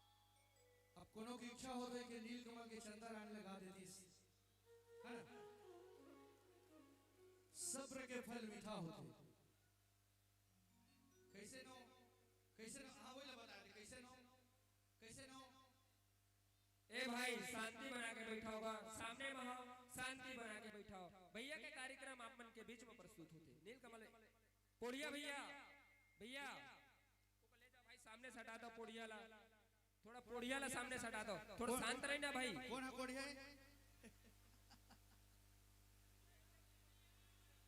कोनो की इच्छा हो रही कि नील कमल के चंदा रानी लगा देती है ना। सब्र के फल मीठा होते कैसे नो हाँ वही बता दे कैसे नो ए भाई शांति बना के बैठा होगा सामने में हो शांति बना के बैठा हो भैया के कार्यक्रम आप मन के बीच में प्रस्तुत होते नील कमल पोड़िया भैया भैया ले जा भाई सामने से हटा दो पोड़िया ला थोड़ा पोड़िया ला सामने से हटा दो थोड़ा शांत रही ना भाई कौन है कोड़िया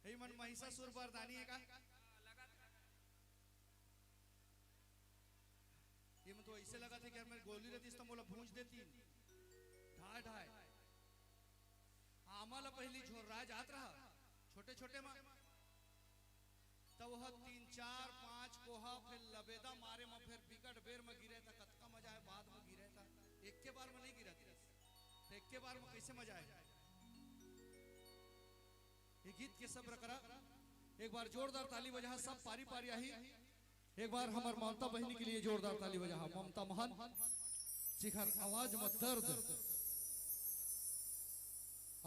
हे मन महिषासुर वरदानी है का ये मैं तो ऐसे लगा था कि यार मेरी गोली रहती तो मोला भूंज देती ढाई ढाई आमला पहली झोर्रा जात रहा छोटे छोटे में तब वह 3 4 5 कोहा फिर लबेदा मारे में फिर विकट बेर में गिरे था कतका मजा है बाद में गिरे था एक के बार में नहीं गिरा थी तो एक के बार में कैसे मजा आएगा ये गीत के सब्र करा एक बार जोरदार ताली बजा सब पारी पारी आई एक बार हमार ममता बहनी के लिए जोरदार ताली बजा ममता महान जिखर आवाज में दर्द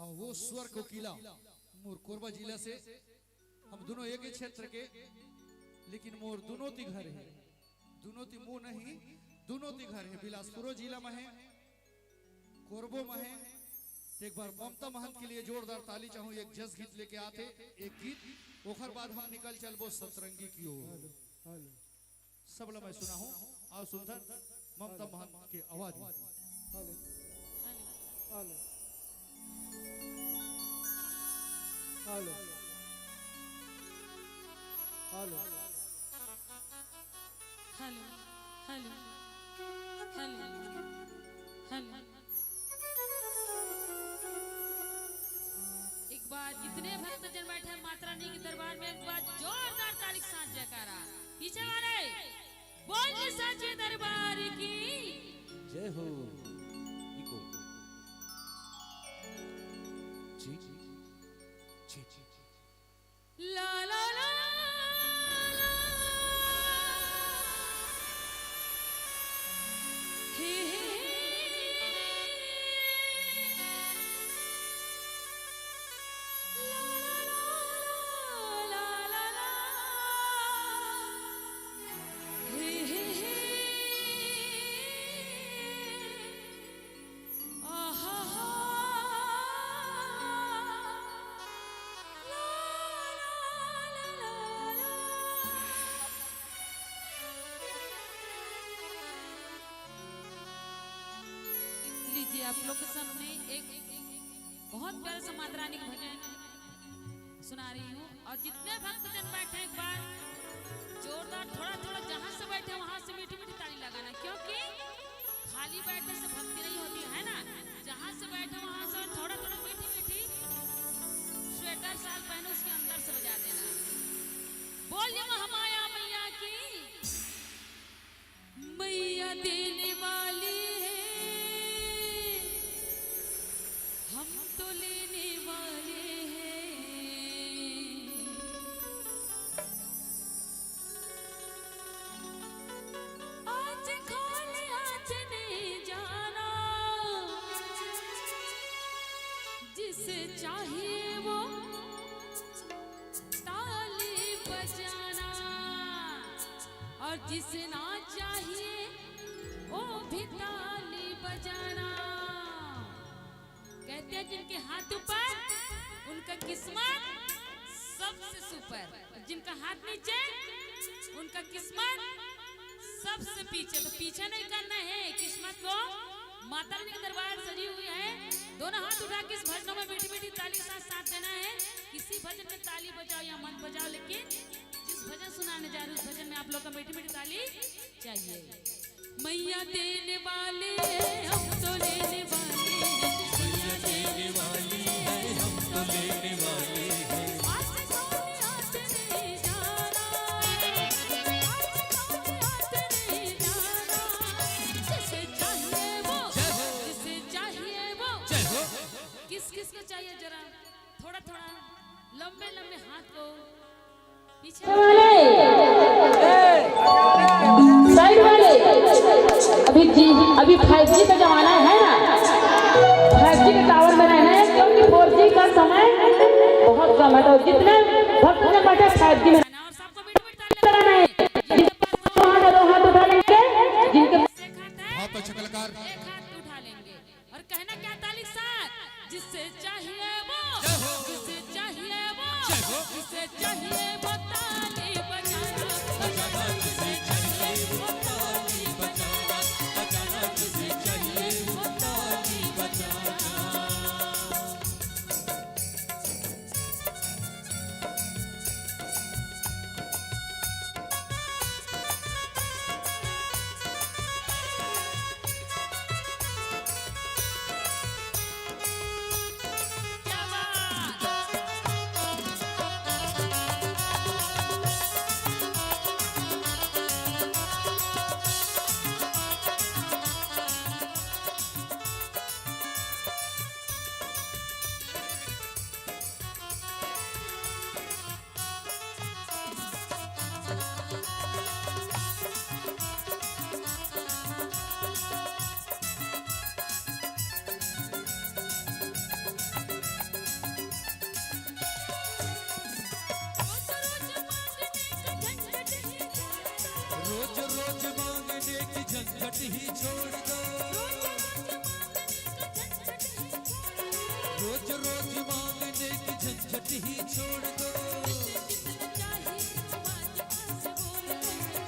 और वो स्वर को किला मोर कोरबा जिला से हम दोनों एक ही क्षेत्र के लेकिन मोर दोनों ती घर है दोनों ती मुंह नहीं दोनों ती घर है बिलासपुर जिला में है कोरबो में है एक बार ममता महंत के लिए जोरदार ताली चाहूं एक जस गीत लेके आते एक गीत ओखर बाद हम निकल चलबो सतरंगी की ओर सब मैं सुना हूं आओ सुंदर ममता महंत की आवाज में hello hello hello hello hello hello hello hello एक बार जितने भक्तजन बैठे हैं माता रानी के दरबार में एक बार जोरदार ताली के साथ जयकारा पीछे वाले बोल सच्चे दरबार की जय हो इको जी जी जी ला ला ला हे हे लीजिए आप लोग के सामने एक बहुत प्यारा सा माता रानी का भजन सुना रही हूँ और जितने भक्तजन बैठे एक बार जोरदार थोड़ा थोड़ा जहाँ से बैठे वहाँ से मीठी मीठी ताली लगाना क्योंकि खाली बैठने से भक्ति नहीं होती है ना जहाँ से बैठे वहाँ से थोड़ा थोड़ा मीठी मीठी स्वेटर साल पहने उसके अंदर से बजा देना बोलिए महामाया मैया की मैया देने वाली हम तो लेने वाले हैं आज खाली आज नहीं जाना जिसे चाहिए वो ताली बजाना और जिसे ना चाहिए वो भी ताली बजाना कहते हैं जिनके हाथ ऊपर उनका किस्मत सबसे सुपर जिनका हाथ नीचे उनका किस्मत सबसे पीछे तो पीछे नहीं करना है किस्मत को माता रानी के दरबार सजी हुई है दोनों हाथ उठा के इस भजनों में मीठी मीठी ताली के साथ साथ देना है किसी भजन में ताली बजाओ या मत बजाओ लेकिन जिस भजन सुनाने जा रहे उस भजन में आप लोग का मीठी मीठी ताली चाहिए मैया देने वाले हम तो लेने वाले देने वाली है हम तो लेने वाले हैं लंबे लंबे हाथ को पीछे साइड वाले अभी 5G का जमाना है ना, 5G के टावर बनाए हैं क्योंकि 4G का समय बहुत कम है, तो जितने भक्त ने बचा 5G में और सबको बीट बीट ताली कराना है। हाथ उठा लेंगे जिनके हाँ तो कलाकार एक हाथ उठा लेंगे और कहना क्या ताली के साथ, जिससे चाहिए वो, जिससे चाहिए वो, जिससे चाहिए वो ताली बजाना, जिससे चाहिए वो ताली बजाना, जिससे चाहिए वो ताली बजाना। क्या बात! रोज रोज मांगने की झंझट ही छोड़ दो, रोज रोज मांगने की झंझट ही छोड़ दो,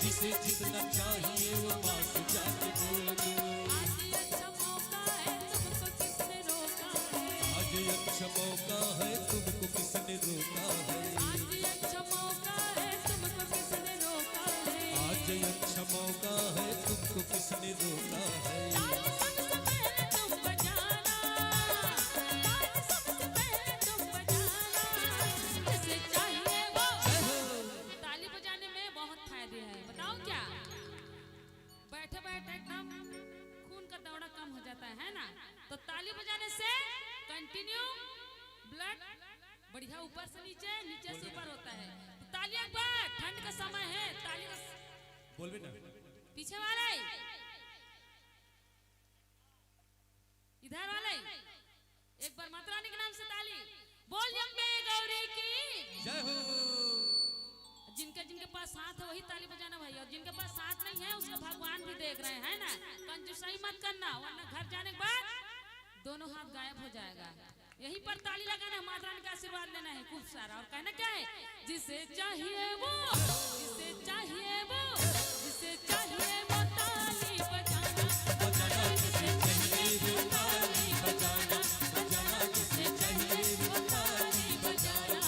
जिसे जितना चाहिए वो माँ से जाके बोल दो। आज अच्छा मौका है तुमको किसने रोका है, आज अच्छा मौका है तुमको किसने रोका है, आज अच्छा मौका है तुमको किसने रोका है, आज अच्छा मौका है तुमको किसने रोका है। सबसे पहले तुम बजाना, सबसे पहले तुम बजाना, जिसे चाहिए वो। ताली बजाने में बहुत फायदे हैं, बताओ क्या? बैठे बैठे एकदम खून का दौरा कम हो जाता है ना, तो ताली बजाने से कंटिन्यू ब्लड बढ़िया ऊपर से नीचे, नीचे से ऊपर होता है। तो ताली एक बार, ठंड का समय है, ताली का बोल बेटा पीछे वाले, इधर वाले, एक बार माता रानी के नाम से ताली बोल, जम्बे गौरी की। जय हो। जिनके जिनके पास हाथ है वही ताली बजाना भाई, और जिनके पास हाथ नहीं है उसको भगवान भी देख रहे हैं ना, कंजूसाई मत करना, वरना घर जाने के बाद दोनों हाथ गायब हो जाएगा। यहीं पर ताली लगाना, माता रानी का आशीर्वाद लेना है खूब सारा, और कहना क्या है, जिसे चाहिए वो, जिसे चाहिए वो, जिसे चाहिए वो ताली बजाना, जिसे चाहिए वो ताली बजाना, जिसे चाहिए वो ताली बजाना।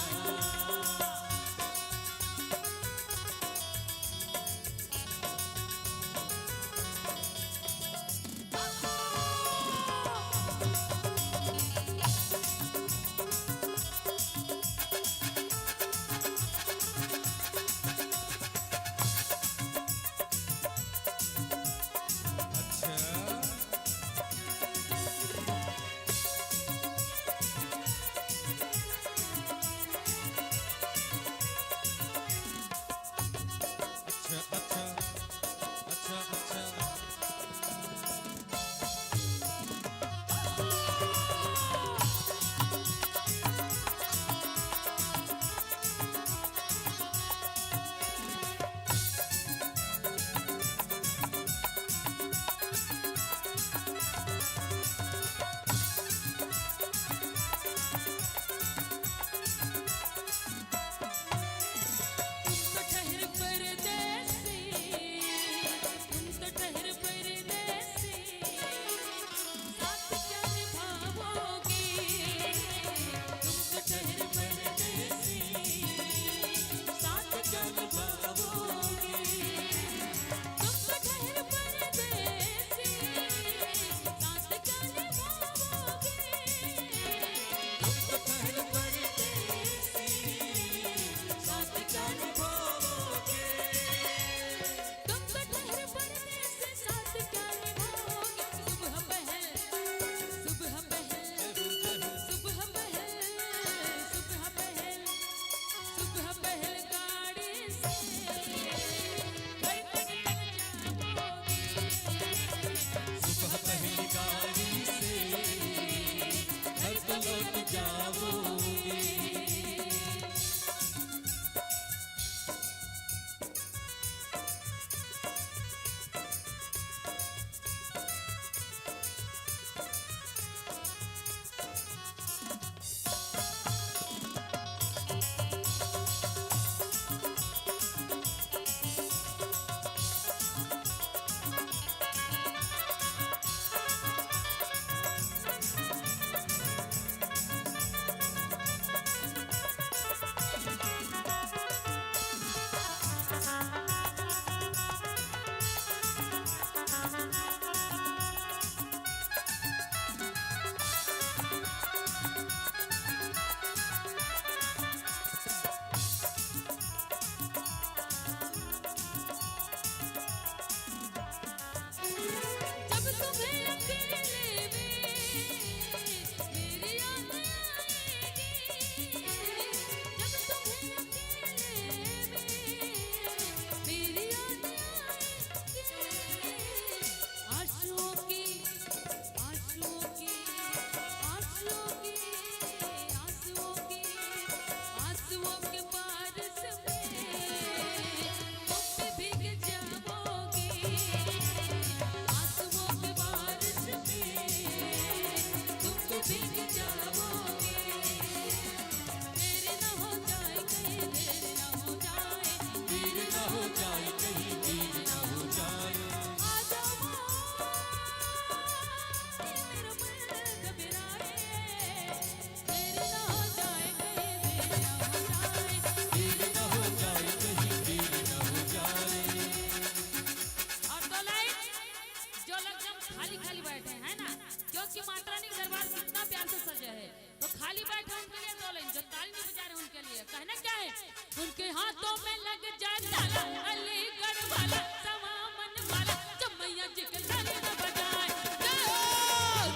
उनके हाथों में लग जाए ताला अलीगढ़ वाला सवा मन वाला जब मैया जी के ताली न बजाए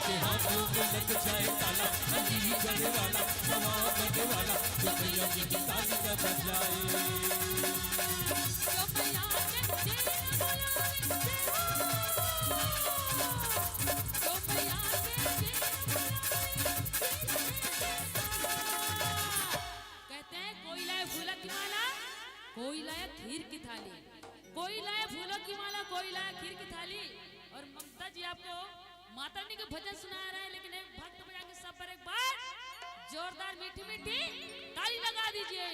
के हाथों में लग जाए ताला अलीगढ़ वाला सवा मन वाला जो मैया जी की ताली न बजाए जो मैया के जी जो मैया के जी कहते हैं कोई लाए फूलों की माला कोई लाया खीर की थाली कोई लाया फूलों की माला कोई लाया खीर की थाली और ममता जी आपको माता रानी का भजन सुना रहा है लेकिन एक भक्त बजा के सब पर एक बार जोरदार मीठी मीठी ताली लगा दीजिए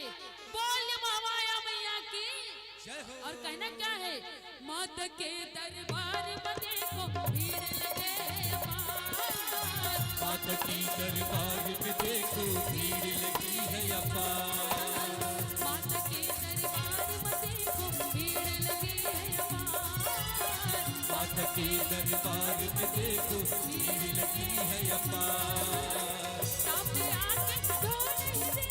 बोल महामाया मैया की जय हो और कहना क्या है माता के दरबार में देखो भीड़ लगे अपार माता की दरबार में देखो भीड़ लगी है अपार माता के दरबार में देखो भीड़ लगी है अपार माता के दरबार में देखो भीड़ लगी है अपार सामने आके ढोल से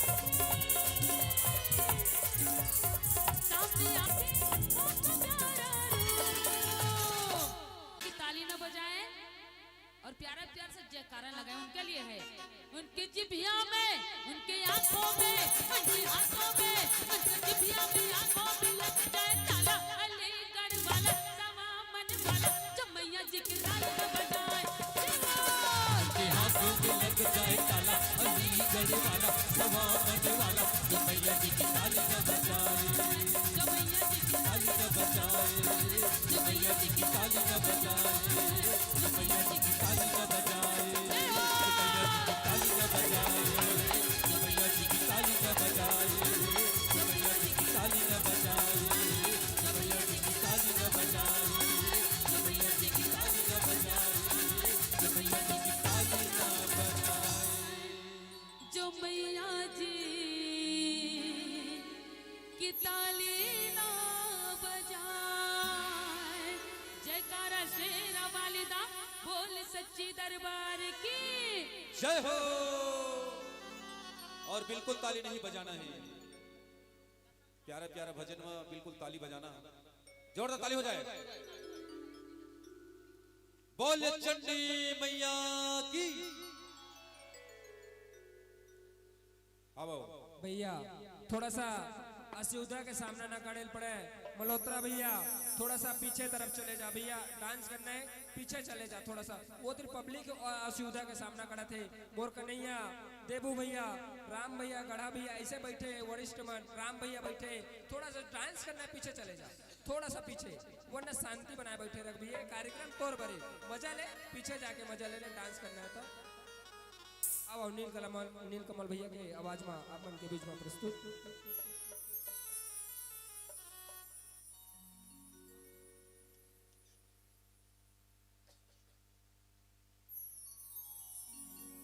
सामने आके की ताली न बजाएं और प्यारा प्यार से जयकारा लगाएं उनके लिए है उनकी जिभिया में उनके आंखों में उनकी हाथों में उनकी जिभिया में आंखों में लग जाए ताला अलीगढ़ वाला सवा मन वाला जब मैया जी की ताली न बजाए के हाथों में लग जाए ताला अलीगढ़ वाला सवा मन वाला जो मैया जी की ताली न बजाए जब मैया जी की ताली न बजाए जो मैया जी की ताली न बजाए जो मैया जी की ताली न बजाए जो मैया जी की ताली न बजाए जो मैया जी की ताली न बजाए जो मैया जी की ताली न बजाए जो मैया जी की ताली न बजाए जो मैया जी की ताली न बजाए जो मैया जी की ताली ना बजाए जयकारा शेरा वालिदा बोल सच्ची दरबार की जय हो। और बिल्कुल ताली नहीं बजाना है, प्यारा प्यारा भजन में बिल्कुल ताली बजाना, जोरदार ताली हो जाए। बोल चंडी मैया की। अब भैया थोड़ा सा असुविधा के सामना ना करने पड़े। मल्होत्रा भैया थोड़ा सा पीछे तरफ चले जा भैया, डांस करना है पीछे चले जा थोड़ा सा। वो तो पब्लिक असुविधा का सामना करा थे। मोर कन्हैया, देबू भैया, राम भैया, गढ़ा भैया ऐसे बैठे, वरिष्ठ मन राम भैया बैठे। थोड़ा सा डांस करना है पीछे चले जा, थोड़ा सा पीछे, वरना शांति बनाए बैठे रख भैया। कार्यक्रम तोड़ बरे मजा ले, पीछे जाके मजा ले डांस करना है तो। अब नील कमल भैया के आवाज में आप मन के बीच में प्रस्तुत।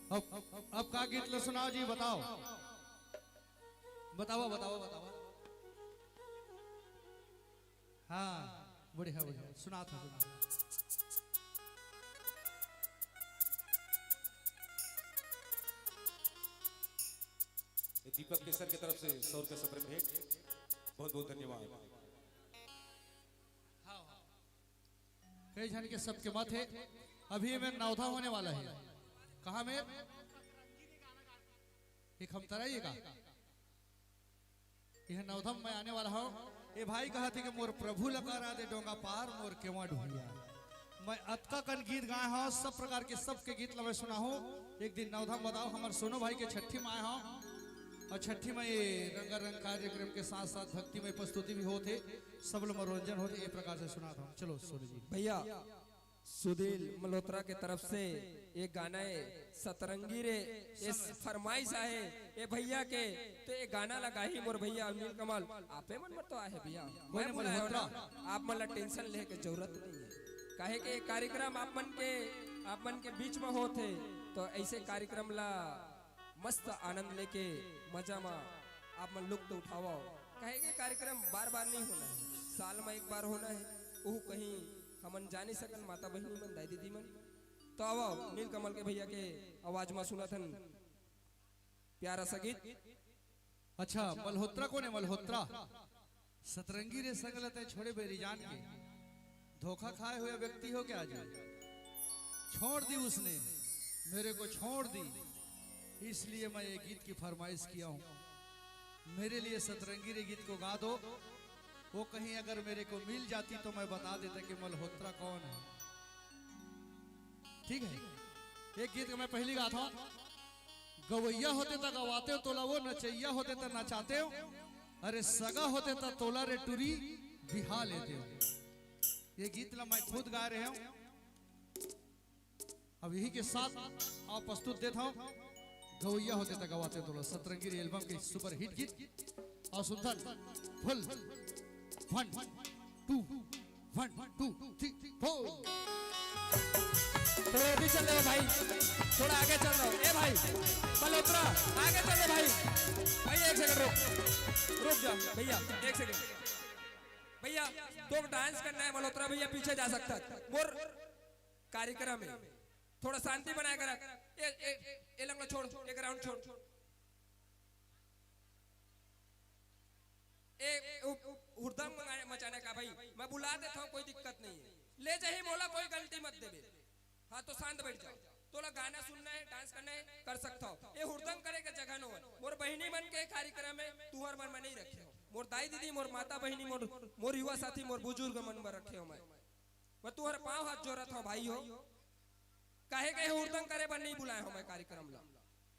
अब का गीत लो सुनाओ जी, बताओ बताओ बताओ बताओ। हाँ बढ़िया बढ़िया सुना था सुना। दीपक केसर की तरफ से 100 रुपये सफर भेंट, बहुत बहुत धन्यवाद। कई जन के सबके मत है। अभी में नौधा होने वाला है। कहा में एक हम तराइएगा, यह नौधम में आने वाला हूँ। ये भाई कहा थे कि मोर प्रभु लगा दे डोंगा पार मोर केवा ढूंढिया। मैं अतका कन गीत गाए हूँ, सब प्रकार के सबके गीत मैं सुना हूँ। एक दिन नौधम बताओ हमारे सोनो भाई के छठी में आए हूँ, और छठी में ये रंगारंग कार्यक्रम के साथ साथ भक्ति में प्रस्तुति भी होते, सब लोग मनोरंजन होते। ये प्रकार से सुना था। चलो सोनू जी। भैया सुधील मल्होत्रा के तरफ से एक गाना है सतरंगी रे, इस फरमाइश है ये भैया के, तो ये गाना लगा ही मोर भैया नील कमल आपे मन मत तो आहे भैया। मैं बोला है ना, आप मन ला टेंशन ले के जरूरत नहीं है। काहे के कार्यक्रम आप मन के बीच में होते, तो ऐसे कार्यक्रम ला मस्त आनंद लेके मजा में आप मन लुत्फ उठाओ। कहे के कार्यक्रम बार बार नहीं होना है, साल में एक बार होना है। वो कहीं हमन जानी सकन माता बहनी मन दाई दीदी मन। तो आओ नील कमल के भैया के आवाज में सुना थन प्यारा सा गीत। अच्छा मल्होत्रा कौन है? मल्होत्रा सतरंगी रे संग लते छोड़े बेरी जान के धोखा खाए हुए व्यक्ति हो क्या? आज छोड़ दी उसने, मेरे को छोड़ दी, इसलिए मैं ये गीत की फरमाइश किया हूँ। मेरे लिए सतरंगी रे गीत को गा दो। वो कहीं अगर मेरे को मिल जाती तो मैं बता देता कि मल्होत्रा कौन है। ठीक है, एक गीत मैं पहली गाता हूँ। गवैया होते तो गवाते हो तोला, वो नचैया होते तो नचाते हो, अरे सगा होते तो तोला रे टूरी बिहा लेते हो। ये गीत ला मैं खुद गा रहे हूँ। अब यही के साथ आप प्रस्तुत देता हूँ गवैया होते तो गवाते हो तोला, सतरंगी एल्बम के सुपर हिट गीत। और सुंदर फुल 1 2 1 2 3 4। थोड़ा अभी चल रहे हो भाई, थोड़ा आगे चल रहे हो। ए भाई मल्होत्रा आगे चल रहे भाई। भाई एक सेकंड रुक जा भैया, एक सेकंड भैया। तो डांस करना है मल्होत्रा भैया, पीछे जा सकता है मोर कार्यक्रम में। थोड़ा शांति बनाए कर रख। ए लंगा छोड़, एक राउंड छोड़। हुड़दंग मचाने का भाई मैं बुला देता हूँ, कोई दिक्कत नहीं है। ले जाही मोला, कोई गलती मत देवे। हाँ तो शांत बैठ जाओ। तोला गाना सुनना है, डांस करना है, कर सकता हो। ये हुड़दंग करे के जगह नो है। मोर बहिनी मन के कार्यक्रम में तुहर मन में नहीं रखे हो। मोर दाई दीदी, मोर माता बहिनी, मोर युवा साथी, मोर बुजुर्ग मन में रखे हो। मैं तुहर पाँव हाथ जोड़त हूँ भाई हो। काहे के हुड़दंग करे पर नहीं बुलाए हो मैं कार्यक्रम ला।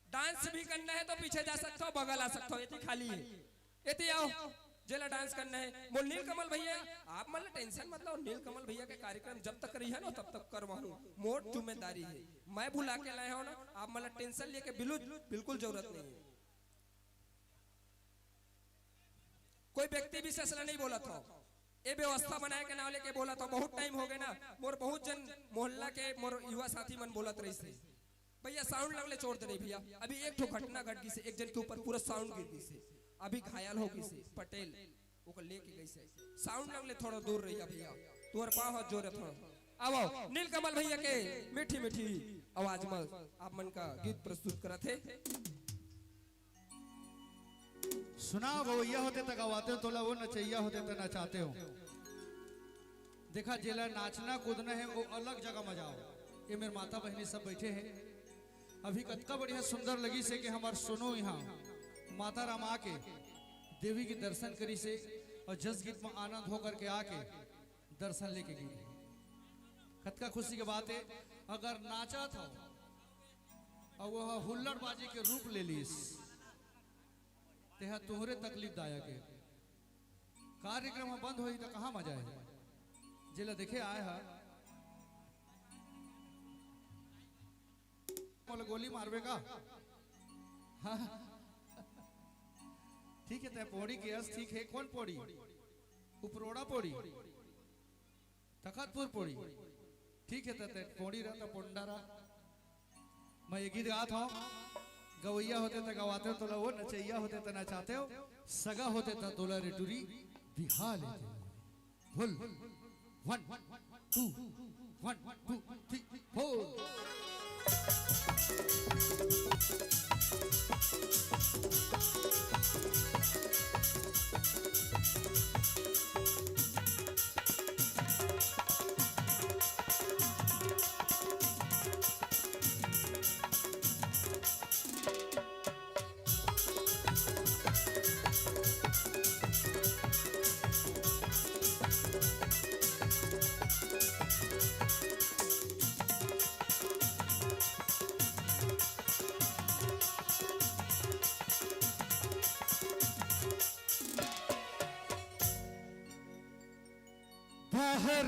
डांस भी करना है तो पीछे जा सकते हो, बगल आ सकते हो। इतनी खाली है, इतनी आओ जेला डांस करना है। मोर नीलकमल भैया आप मतलब टेंशन मतलब नीलकमल भैया के कार्यक्रम जब तक रही है ना तब तक करवाऊं, मोर जिम्मेदारी है। मैं बुला के लाया हूं ना, आप मतलब टेंशन लेके बिल्कुल जरूरत नहीं है। कोई व्यक्ति विशेष नहीं बोला था, ये व्यवस्था बनाए के नाम लेके बोला था। बहुत टाइम हो गए ना, मोर बहुत जन मोहल्ला के मोर युवा साथी मन बोलत रही से भैया साउंड लगले छोड़ दे रही भैया। अभी एक ठो घटना घट गई से, एक जन के ऊपर पूरा साउंड गिर गई से, अभी घायल हो गई से पटेल ओकर लेके गई से। साउंड लगले थोड़ा दूर रही भैया, तुहर पाँव हाथ जोड़े थोड़ा। आओ नीलकमल भैया के मीठी मीठी आवाज में आप मन का गीत प्रस्तुत करा थे। सुना गवैया होते तो गवाते हो तोला, वो नचैया होते तो नचाते हो। देखा जेला नाचना कूदना है वो अलग जगह मजा आओ। ये मेरे माता बहनी सब बैठे हैं। अभी कतका बढ़िया सुंदर लगी से कि हमार सुनो यहाँ माता राम आके देवी के दर्शन करी से और जस गीत में आनंद होकर के आके दर्शन लेके गई। कतका खुशी की बात है। अगर नाचा था और वह हुल्लड़बाजी के रूप ले लीस तेहा तुहरे तकलीफ दायक है। कार्यक्रम बंद हो तो कहाँ मजा है। जिला देखे आए हा गोली मारवे का। हाँ ठीक है, पौड़ी के अस ठीक है। कौन पौड़ी? उपरोड़ा पौड़ी, तखतपुर पौड़ी। ठीक है, पौड़ी रहा पोंडारा। मैं ये गीत गाता हूँ। गवैया होते तो गवाते हो तोला, वो नचैया होते तो नचाते हो, सगा होते तो तोला रे टूरी बिहा लेते हो। फुल 1 2 1 2 3 4। बाहर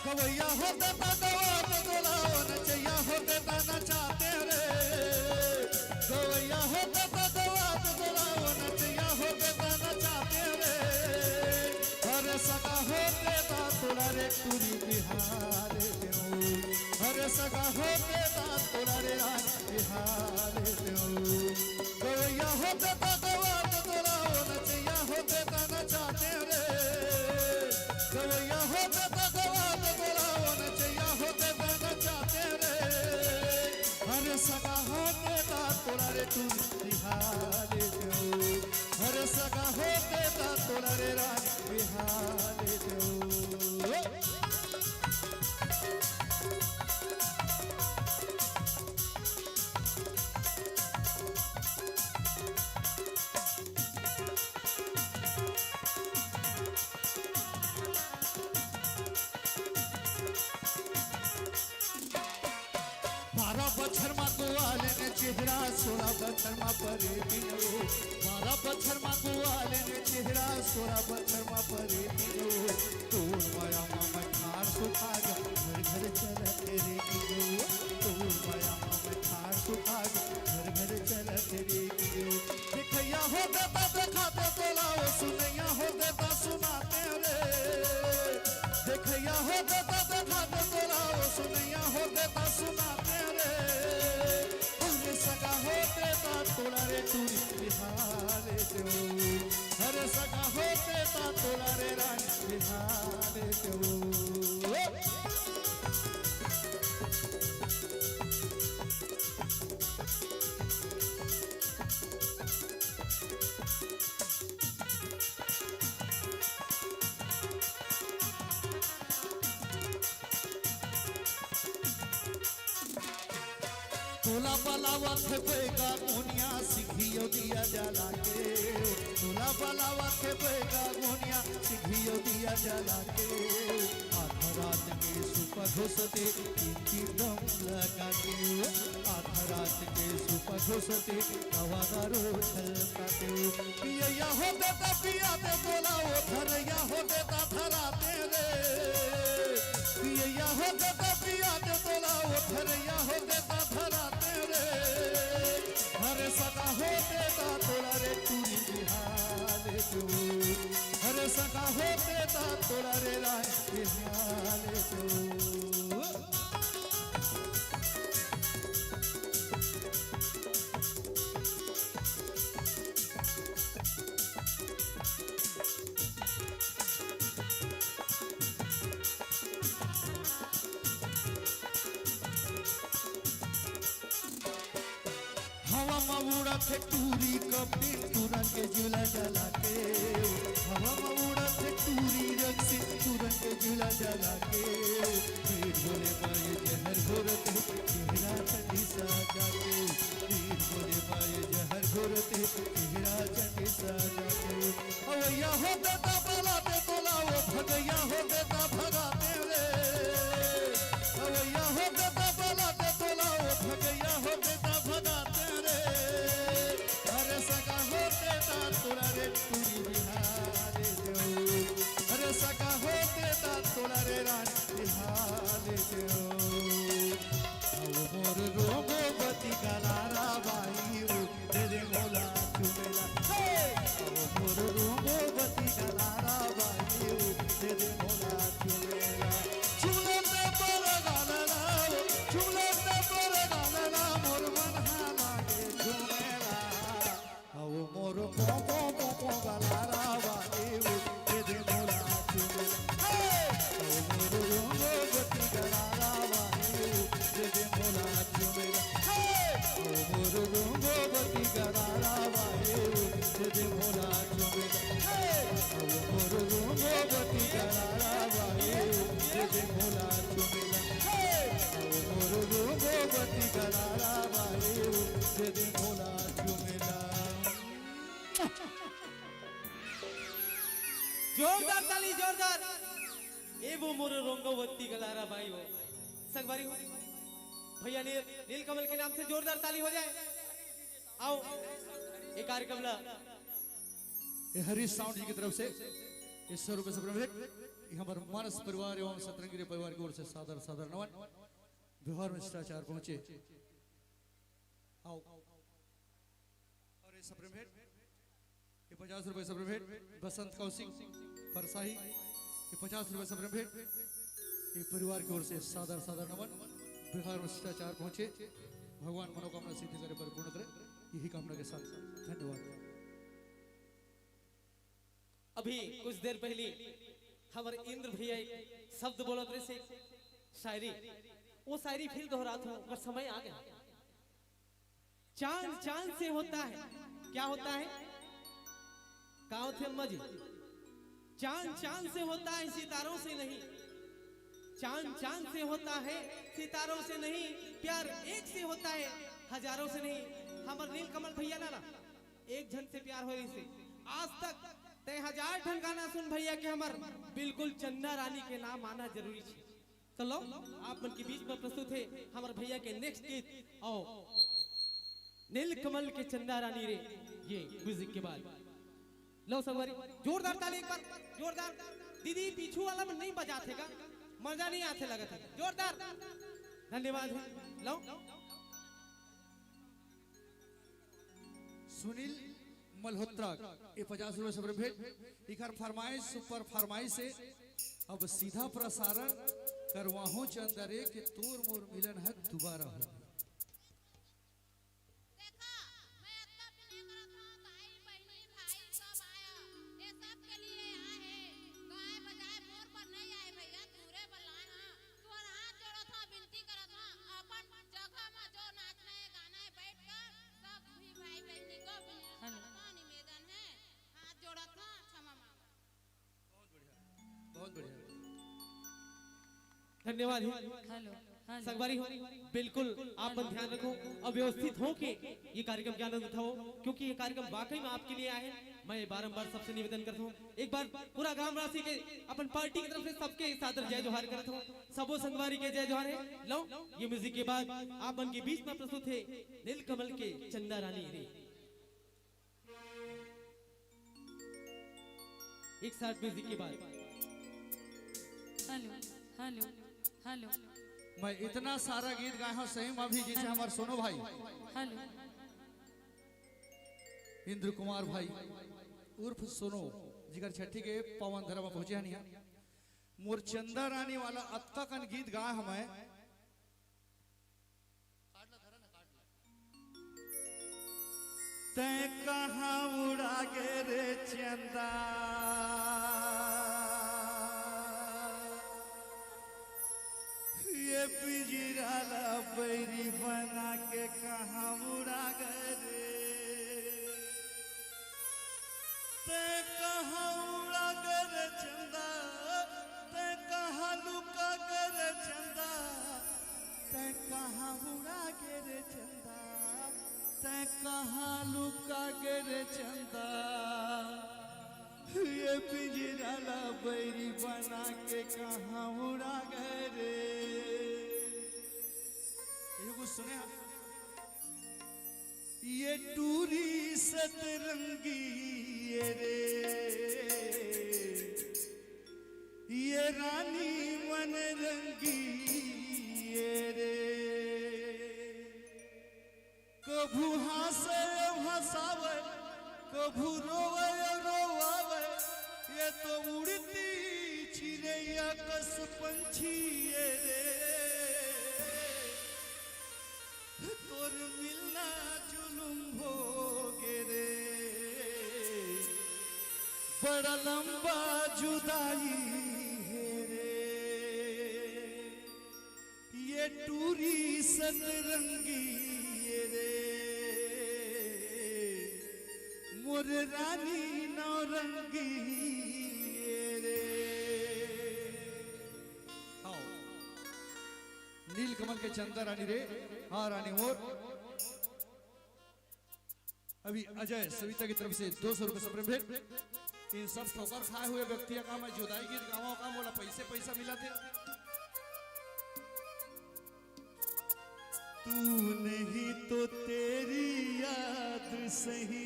गवैया होते तो गवाते तोला, नचैया होते तो नचाते रे। गवैया होते तो गवाते तोला, नचैया होते तो नचाते रे। हर सगा तोला रे टूरी बिहार देऊ हर सगा होते ता तोला रे राज बिहार देऊ गवैया होते ता गवात तोला ओ नचैया होते ता नचाते रे गवैया होते ता गवात तोला ओ नचैया होते ता नचाते रे हर सगा होते ता तोला रे टूरी बिहार देऊ हर सगा होते ता तोला रे राज बिहार देऊ बछर मा गुआले ने चेहरा 16 बछर मा परे दिनो 12 बछर मा गुआले ने चेहरा 16 बछर मा परे दिनो तोर माया मा खार सुखा जा घर घर चल तेरे दिनो तोर माया मा खार सुखा जा घर घर चल तेरे दिनो देखैया हो देता दिखाते तोलाओ सुनैया हो देता सुनाते रे देखैया हो देता दिखाते तोलाओ सुनैया हो देता सुनाते रे सगा होते ता तोला रे टूरी बिहार देऊ हर सगा होते ता तोला रे रानी बिहार देऊ तोला बलावा थे बेगा गुनिया सिखियो दिया जला के तोला बलावा थे बेगा गुनिया सिखियो दिया जला के आधा रात के सुपर घुसते तीन दम लगा के आधा रात के सुपर घुसते हवादारो छलका के पिया हो देता पिया दे तोला ओ धरया हो देता धराते रे पिया हो देता पिया दे तोला ओ धरया हो देता धराते रे हर सगा होते ता तोला रे टूरी बिहार देऊ हर सगा होते ता तोला रे राज बिहार देऊ हवा मऊड़ा थे टूरी कपड़ी तुरंत के झूला जला के हवा मऊड़ा थे टूरी रक्सी तुरंत के झूला जला के पीर बोले माये जहर घोरते चेहरा चंडी सा जाके पीर बोले माये जहर घोरते चेहरा चंडी सा जाके अवैया हो देता बलाते तोला वो भगैया हो देता भगाते रे अवैया हो देता बलाते तोला वो भगैया हो देता भगाते रे हर सगा होते ता तोला रे टूरी बिहार देऊ हर सगा होते ता तोला रे रानी बिहार देऊ अब मोर रोगो गति गलारा बाई दे दे मोला चुमेला अब मोर रोगो गति गलारा बाई दे दे मोला चुमेला चुमले ते पर गालना चुमले ते पर गालना मोर मन हा लागे झुमेला अब मोर को गलारा बाई दे दे मोला चुमेला अब मोर रोगो गति गलारा बाई दे दे मोला चुमेला अब मोर रोगो गति गलारा बाई दे दे मोला चुमेला अब मोर रोगो गति गलारा बाई दे दे मोला चुमेला अब मोर रोगो गति गलारा बाई दे दे मोला चुमेला जोरदार ताली जोरदार ए वो मोर रंगवती गलारा भाई हो संगवारी हो भैया नीलकमल के नाम से जोरदार ताली हो जाए आओ एक कार्यक्रम ला ये हरी साउंड जी की तरफ से इस 100 रुपए से प्रवेश हमारे मानस परिवार एवं सतरंगी परिवार की ओर से सादर सादर नमन बिहार में शिष्टाचार पहुंचे आओ और ये सप्रेम भेंट ये 50 रुपए सप्रेम भेंट बसंत कौशिक परसाही ये 50 रुपए सब भेंट ये परिवार की ओर से सादर सादर नमन। बिहार में शिष्टाचार पहुंचे, भगवान मनोकामना सिद्धि करे, परिपूर्ण करे, यही कामना के साथ धन्यवाद। अभी कुछ देर पहले हमारे इंद्र भैया एक शब्द बोलत रहे से शायरी, वो शायरी फिर दोहराता हूँ पर समय आ गया। चांद चांद से होता है, क्या होता है? कहा थे अम्मा जी? चांद चांद से होता है, सितारों से नहीं। चांद चांद से होता है, सितारों से नहीं। प्यार एक से होता है, हजारों से नहीं। हमारे नीलकमल भैया ना एक जन से प्यार हो रही से आज तक ते 1000 ठन गाना सुन भैया के हमार बिल्कुल चंदा रानी के नाम आना जरूरी है। चलो आप मन के बीच में प्रस्तुत है हमारे भैया के नेक्स्ट गीत आओ नीलकमल के चंदा रानी रे। ये म्यूजिक के बाद लो सवारी जोरदार ताली एक बार जोरदार। दीदी पीछू वाला में नहीं बजाते का मजा नहीं आते लगा था जोरदार। धन्यवाद लो सुनील मल्होत्रा ये 50 रुपए सब भेंट। इकर फरमाइश सुपर फरमाइश से अब सीधा प्रसारण करवाहू चंदरे के तोर मोर मिलन है दोबारा हो। धन्यवाद। हेलो संगवारी हो बिल्कुल आप ध्यान रखो और व्यवस्थित हो के ये कार्यक्रम के आनंद उठाओ क्योंकि ये कार्यक्रम वाकई में आपके लिए आए हैं। मैं बारंबार सबसे निवेदन करता हूँ एक बार पूरा ग्राम राशि के अपन पार्टी की तरफ से सबके सादर जय जोहार करता हूँ। सबो संगवारी के जय जोहार है। लो ये म्यूजिक के बाद आप मन के बीच में प्रस्तुत है नीलकमल के चंदा रानी रे। एक साथ म्यूजिक के बाद हेलो हेलो हेलो मैं इतना सारा गीत गाया हूँ सही में भी जैसे हमारे सोनो भाई हेलो इंद्र कुमार भाई उर्फ सोनो जिगर छठी के पवन धरा में पहुंचे नहीं मोर चंदा रानी वाला अत्ता कन गीत गाया हमें। तै कहाँ उड़ा गे रे चंदा ये पिंजरा बैरी बना के कहाँ उड़ा गे रे। तै कहाँ उड़ा गे रे चंदा तै कहाँ लुका गे रे चंदा तै कहाँ उड़ा गे रे चंदा तै कहाँ लुका गे रे चंदा ये पिंजरा बैरी बना के कहाँ उड़ा गे रे। ये कुछ सुने आप? ये टूरी सतरंगी ये रे ये रानी मन रंगी ये रे। कभू हंसे हंसावे कभू रोवे रोवावे ये तो उड़ती चिड़ैया कस पंछी ये रे। तोर मिलना जुलुम हो गे रे बड़ा लंबा जुदाई है रे। ये टूरी सतरंगी ये रे मोर रानी नौरंगी ये रे। आओ नीलकमल के चंदा रानी रे हाँ रानी मोर। अभी अजय सविता की तरफ से 200 रुपए सब भेंट। इन सब ठोकर खाए हुए व्यक्ति का मैं जुदाई गीत गाँव का बोला पैसे पैसा मिला थे। तू नहीं तो तेरी याद सही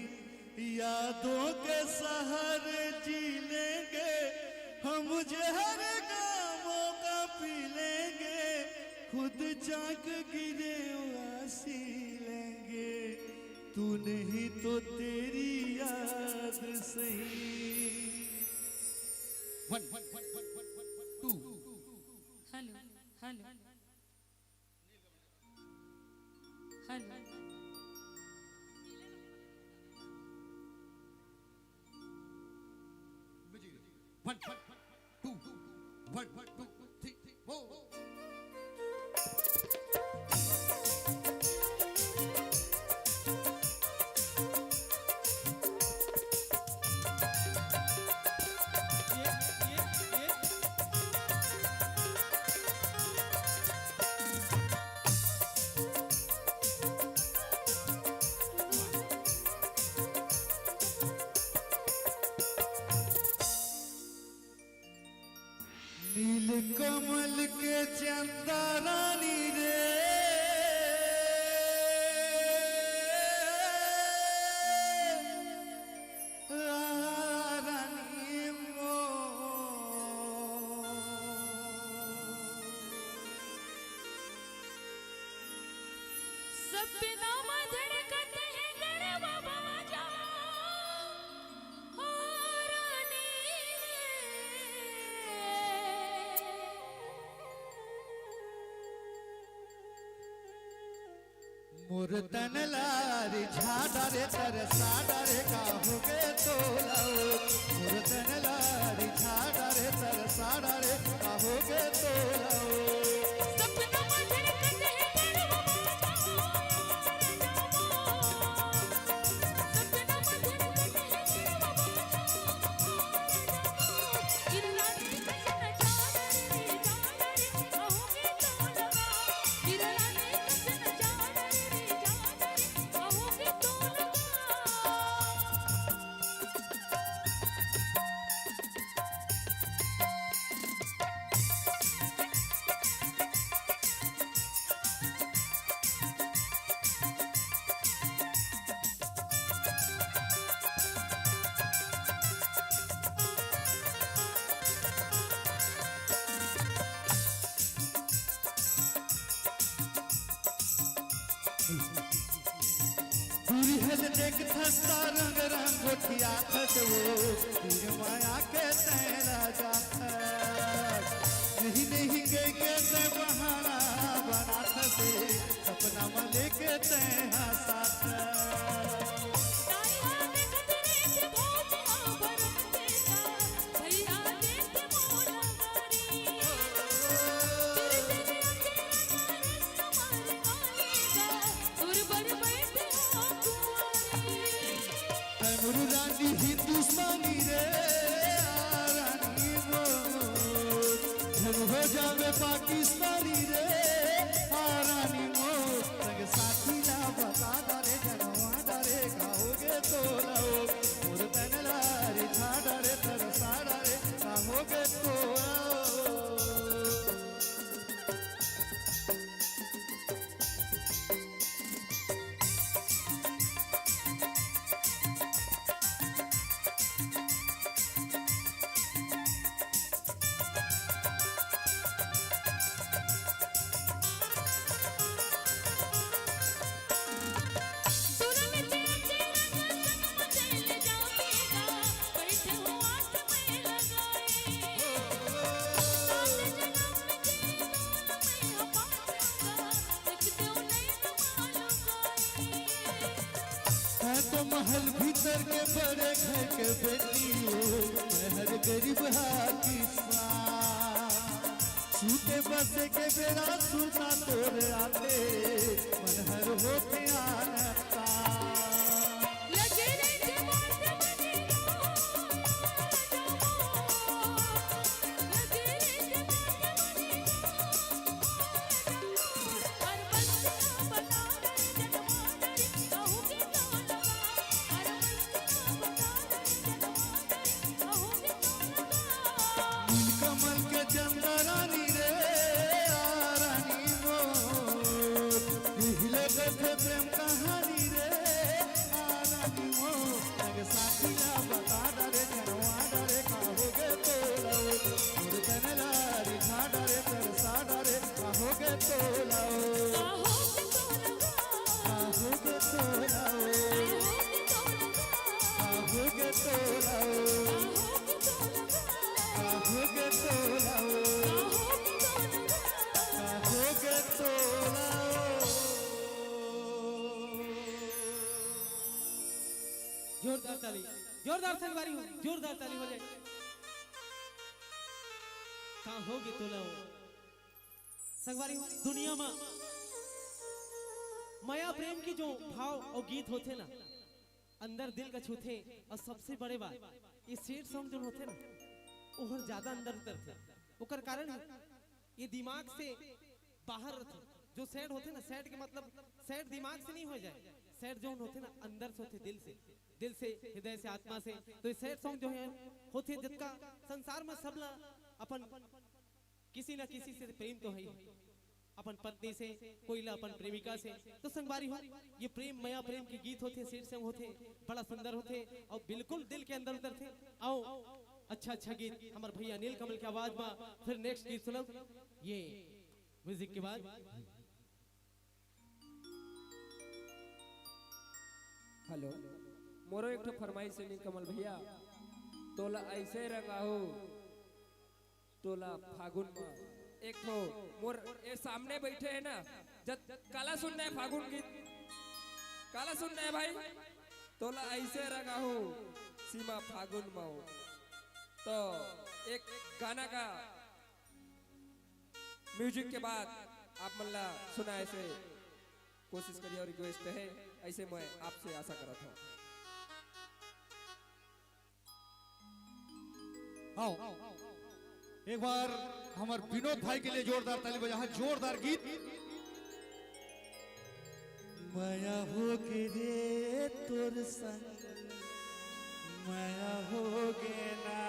यादों के सहारे जी लेंगे हम जहर गामों का पी लेंगे खुद जाग गिरे आसी लेंगे। तू नहीं तो तेरी याद सही। One one one one one hello hello one two one two three four नील कमल के चंदा रानी रे रानी मो सपना में धड़कते हैं गरबा बाजा मोर तन लारी झाड़ा रे तर साड़ा रे काहुगे तोलाओ मोर तन लारी झाड़ा रे तर साड़ा रे काहुगे तोलाओ सपना में धड़कते हैं गरबा बाजा सपना में धड़कते हैं गरबा बाजा गिरला रे कचन चादर रे कहोगे तो लगा गिरला रे कचन चादर रे कहोगे तो लगा दूरी हल देख थस्ता रंग रंगोठिया थसवो तीर माया के तैरा जाता नहीं नहीं गई के ते बहाना बना थसे सपना में लेके तैहा साथ ताई हाथ गदरे से भोज भरम देता भैया देते मोला गारी तेरे तेरे अंधेरा रस मार गाएगा सुर बड़ बैठे हो कुंवारी मुरु रानी हिंदुस्तानी रे रानी वो धन हो जावे पाकिस्तानी रे रानी वो संग साथी ना बता डरे जनवा डरे खाओगे तो लाओ मोर तन लारी झाड़ा रे तर साड़ा रे खाओगे तो लाओ दुल्हन तेरे रंग संग मचल जाएगा बैठे हो आस में लगाए सात जन्म के दोनों में हमारा देखते हो नहीं मालूम गाए है तो महल भीतर के बड़े घर के बेटी हो मैं हर गरीब हाथी छूटे बसे के बेड़ा सुना तोरे आते मन हर होते आनता लगे रे जवान बने लगे रे जवान बने हर बस्ती बता रे जनवान रे कहोगे तो लगा हर बस्ती बता रे जनवान रे कहोगे तो लगा नील कमल के चंदा रानी रे रानी वो हिले गथे प्रेम कहानी रे रानी वो लग साथी ना बता डरे जनवा डरे काहोगे तो लाओ मोर तन लारी झाड़ा रे तर साड़ा रे काहोगे तो लाओ कहोगे तो लगा काहोगे तो लाओ कहोगे तो लगा काहोगे तो लाओ कहोगे तो लगा जोरदार संगवारी हो, जोरदार ताली हो जाए। कहाँ होगी तोला हो संगवारी हो। दुनिया में माया प्रेम की जो भाव और गीत होते ना अंदर दिल का छूते, और सबसे बड़े बात ये सेड सॉन्ग जो होते ना और ज्यादा अंदर उतरते, ओकर कारण ये दिमाग से बाहर रहते। जो सैड होते ना, सैड के मतलब सैड दिमाग से नहीं हो जाए, सैड जो होते ना अंदर से होते, दिल से हृदय से आत्मा से। तो ये सैड सॉन्ग जो है होते जिसका संसार में सब ला अपन किसी ना किसी से प्रेम तो है ही, अपन पत्नी से, कोई ला अपन प्रेमिका से। तो संगवारी हो ये प्रेम माया प्रेम के गीत होते, सैड सॉन्ग होते, बड़ा सुंदर होते और बिल्कुल दिल के अंदर उतरते। आओ अच्छा गीत हमारे भैया नील कमल की आवाज में फिर नेक्स्ट गीत सुनो ये म्यूजिक के बाद। हेलो मोरो एक ठो फरमाइश है नील कमल भैया, तोला ऐसे रंगाहो तोला फागुन में। एक ठो मोर ये सामने बैठे है ना, जब काला सुनना है फागुन गीत, काला सुनना है भाई, तोला ऐसे रंगाहो सीमा फागुन में। तो एक गाना का म्यूजिक के बाद आप मल्ला सुना ऐसे कोशिश करिए और रिक्वेस्ट है ऐसे मैं आपसे आशा करता हूँ। आओ एक बार हमारे विनोद भाई के लिए जोरदार ताली बजा। जोरदार गीत। माया हो के रे तोर संग माया हो गे ना,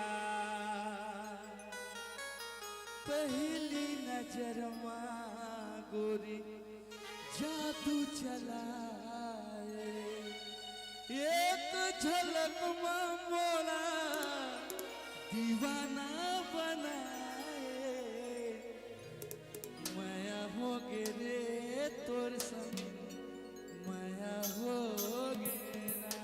पहली नजर मां गोरी जादू चलाए, एक झलक मां मोरा दीवाना बनाए। माया हो गे रे तोर संग माया हो गे ना।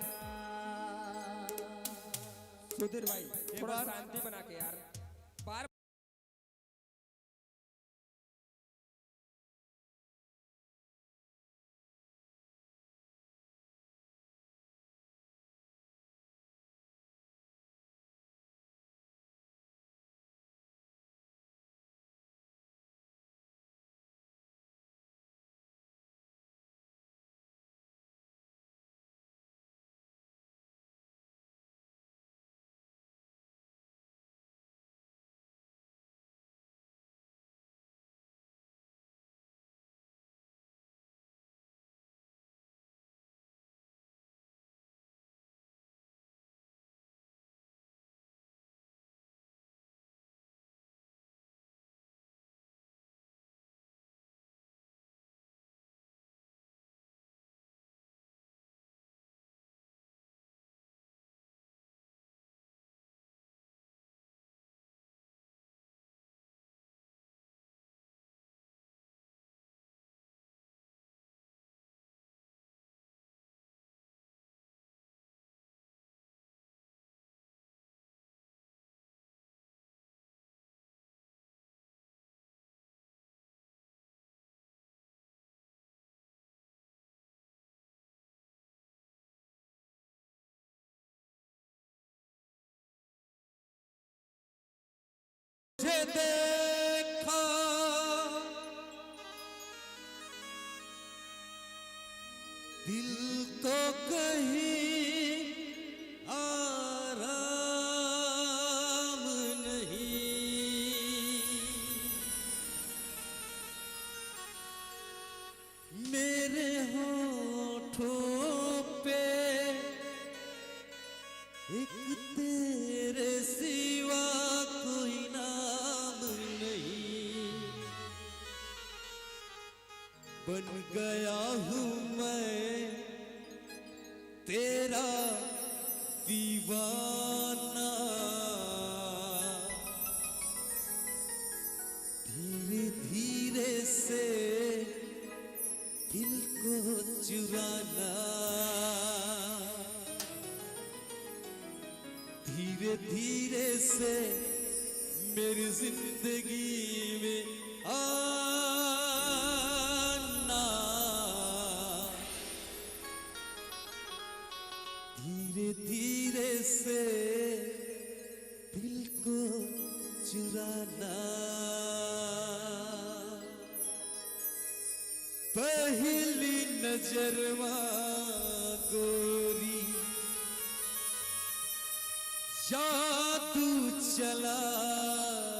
सुधीर भाई थोड़ा शांति बना के यार, बार देखा दिल तो कहीं आराम नहीं, मेरे होठों पे एक तेरे सिवा कोई नाम नहीं, बन गया हूँ मैं तेरा दीवाना, धीरे धीरे से दिल को चुराना, धीरे धीरे से मेरी जिंदगी में आना, धीरे धीरे से पहली नजर गोरी जादू चलाए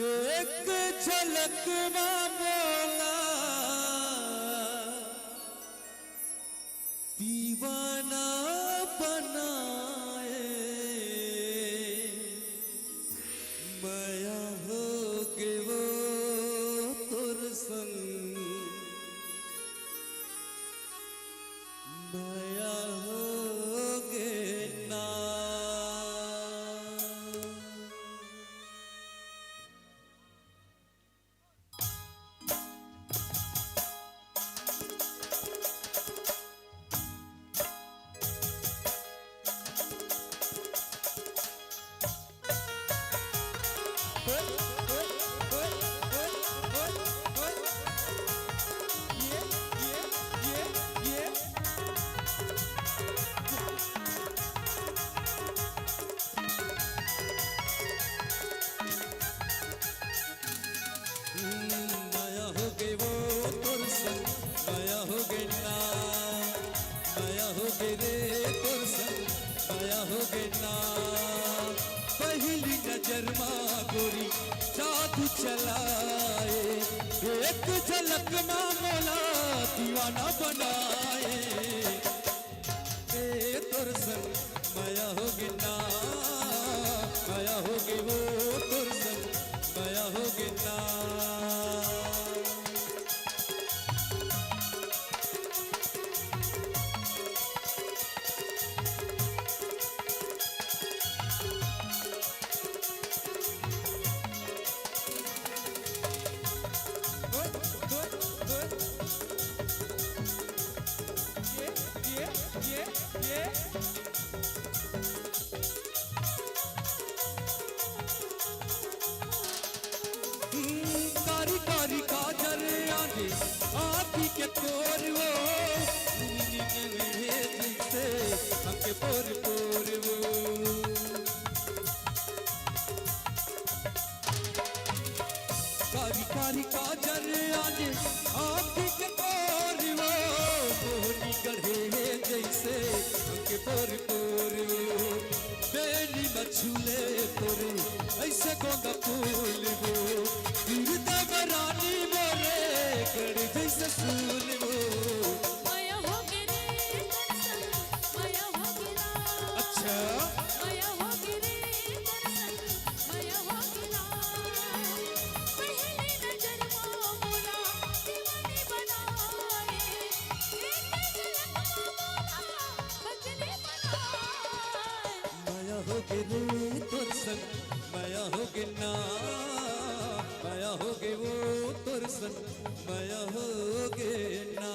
एक झलक मोला दीवाना बनाए माया हो के वो तुर संग माया हो गे ना माया हो गए वो तुर संग माया हो गए ना माया हो गए रे तुर संग माया हो गए ना पहली नजर माँ गोरी जादू चलाए एक झलक माँ मोला दीवाना बनाए ए तुर संग माया हो गए ना माया हो गए वो तुर संग माया हो गए ना कारी कारी काजर आगे आँखी के तोर वो जैसे हमके पोर पोर वो कारी कारी काजर आगे आँखी के तोर वो मोहनी गढ़े जैसे हमके पोर पोर वो बेनी मछुले तोरे ऐसे गोंदा फूल वो रानी बोले कर जैसे फूल वो माया हो गे रे दर्शन माया हो गे ना अच्छा माया हो गे रे दर्शन माया हो गे ना पहली नजर मोला दीवानी बनाए एक झलक मोला बदले बनाए माया हो गे रे तुर संग माया हो गे ना माया हो गे वो तुर संग माया हो गे ना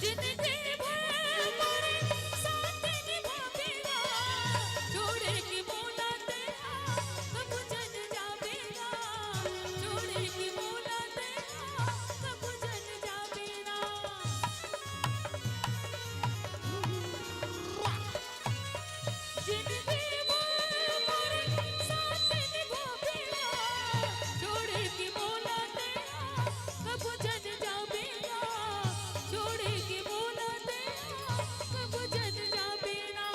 जिंदगी भर मोरे साथ निभावेगा जोड़े की मोला तेरा कब जन जावेगा जोड़े की मोला तेरा कब जन जावेगा जिंदगी भर मोरे साथ निभावेगा जोड़े की मोला तेरा कब जन जावेगा जोड़े की मोला तेरा कब जन जावेगा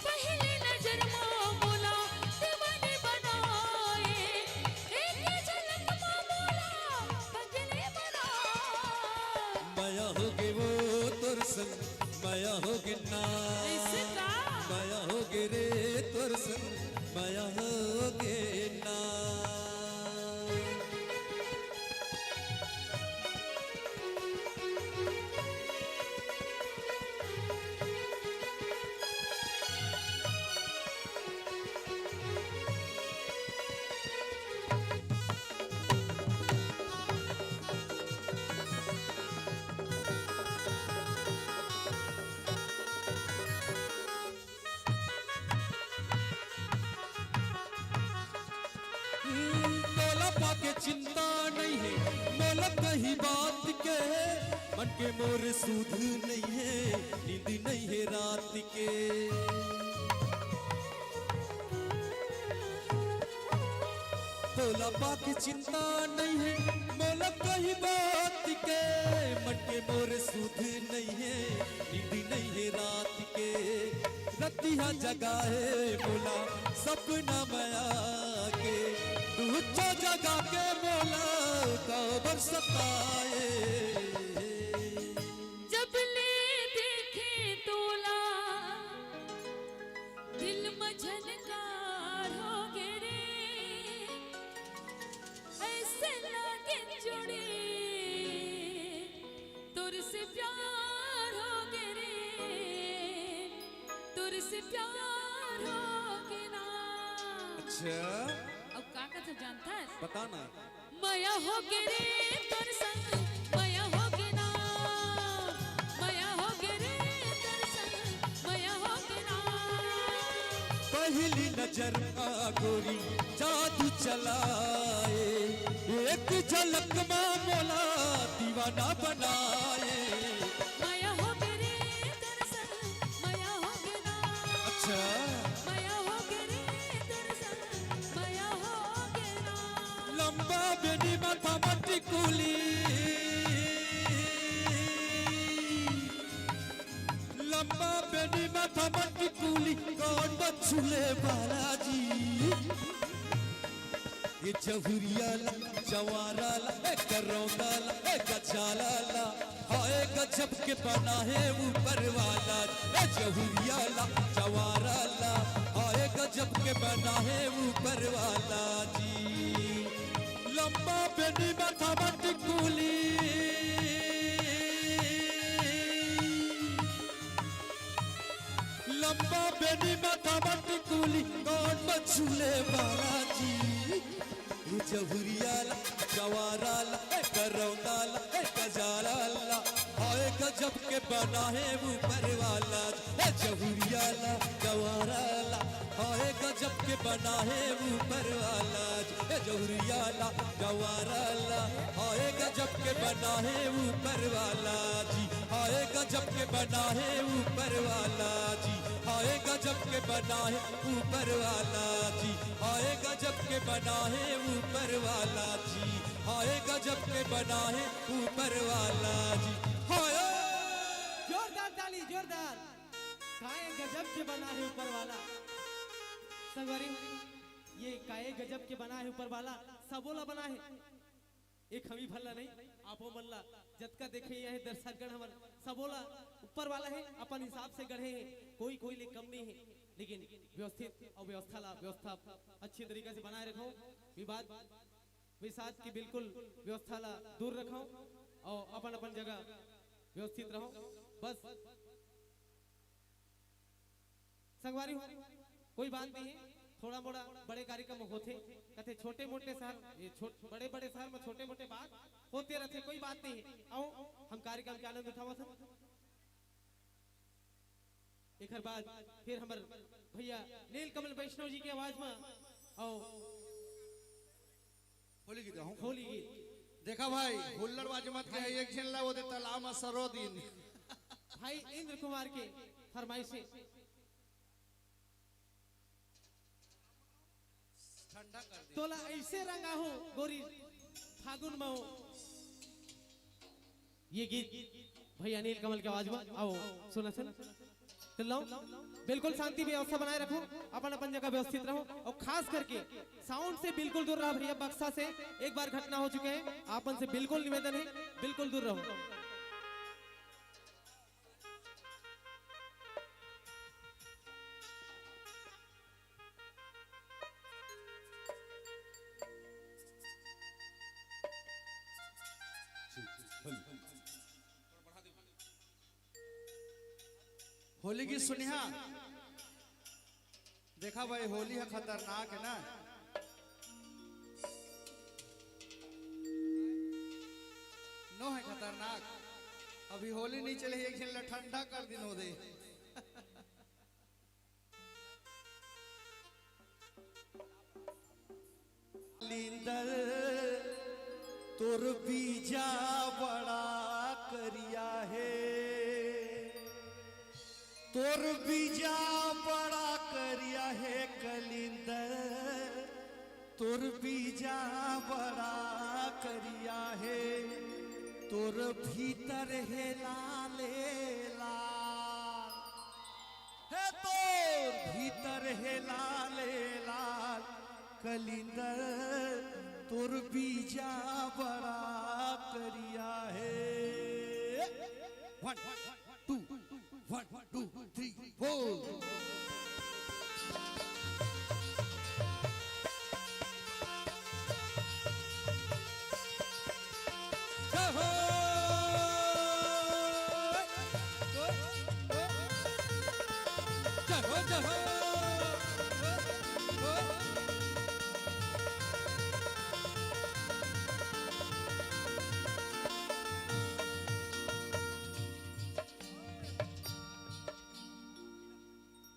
पहली नजर मोला दीवानी बनाए एक झलक मोला बदले बनाए माया हो गे वो तुर संग माया हो गे ना ऐसे का माया हो गे रे तुर संग माया हो गे ना कही बात के मन के मोर सूध नहीं है, नींद नहीं है रात के। बोला बाकी चिंता नहीं है, बोला कही बात के मन के मोर सूध नहीं है, नींद नहीं है रात के। रतिया जगाए बोला सपना माया के, दूचा जगा के बोला कबर सताए। जब ले देखे तोला दिल मझनकार हो गए रे, ऐसे लागे जुड़े तुर से प्यार हो गए रे, तुर से प्यार हो गए ना। अच्छा अब का कथा जानता है? बताना। माया हो गे रे तोर संग, माया हो गे ना, माया हो गे रे तोर संग, माया हो गे ना। पहली नजर आ गोरी जादू चलाए, एक झलक में मोला दीवाना बनाए। माया हो गे रे तोर संग, माया हो गे ना। अच्छा माया हो गे रे तोर संग, माया हो गे ना। लंबा बेनी माथा मटी कुली, लंबा बेनी माथा मटी कुली, कौन बछुले बालाजी। ये जहुरिया ला जवारा ला करौंदा ला गजाला ला, हाय गजब के बना है ऊपर वाला। जहुरिया ला जवारा ला, हाय गजब के बना है ऊपर वाला जी। लंबा बेनी माथा मटी कुली, लंबा बेनी माथा मटी कुली, कौन बछुले वाला जी। ये जहुरिया ला जवारा ला करौंदा ला गजाला ला, हाय गजब के बना है ऊपर वाला। जहुरिया ला जवारा ला, हाय गजब के बना है ऊपर वाला। जहुरिया ला जवारा ला, हाय गजब के बना है ऊपर वाला जी। हाय गजब के बना है ऊपर वाला जी, हाय गजब के बना है ऊपर वाला जी। हाय गजब के बना है ऊपर वाला जी, हाय गजब के बना है ऊपर वाला जी। हाय जोरदार ताली जोरदार। काए गजब के बना है ऊपर वाला। संगवारी ये काए गजब के बना है ऊपर वाला, सबोला बना है। एक हमी भल्ला नहीं आपो मल्ला, जतका देखे यह दर्शक गण हमर सबोला ऊपर वाला है, अपन हिसाब से गढ़े हैं। कोई कोई ले कम नहीं है, लेकिन व्यवस्थित और व्यवस्था अच्छी तरीके से बनाए रखो। विवाद विसाद की बिल्कुल व्यवस्था ला दूर रखो और अपन अपन जगह व्यवस्थित रहो। बस संगवारी कोई बात नहीं है, थोड़ा मोड़ा बड़े कार्यक्रम होते कहते, छोटे मोटे शहर बड़े बड़े शहर में छोटे मोटे बात होते रहते, कोई बात नहीं है। आओ हम कार्यक्रम के आनंद उठावा था। एक बाद फिर हमार भैया नीलकमल वैष्णव जी की आवाज में आओ होली गीत गाऊं? होली गीत। देखा भाई हुल्लड़बाजी मत कहे, एक झन ला वो दे तालाब में सरो दिन। भाई इंद्र कुमार के फरमाइश से ठंडा कर दे। तोला ऐसे रंगा हो गोरी फागुन में हो। ये गीत भैया नील कमल की आवाज में आओ सुना सुना चलो। बिल्कुल शांति व्यवस्था बनाए रखो, अपन अपन जगह व्यवस्थित रहो और खास करके साउंड से बिल्कुल दूर रहो भैया। बक्सा से एक बार घटना हो चुके हैं, आपन से बिल्कुल निवेदन है बिल्कुल दूर रहो। होली की सुनिया। देखा भाई होली है खतरनाक है ना। नो है खतरनाक। अभी होली नहीं चले, एक झन ठंडा कर दिन हो दे। तोर बीजा बड़ा करिया है, तोर बीजा बड़ा करिया है कलिंदर, तोर बीजा बड़ा करिया है, तोर भीतर है लाले लाल, है तोर भीतर है लाले लाल कलिंदर, तोर बीजा बड़ा करिया है। 1 2 1 2 3 4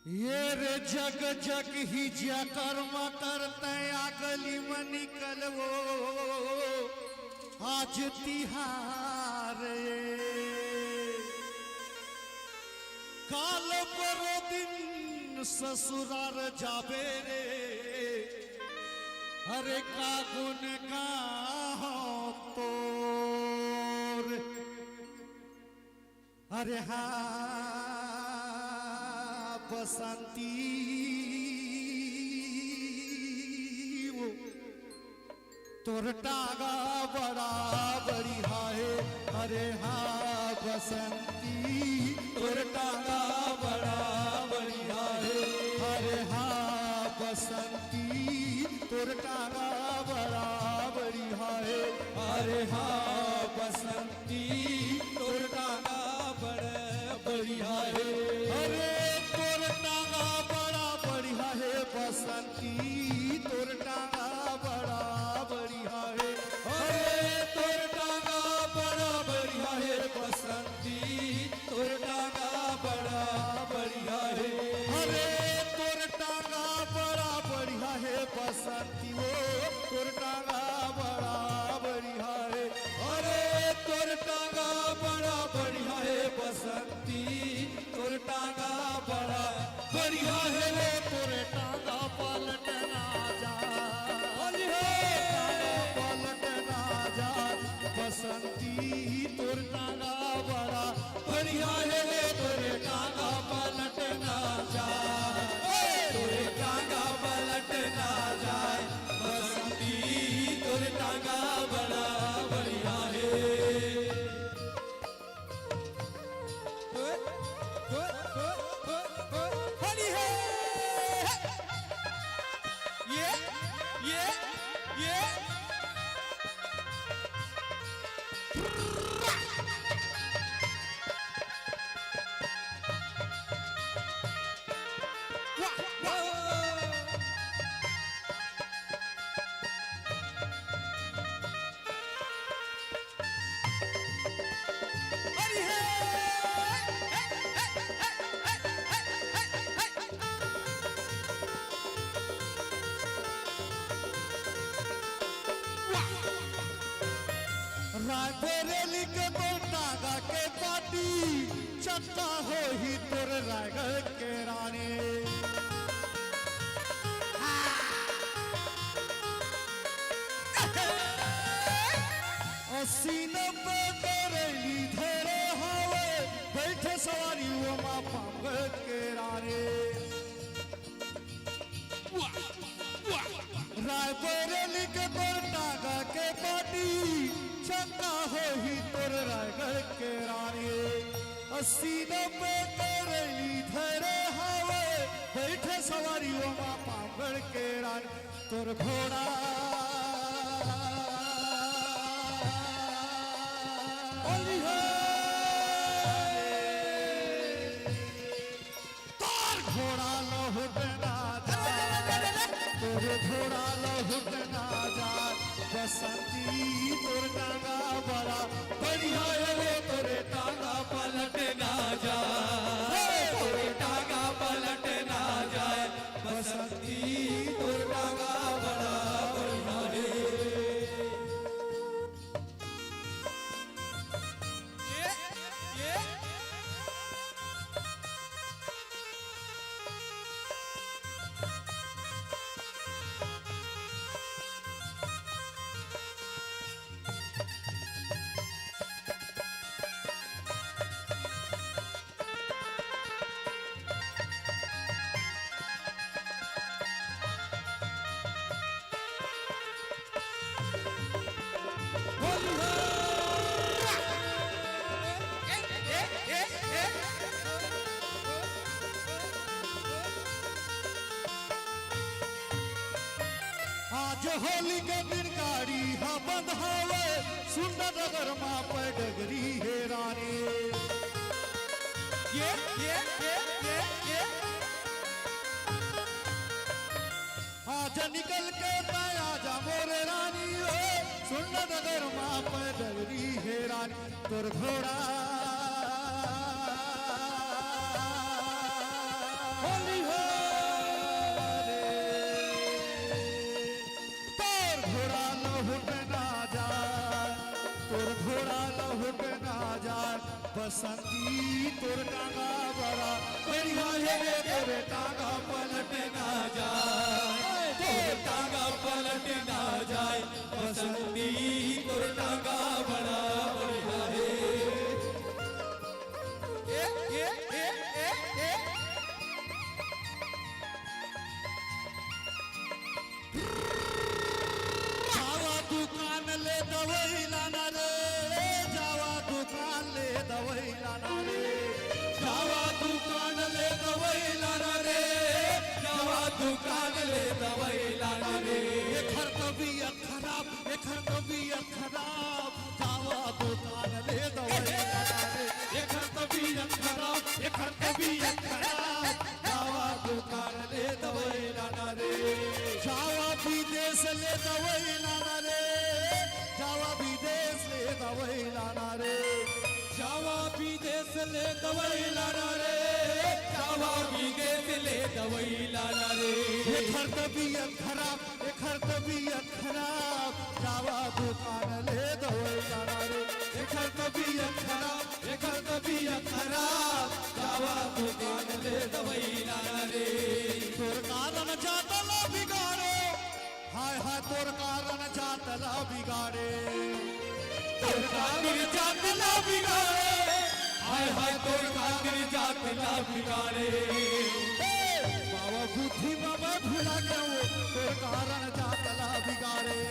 ये रे जग जग ही ज्या कर्म करते आगली में निकलवो आज तिहार काल परो दिन ससुरार जाबे रे, अरे का गुण का तोर, अरे बसंती वो तोर टागा बड़ा बढ़िया है, अरे हाँ बसंती तोर टागा बड़ा बढ़िया है, अरे हाँ बसंती तोर टागा बड़ा बढ़िया है, अरे हाँ बसंती तोर टागा बड़ा बढ़िया है, अरे तोर टांगा बड़ा बढ़िया है बसंती तोर टांगा बड़ा बढ़िया है, अरे तोर टांगा बड़ा बढ़िया है बसंती तोर टांगा बड़ा बढ़िया है, अरे तोर टांगा बड़ा बढ़िया है बसंती वो तोर टांगा बड़ा बढ़िया है, अरे तोर टांगा बड़ा बढ़िया है बसंती तोर टांगा बड़ा बढ़िया है रे, तोरे टांगा पलट ना जा, पलट ना जा बसंती तोर टांगा बड़ा बढ़िया है रे, तोरे टांगा पलट ना जा, तोरे टांगा पलट ना जाए बसंती तोर टांगा बड़ा बढ़िया है। रायबरेली के तो टागा के पाटी चक्का हो ही तोर रायगढ़ के रानी, अस्सी नब्बे बरेली धरे हवे बैठे सवारी वो माँ पागल के रानी, रायबरेली के तोर टागा के पाटी चक्का हो ही तोर रायगढ़ के रानी, अस्सी नब्बे बरेली धरे हवे बैठे सवारी वो माँ पागल के रानी, तोर घोड़ा घोड़ा लहुट ना जा, तोरे घोड़ा लहुट ना जा बसंती तोर टांगा बड़ा बढ़िया है रे, तोरे टांगा पलट ना जा, तोरे टांगा पलट ना जाए बसंती तोर टांगा बड़ा बढ़िया है। होली के दिन गाड़ी हा बंद हवे सुंदर नगर माँ पे डगरी है रानी ये आज निकल के मैं आजा मोरे रानी हो सुंदर नगर माँ पे डगरी है रानी तोर घोड़ा होली हो रे तोर घोड़ा लहुट ना जाए तोर घोड़ा लहुट ना जाए बसंती तोर टांगा बड़ा बढ़िया है तेरे टांगा पलट ना जाए तोर टांगा पलट ना जाए बसंती तोर टांगा बड़ा बढ़िया है जावा दुकान ले दवाई लाना रे जावा दुकान ले दवाई लाना रे जावा दुकान ले दवाई लाना रे जावा दुकान ले दवाई लाना रे एखर तबीयत खराब जावा दुकान ले दवाई लाना रे एखर तबीयत खराब जावा दुकान ले दवाई लाना रे जावा विदेश ले दवाई लाना रे जावा विदेश ले दवाई लाना रे जावा विदेश ले दवाई लाना रे जावा विदेश ले दवाई लाना रे एखर तबीयत खराब जावा दुकान ले दवाई लाना रे एखर तबीयत खराब जावा दुकान ले दवाई लाना रे तोर कारण जातला बिगाड़े हाय हाय तोर कारण जातला बिगाड़े तोर खातिर जातला बिगाड़े हाय हाय तोर खातिर जातला बिगाड़े बाबा बुद्धि बाबा भुला गयो तोर कारण जातला बिगाड़े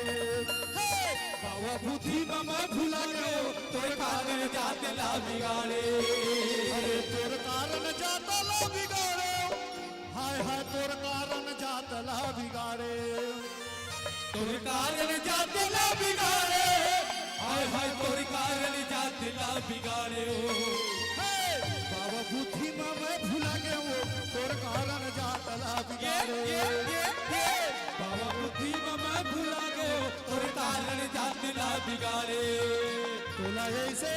बाबा बुद्धि बाबा भुला गयो तोर खातिर जातला बिगाड़े अरे तोर कारण जातला बिगाड़े हाय हाय तोर कारण जातला बिगाड़े तोर कारण जातला बिगाड़े हाय हाय तोर कारण जातला बिगाड़े बाबा बुद्धि में मैं भुला गया वो तोर कारण जातला बिगाड़े बाबा बुद्धि में मैं भुला गयो तोर कारण जातला बिगाड़े तोला ऐसे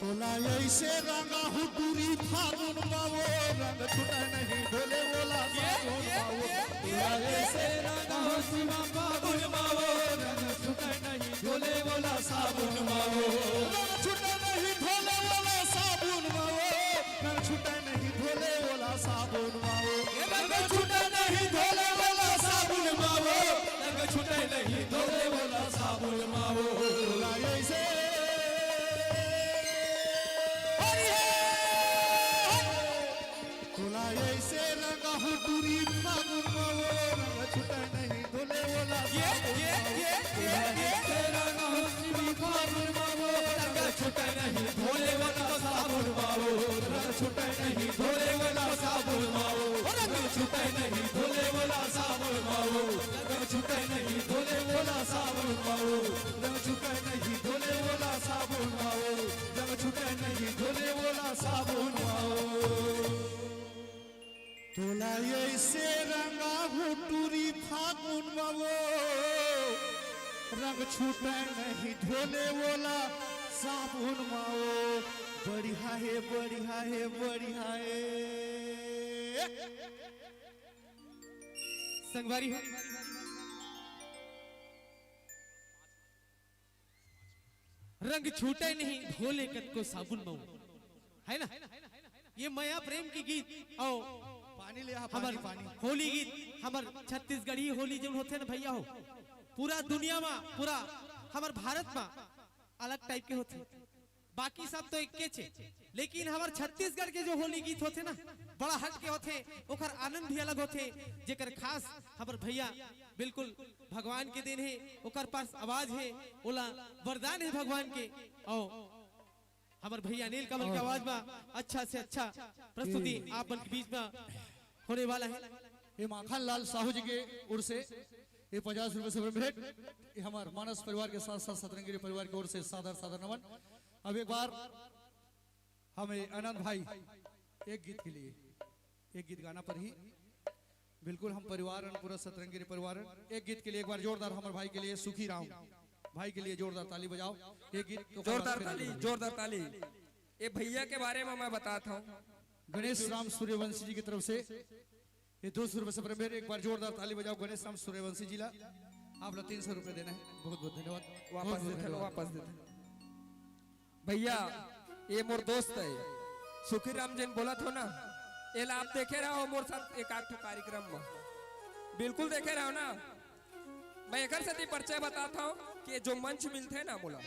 तोला ऐसे रंगा हुटूरी फागुन बावो रंग छुटा नहीं ढोले बोला सावन बावो तोला ऐसे रंगा सीमा बाबुल मावो रंग छुटे नहीं ढोले बोला साबुन मावो रंग छुटा नहीं ढोले बोला साबुन बावो रंग छुटा नहीं ढोले बोला साबुन बावो रंग छुटे नहीं ढोले बोला साबुन मावो रंग छुटे नहीं ढोले बोला साबुन मावो तोला ऐसे तोला ऐसे रंगा हुटूरी फागुन बावो रंग छुटा नहीं ढोले बोला तेरा नाम श्री फागुन मावो रंग छुटे नहीं ढोले बोला साबुन मावो रंग छुटे नहीं ढोले बोला साबुन मावो रंग छुटे नहीं ढोले बोला साबुन मावो रंग छुटे नहीं ढोले बोला साबुन मावो रंग छुटे नहीं ढोले बोला साबुन मावो रंग छुटे नहीं ढोले बोला साबुन मावो तोला ऐसे रंगा हुटूरी फागुन बावो रंग छूटे नहीं ढोले बोला साबुन माओ बढ़िया है बढ़िया है बढ़िया है संगवारी हो रंग छूटे नहीं ढोले कत को साबुन मऊ है ना ये माया प्रेम की गीत आओ पानी ले हमार होली गीत हमार छत्तीसगढ़ी होली जो होते ना भैया हो पूरा दुनिया में पूरा हमार भारत में अलग टाइप के होते बाकी सब तो एक छे लेकिन हमार छत्तीसगढ़ के जो होली गीत होते ना बड़ा हट के होते ओकर आनंद भी अलग होते जेकर खास हमार भैया बिल्कुल भगवान के दिन है, ओकर पास आवाज है, ओला वरदान है भगवान के। और हमारे भैया नील कमल की आवाज में अच्छा से अच्छा प्रस्तुति आप मन के बीच में होने वाला है। ये माखन लाल साहू जी के ओर से ये 50 रुपए से भेंट, ये हमारे मानस परिवार के साथ साथ सतरंगी परिवार की ओर से सादर सादर नमन। अब एक बार हमें आनंद भाई एक गीत के लिए एक गीत गाना पर ही बिल्कुल हम परिवार पूरा सतरंगी परिवार एक गीत के लिए एक बार जोरदार हमारे भाई के लिए सुखी राम भाई के लिए जोरदार ताली बजाओ। एक गीत जोरदार ताली। ये भैया के बारे में मैं बताता हूँ। गणेश राम सूर्यवंशी जी की तरफ से ये 200 रुपए से प्रेम, एक बार जोरदार ताली बजाओ गणेश राम सूर्यवंशी जी ला। आप लोग 300 रुपए देना है। बहुत बहुत धन्यवाद। वापस देते भैया। ये मोर दोस्त है सुखी राम जी बोला था ना, ये आप देखे रहो मोर साथ एक आठ कार्यक्रम में, बिल्कुल देखे रहो ना। मैं एक से परिचय बताता हूँ कि जो मंच मिलते हैं ना मोला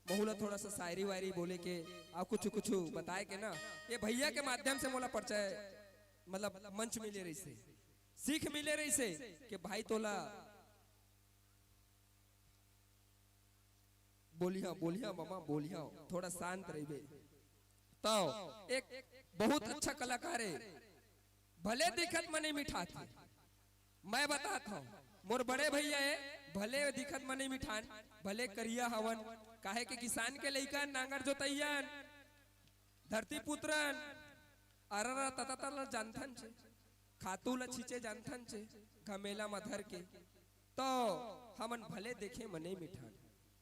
बहुला थोड़ा सा शायरी वायरी बोले के आप कुछ कुछ बताए के ना, ये भैया के माध्यम से मोला परिचय मतलब मंच मिले रही से सीख मिले रही से कि भाई तोला बोलिया मामा बोलिया थोड़ा शांत रहिबे। तो एक बहुत अच्छा कलाकार है, भले दिखत मने मिठा थी। मैं बताता हूँ मोर बड़े भैया है, भले दिखत मने मिठान, भले करिया हवन, काहे के किसान के लइकन नांगर जोतैयन, धरती पुत्रन, अररा तततल जानथन छे, खातू ल छीचे जानथन छे, घमेला मधर के। तो हमन भले देखे मने मिठान,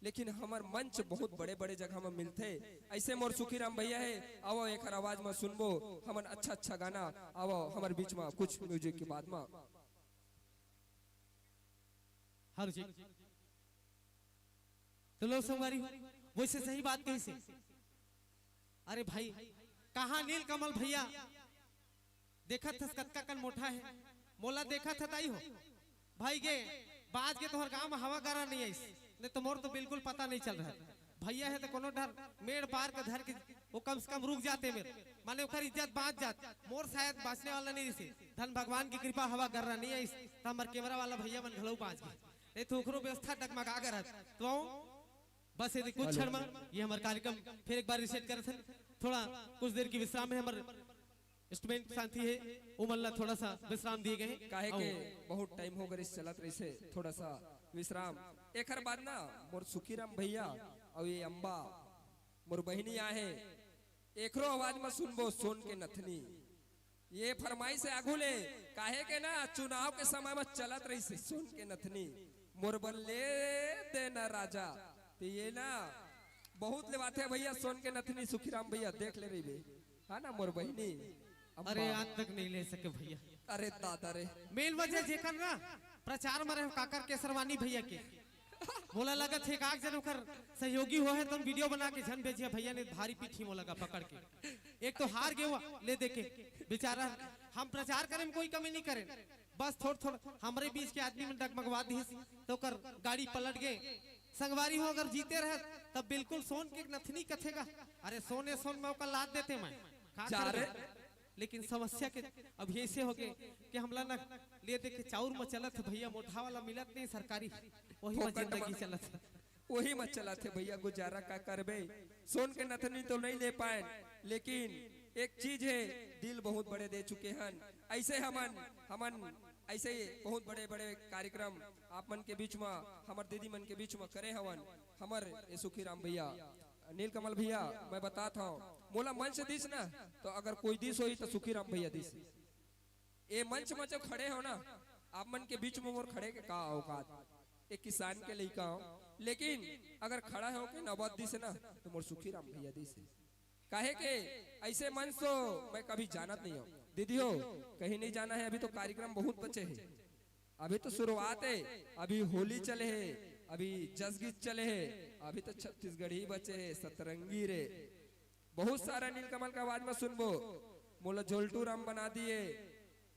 लेकिन हमार मंच बहुत बड़े बड़े जगह में मिलते। ऐसे मोर सुखीराम भैया है, आओ एक आवाज में सुनबो हमन अच्छा अच्छा गाना। आओ हमारे बीच में कुछ म्यूजिक के बाद में हाँ जी तो लो संगवारी वैसे सही बात कही से। अरे भाई कहा नील कमल भैया देखा था कतका कन मोटा है, मोला देखा था ताई हो भाई गे बाज के तोहर गांव में हवा करा नहीं आई, नहीं तो मोर तो बिल्कुल पता नहीं चल रहा है। भैया है तो कोनो डर मेड़ पार का धर के वो कम से कम रुक जाते मेरे, माने ओकर इज्जत बात जात, मोर शायद बाँचने वाला नहीं रही। धन भगवान की कृपा हवा कर रहा नहीं है, तो हमार कैमरा वाला भैया मन घलो बाँच गए, नहीं तो ओकरो व्यवस्था डगमगा कर तो बस यदि कुछ क्षण में ये हमारा कार्यक्रम फिर एक बार रिसेट कर थोड़ा कुछ देर की विश्राम है। हमारे स्टूडेंट साथी है उमल्ला थोड़ा सा विश्राम दिए गए, काहे के बहुत टाइम हो गए चलत रही से थोड़ा सा विश्राम। एक हर बाद ना मोर सुखीराम भैया और ये अम्बा मोर बहिनी आहे, एकरो आवाज में सुनबो सोन के नथनी। ये फरमाई से आगू ले काहे के ना चुनाव के समय में चलत रही से सोन के नथनी मोर बल्ले देना राजा। तो ये ना बहुत लेवाते भैया सोन के नथनी सुखीराम भैया देख ले रही बे, हाँ ना मोर बहिनी। अरे आज तक नहीं ले सके भैया, अरे दादा रे मेल वजह जेकर ना प्रचार में रहे काकर के सरवानी भैया के मोला लगा थे काग जन ओकर सहयोगी हो है तो वीडियो बना के झन भेजिया भैया ने भारी पीठी मोला लगा पकड़ के। एक तो हार गए ले देके बेचारा, हम प्रचार करे में कोई कमी नहीं करे, बस थोड़ा थोड़ा हमारे बीच के आदमी में डगमगवा दी तो कर गाड़ी पलट गए। संगवारी हो अगर जीते रहे तब बिल्कुल सोन के नथनी कथेगा, अरे सोने सोन में ओकर लाद देते मैं लेकिन समस्या के अब ऐसे हो गए कि हमला ना ले दे के चाउर में चलत भैया, मोटा वाला मिलत नहीं सरकारी, वही में जिंदगी चलत, वही मत चला थे भैया। गुजारा का करबे सोन के नथनी तो नहीं ले पाए, लेकिन एक चीज है दिल बहुत बड़े दे चुके हैं। ऐसे हमन ऐसे बहुत बड़े बड़े कार्यक्रम आप मन के बीच में हमार दीदी मन के बीच में करे हवन। हमार सुखीराम भैया नील कमल भैया मैं बताता हूँ मोला मंच दिस ना, तो अगर कोई दिस हो तो सुखीराम भैया दिस। ये मंच में जब खड़े हो ना आप मन के बीच में मोर खड़े के का औकात, एक किसान के लइका हो, लेकिन अगर खड़ा हो के नवाद दिस ना तो मोर सुखीराम भैया दिस। काहे के ऐसे मंच तो मैं कभी जानत नहीं हूँ दीदी हो, कहीं नहीं जाना है। अभी तो कार्यक्रम बहुत बचे है, अभी तो शुरुआत है, अभी होली चले है, अभी जसगीत चले है, अभी तो छत्तीसगढ़ी बचे है, सतरंगी रे बहुत सारा नीलकमल का आवाज में सुनबो मोला जोल्टू राम बना दिए।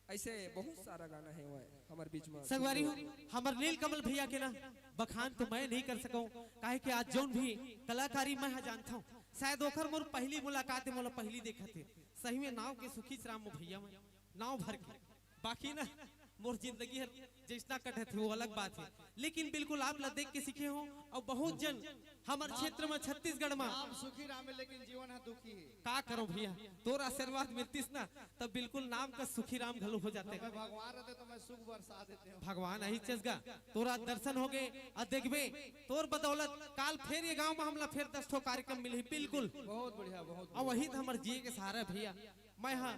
ऐसे बहुत सारा गाना है वो हमारे बीच में संगवारी हो हमार नील कमल भैया के ना बखान तो मैं नहीं कर सकूं, काहे कि आज जोन भी कलाकारी मैं जानता हूँ, शायद ओकर मोर पहली मुलाकात है, मोला पहली देखा थे सही में नाव के सुखी राम भैया में नाव भर के, बाकी ना मोर जिंदगी हर जैसना कटे थे वो अलग बात है, लेकिन बिल्कुल आप ला देख के सीखे हो। और बहुत जन हमारे क्षेत्र में छत्तीसगढ़ में नाम सुखी राम है लेकिन जीवन है दुखी है। का करो भैया, तोरा आशीर्वाद मिलतीस ना तब बिल्कुल नाम का सुखी राम घलो हो जाते। मैं भगवान रहते तो मैं सुख बरसा देते हूँ। भगवान अही चसगा तोरा दर्शन हो गए और देखबे तोर बदौलत काल फिर ये गांव में हमला फिर 10 ठो कार्यक्रम मिली बिल्कुल। बहुत बढ़िया बहुत और वही तो हमारे जिए के सहारा है भैया। मैं हाँ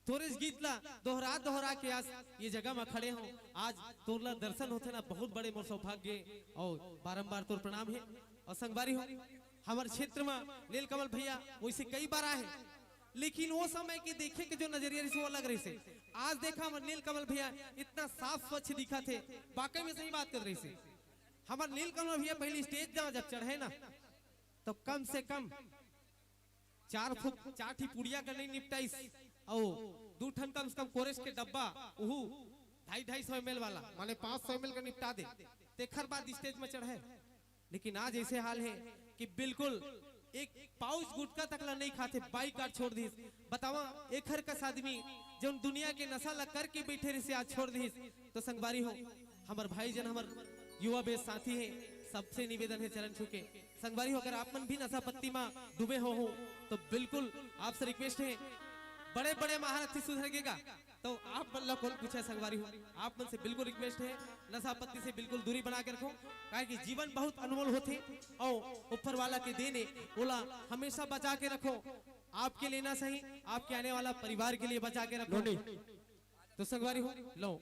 तोरे इस गीत ला दोहरा दोहरा के आज ये जगह में खड़े हूँ। आज तोरला दर्शन होते ना बहुत बड़े मोर सौभाग्य और बारंबार तोर प्रणाम है। और संगवारी हो हमारे क्षेत्र में नीलकमल भैया वैसे कई बार आए, लेकिन वो समय के देखे के जो नजरिया वो अलग रही से। आज देखा हमारे नीलकमल भैया इतना साफ स्वच्छ दिखा थे, वाकई में सही बात कर रही से। हमारे नीलकमल भैया पहले स्टेज जब चढ़े ना तो कम से कम 4 फुट 4 ठी पुड़िया का नहीं निपटाइस और 2 ठन कम से कम कोरेस के डब्बा उहू 250-250 ml वाला माने 500 ml का निपटा दे तेखर बाद स्टेज में चढ़े। लेकिन आज ऐसे हाल है कि बिल्कुल एक पाउच गुटका तकला नहीं खाते, बाइक कार छोड़ दी। बतावा एक हर कस आदमी जो दुनिया के नशा लग करके बैठे रहे से आज छोड़ दी। तो संगवारी हो हमार भाई जन हमार युवा बेस साथी है, सबसे निवेदन है चरण छू के संगवारी हो अगर आप मन भी नशा पत्ती में डूबे हो तो बिल्कुल आपसे रिक्वेस्ट है बड़े बड़े महारथी सुधरेगा तो आप मन ला कौन पूछे संगवारी हो आप मन से बिल्कुल रिक्वेस्ट है नशा पत्ती से बिल्कुल दूरी बना के रखो, काहे कि जीवन बहुत अनमोल होते और ऊपर वाला के देने ओला हमेशा बचा के रखो। आपके लेना सही आपके आने वाला परिवार के लिए बचा के रखो। तो संगवारी हो लो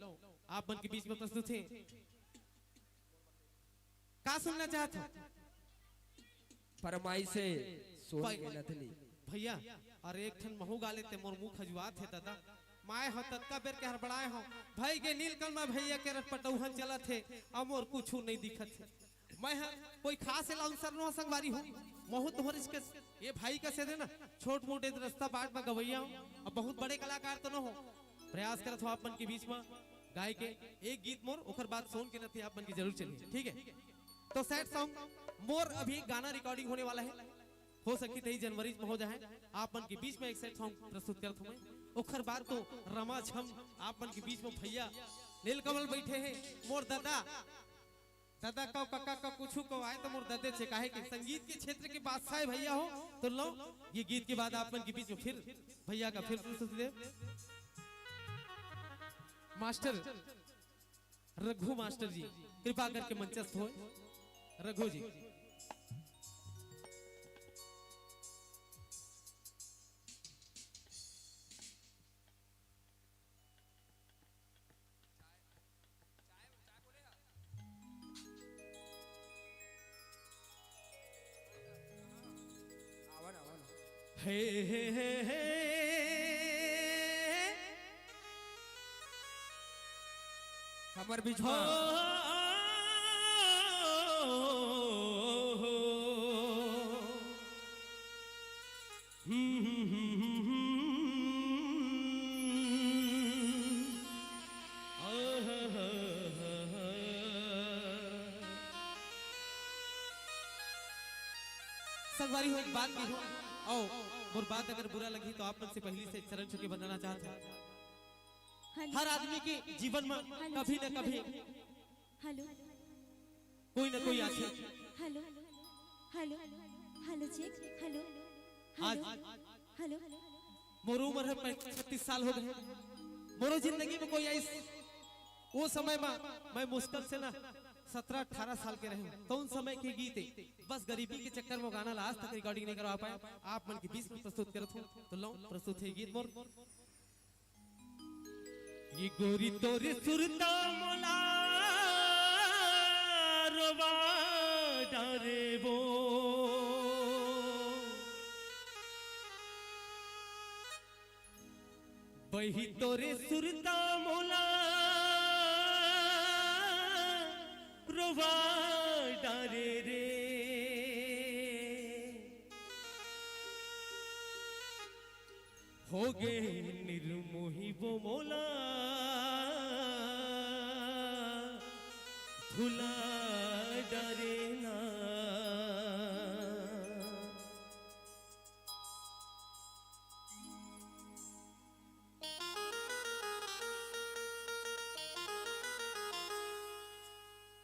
आप मन के बीच में प्रस्तुत है, का सुनना चाहते हो? फरमाई से सोन के नथली भैया और एक ठन महू गाले ते मोर मुंह खजुआत है दादा माय हो तत्का बेर के हड़बड़ाए हो भाई के नीलकमल भैया के रटपटौहन चलत है और मोर कुछ नहीं दिखत है। मैं कोई खास लाउंसर नो संगवारी हूं महू तोहर इसके ये भाई का से ना छोट मोटे रास्ता बाट में गवैया हूं और बहुत बड़े कलाकार तो न हो। प्रयास करत हो आप मन के बीच में गाय के एक गीत मोर ओकर बाद सोन के नथी आप मन की जरूर चलिए ठीक है। तो सैड सॉन्ग मोर अभी गाना रिकॉर्डिंग होने वाला है, हो सकी 23 जनवरी में हो जाए। आप मन के बीच में एक सेट सॉन्ग प्रस्तुत करत हूं। ओखर बाद तो रमा छम आप मन के बीच में भैया नीलकमल बैठे हैं मोर दादा दादा का काका का कुछ को आए तो मोर दादे से काहे कि संगीत के क्षेत्र के बादशाह भैया हो। तो लो ये गीत के बाद आप मन के बीच में फिर भैया का फिर प्रस्तुति दे मास्टर रघु मास्टर जी कृपा करके मंचस्थ हो। रघु जी हे हे हे हे हमार बीच हो में संगवारी हो एक बात की हो और और बात अगर बुरा लगी तो आप मन से पहली से चरण छू के बनाना चाहता हूं। हर आदमी के जीवन में कभी न कभी हेलो कोई न कोई आते hello hello hello check hello आज हेलो मोर उम्र है 36 साल हो गए। मोरो जिंदगी में कोई ऐसी वो समय में मैं मुश्किल से ना 17-18 साल के रहे तो उन समय के गीत बस गरीबी के चक्कर में गाना आज तक रिकॉर्डिंग नहीं करवा पाए। आप मन के बीच में प्रस्तुत करत हूं तो लो प्रस्तुत है गीत मोर ये गोरी तोरे सुरता मोला रवा डारे वो बही तोरे सुरता मोला रोवा डारे रे हो गे निर्मोही वो मोला भुला डरे ना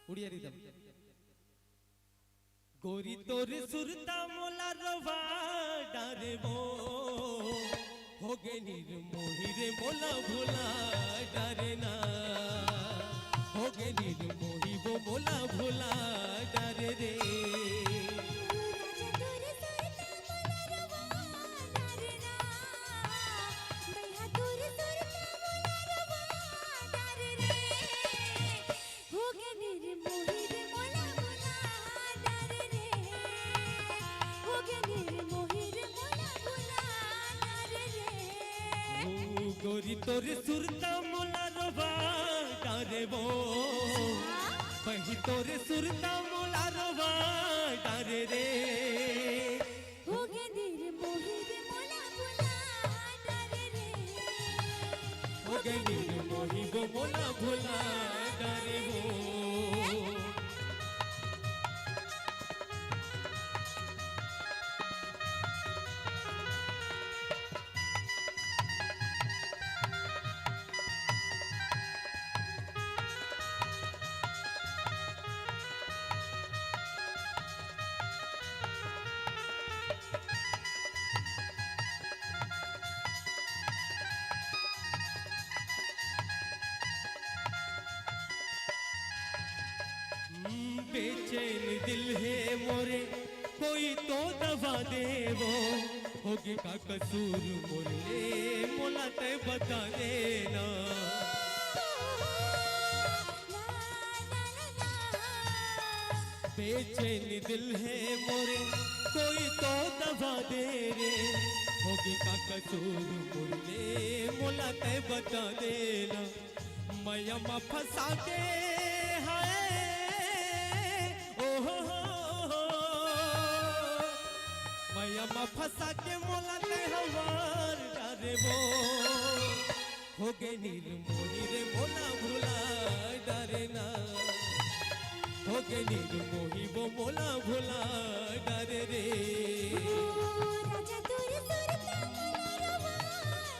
उड़िया रिदम। गोरी तोर सुरता मोला रवा डारे वो हो गे निर्मोही रे मोला भुला डारे ना हो गे निर्मोही वो मोला भुला डारे रे। गोरी तोर सुरता मोला रवा डारे वो बही तोर सुरता मोला रवा डारे रे हो गे निर्मोही रे मोला भुला डारे रे हो गे निर्मोही वो मोला भुला डारे वो। बेचैन दिल है मोरे कोई तो दवा दे वो होगी का कसूर मोरे मोला ते बता देना। बेचैन दिल है मोरे कोई तो दवा दे रे होगी का कसूर मोरे मोला ते बता देना। मैया फंसा के मैया फंसा के मोला ते हमार डारे वो हो गे निर्मोही रे मोला भुला डारे ना हो गे निर्मोही वो मोला भुला डारे रे। राजा तोर सुरता मोला रवा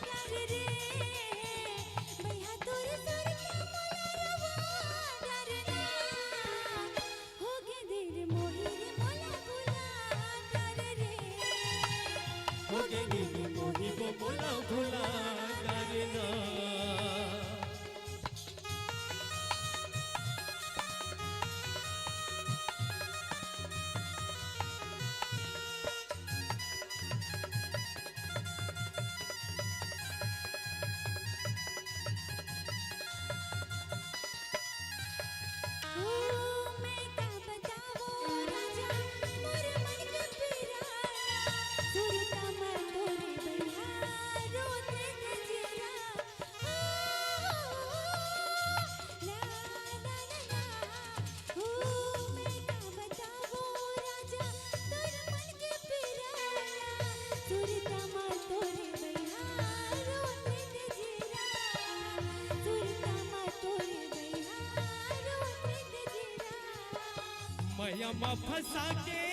डारे रे भैया तोर सुरता मोला रवा डारे ना हो गे निर्मोही रे मोला भुला डारे रे हो गे निर्मोही वो मोला भुला डारे ना। मैं क्या बताऊं राजा मोर मन के पिराना सुरता मैं तोरे भैया रोते नजरा ला ला ला हो मैं क्या बताऊं राजा तोर मन के पिराना सुरता मैं तोरे भैया रोते नजरा सुरता मैं तोरे भैया रोते नजरा। मैया फंसा के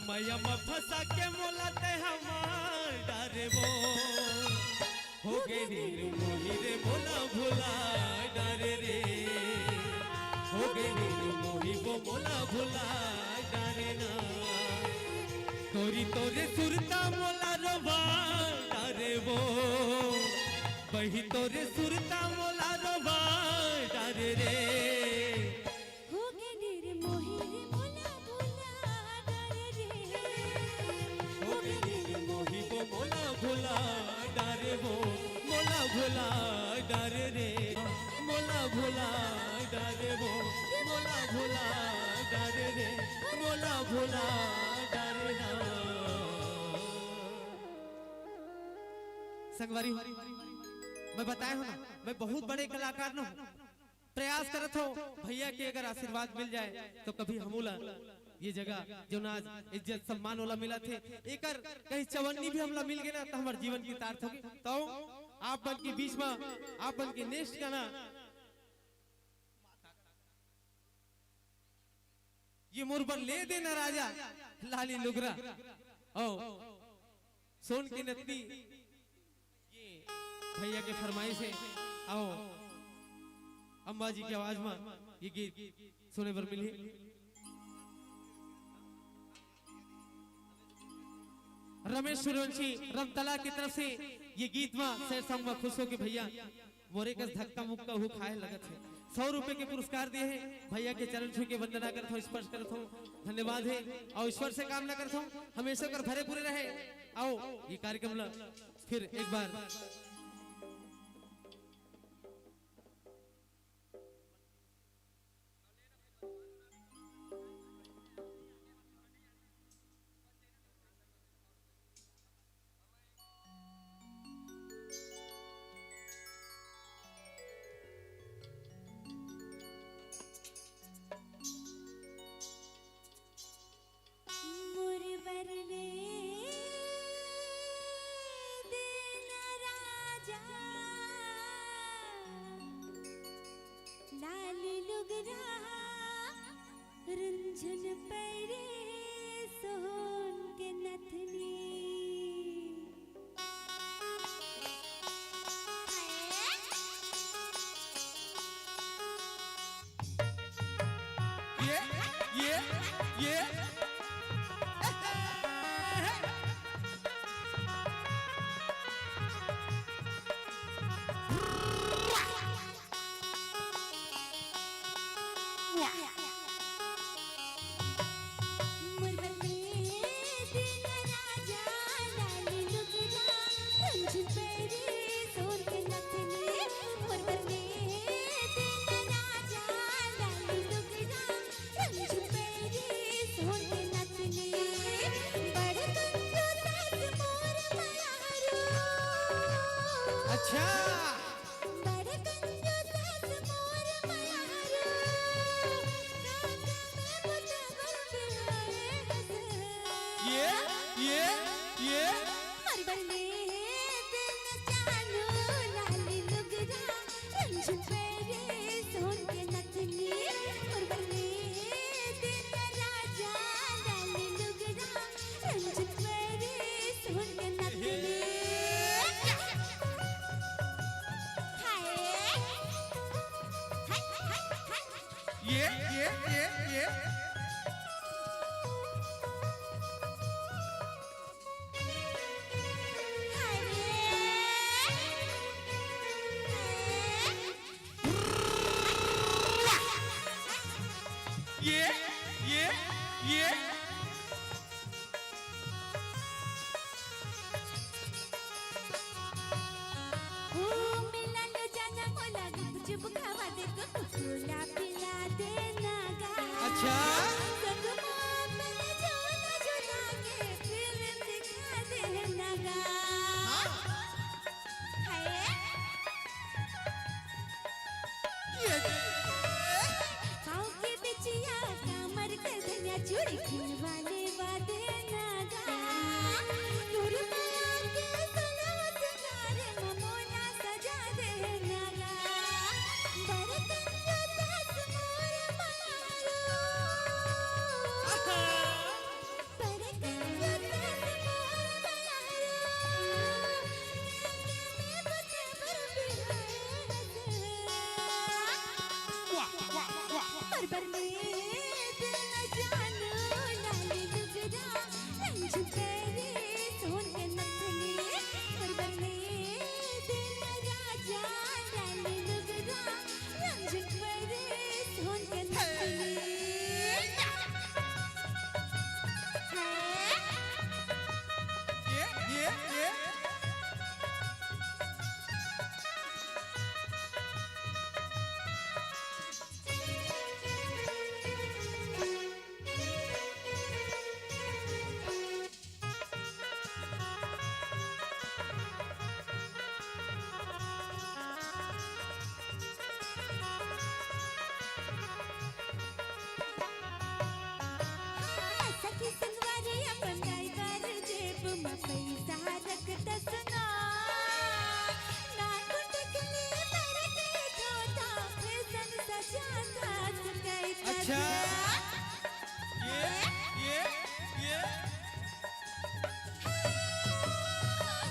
मैया फंसा के मोला ते हमार डारे वो हो गे निर्मोही रे मोला भुला डारे रे हो गे निर्मोही वो मोला भुला डारे ना। तोरी तोरे सुरता मोला रवा डारे वो बही तोरे सुरता मोला रवा डारे रे हो गे निर्मोही रे मोला भुला डारे रे हो गे निर्मोही वो मोला भुला डारे वो मोला भुला डारे रे मोला भुला डारे वो मोला भुला डारे रे मोला भुला डारे ना। संगवारी मैं बताया हूँ ना मैं बहुत बड़े कलाकार न हूँ प्रयास करत हो भैया के अगर आशीर्वाद मिल जाए तो कभी हमूला ये जगह जो ना इज्जत सम्मान वाला मिला थे एकर कहीं चवन्नी भी हमला मिल गए ना तो हमारे जीवन की तार्थ होगी। तो आप बन के बीच में आप बन के नेक्स्ट गाना ये मुरबन ले देना राजा लाली लुगरा ओ सोन की नतनी ये भैया के फरमाइश है। आओ अम्बा जी की आवाज में ये गीत सुने पर मिली। रमेश सूर्यवंशी रमतला की तरफ से ये गीत में शेर संग में खुश हो के भैया मोरे का धक्का मुक्का हो खाए लगत है। 100 रुपए के पुरस्कार दिए हैं। भैया के चरण छू के वंदना करता हूँ, स्पर्श करता हूँ, धन्यवाद है। और ईश्वर से कामना करता हूँ हमेशा कर भरे पूरे रहे। आओ ये कार्यक्रम ला फिर एक बार मुरबरले दिन राजा लाली लुगरा रंझन पैरे सोन के नथनी ये अच्छा ये अच्छा अच्छा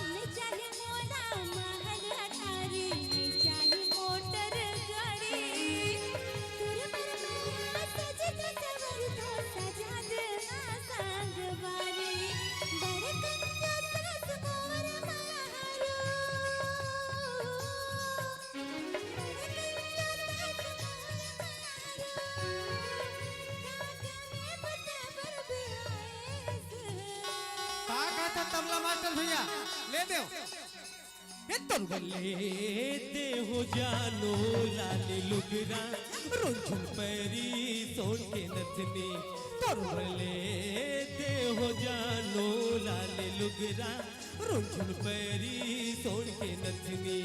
ये चले मोला महल दे ये ले दे हो जानो लाल लुगरा रुंझुन पैरी सोन के नथनी ले दे हो जानो लाल लुगरा रुंझुन पैरी सोन के नथनी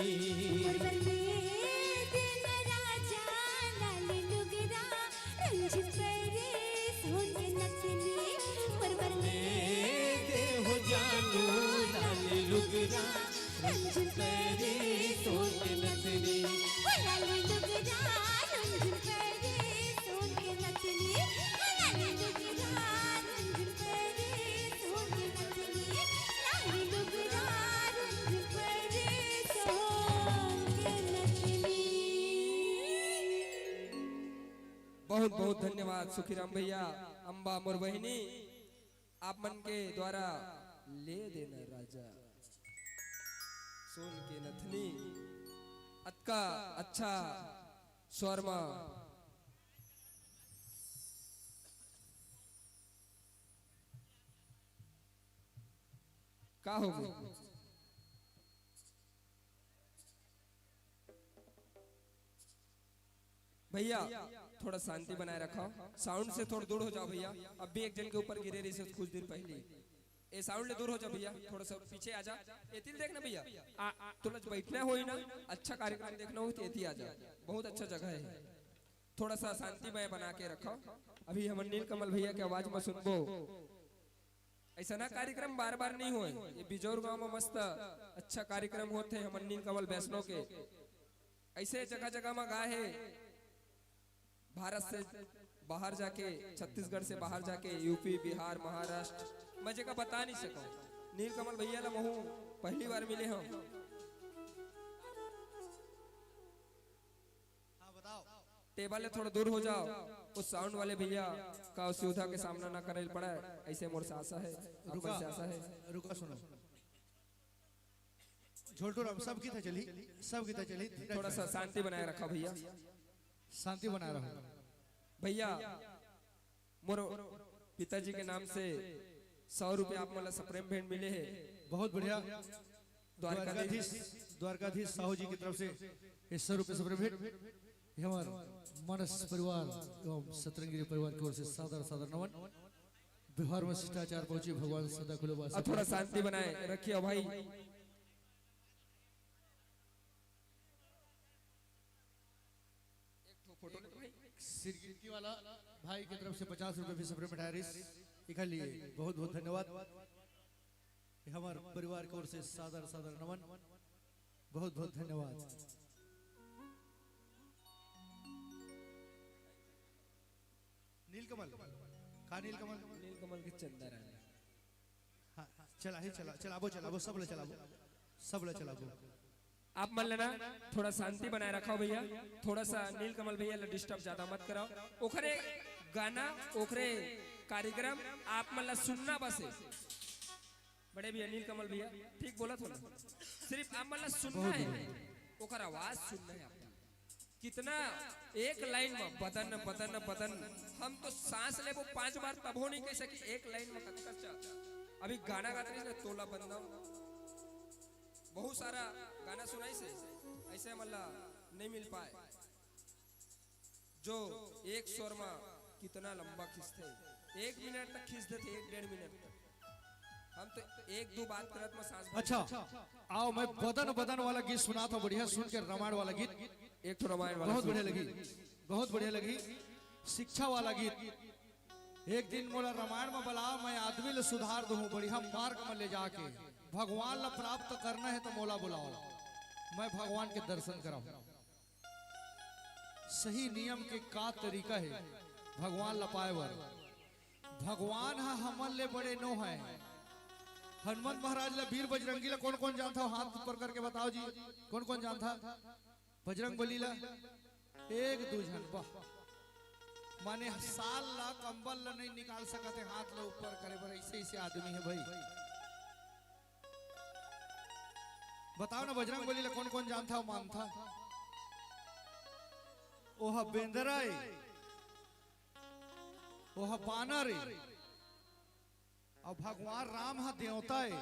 बहुत बहुत धन्यवाद सुखीराम भैया अम्बा मोर बहिनी आप मन के द्वारा ले देना राजा सोन के नथनी अतका अच्छा स्वरमा का हो गई भैया थोड़ा शांति बनाए रखो साउंड से थोड़ा दूर हो जाओ भैया अब भी एक जन के ऊपर गिरे रही से कुछ दिन पहले ए साउंड ले दूर हो जाओ भैया थोड़ा सा पीछे आ जा एतिल देखना भैया थोड़ा बैठना हो ही ना अच्छा कार्यक्रम देखना हो तो एती आ जा बहुत अच्छा जगह है थोड़ा सा शांतिमय बना के रखो अभी हम नील कमल भैया की आवाज में सुनबो ऐसा ना कार्यक्रम बार बार नहीं हुए ये बिजौर गांव में मस्त अच्छा कार्यक्रम होते हैं हम नील कमल वैष्णव के ऐसे जगह जगह में गा है भारत से बाहर जाके छत्तीसगढ़ से बाहर जाके यूपी बिहार महाराष्ट्र मैं जगह बता नहीं सका नील कमल भैया ला महू पहली बार मिले हम टेबल थोड़ा दूर हो जाओ उस साउंड वाले भैया का असुविधा के सामना ना करे पड़ा ऐसे मोर से आशा है रुका से आशा है रुका सुनो झोलटो राम सब की था चली थोड़ा सा शांति बनाए रखा भैया शांति बना रहा हूं भैया मोर पिताजी के नाम से 100 रुपए आप मला सप्रेम भेंट मिले हैं बहुत बढ़िया द्वारकाधीश साहू जी की तरफ से 100 रुपए सप्रेम भेंट हमार मानस परिवार एवं सतरंगी परिवार की ओर से सादर सादर नमन बिहार में शिष्टाचार पहुंचे भगवान सदा खुले थोड़ा शांति बनाए रखिए भाई सिरगिटी वाला भाई की तरफ से 50 रुपए भी सप्रेम मिठाई इकट्ठा लिए बहुत बहुत धन्यवाद हमारे परिवार की ओर से सादर सादर नमन बहुत बहुत धन्यवाद नीलकमल नीलकमल के चंदा रानी हाँ, चलाबो सब ले चलाबो आप मन लेना थोड़ा शांति बनाए रखो भैया थोड़ा सा नील कमल भैया डिस्टर्ब ज्यादा मत कराओ ओखरे गाना ओखरे कार्यक्रम आप मन ला सुनना बस बड़े भैया नील कमल भैया ठीक बोला थोड़ा सिर्फ आप मन ला सुनना है ओखर आवाज सुनना है आपका कितना एक लाइन में बदन बदन बदन हम तो सांस ले वो 5 बार तब हो नहीं कह सकी एक लाइन में कच्चा अभी गाना गाते नहीं तोला बंदा बहुत सारा गाना सुनाई से ऐसे मल्ला नहीं मिल पाए जो एक स्वर में कितना लंबा खींचते 1 मिनट तक खींच देते 1-1.5 मिनट तक हम तो 1-2 बात करत में सांस अच्छा आओ मैं बदन वाला गीत सुना था बढ़िया सुन के रामायण वाला गीत एक तो रामायण वाला बहुत बढ़िया लगी शिक्षा वाला गीत एक दिन मोला रामायण में बोला मैं आदमी ले सुधार दूं बढ़िया मार्ग में ले जाके भगवान ला प्राप्त करना है तो मोला बुलाओ मैं भगवान के दर्शन कराऊं सही नियम के का तरीका है भगवान ला पाए बर भगवान हा हमन ले बड़े नो है हनुमान महाराज ला वीर बजरंगी ला कौन कौन जानता हाथ ऊपर करके बताओ जी कौन कौन जानता बजरंग बली ला 1-2 जन माने साल ला कंबल ला नहीं निकाल सकते हाथ ला ऊपर करे बर ऐसे आदमी है भाई बताओ ना बजरंग बली ला कौन कौन जानता हो मानता ओह बेंदराय ओह बानर और भगवान राम हा देवता है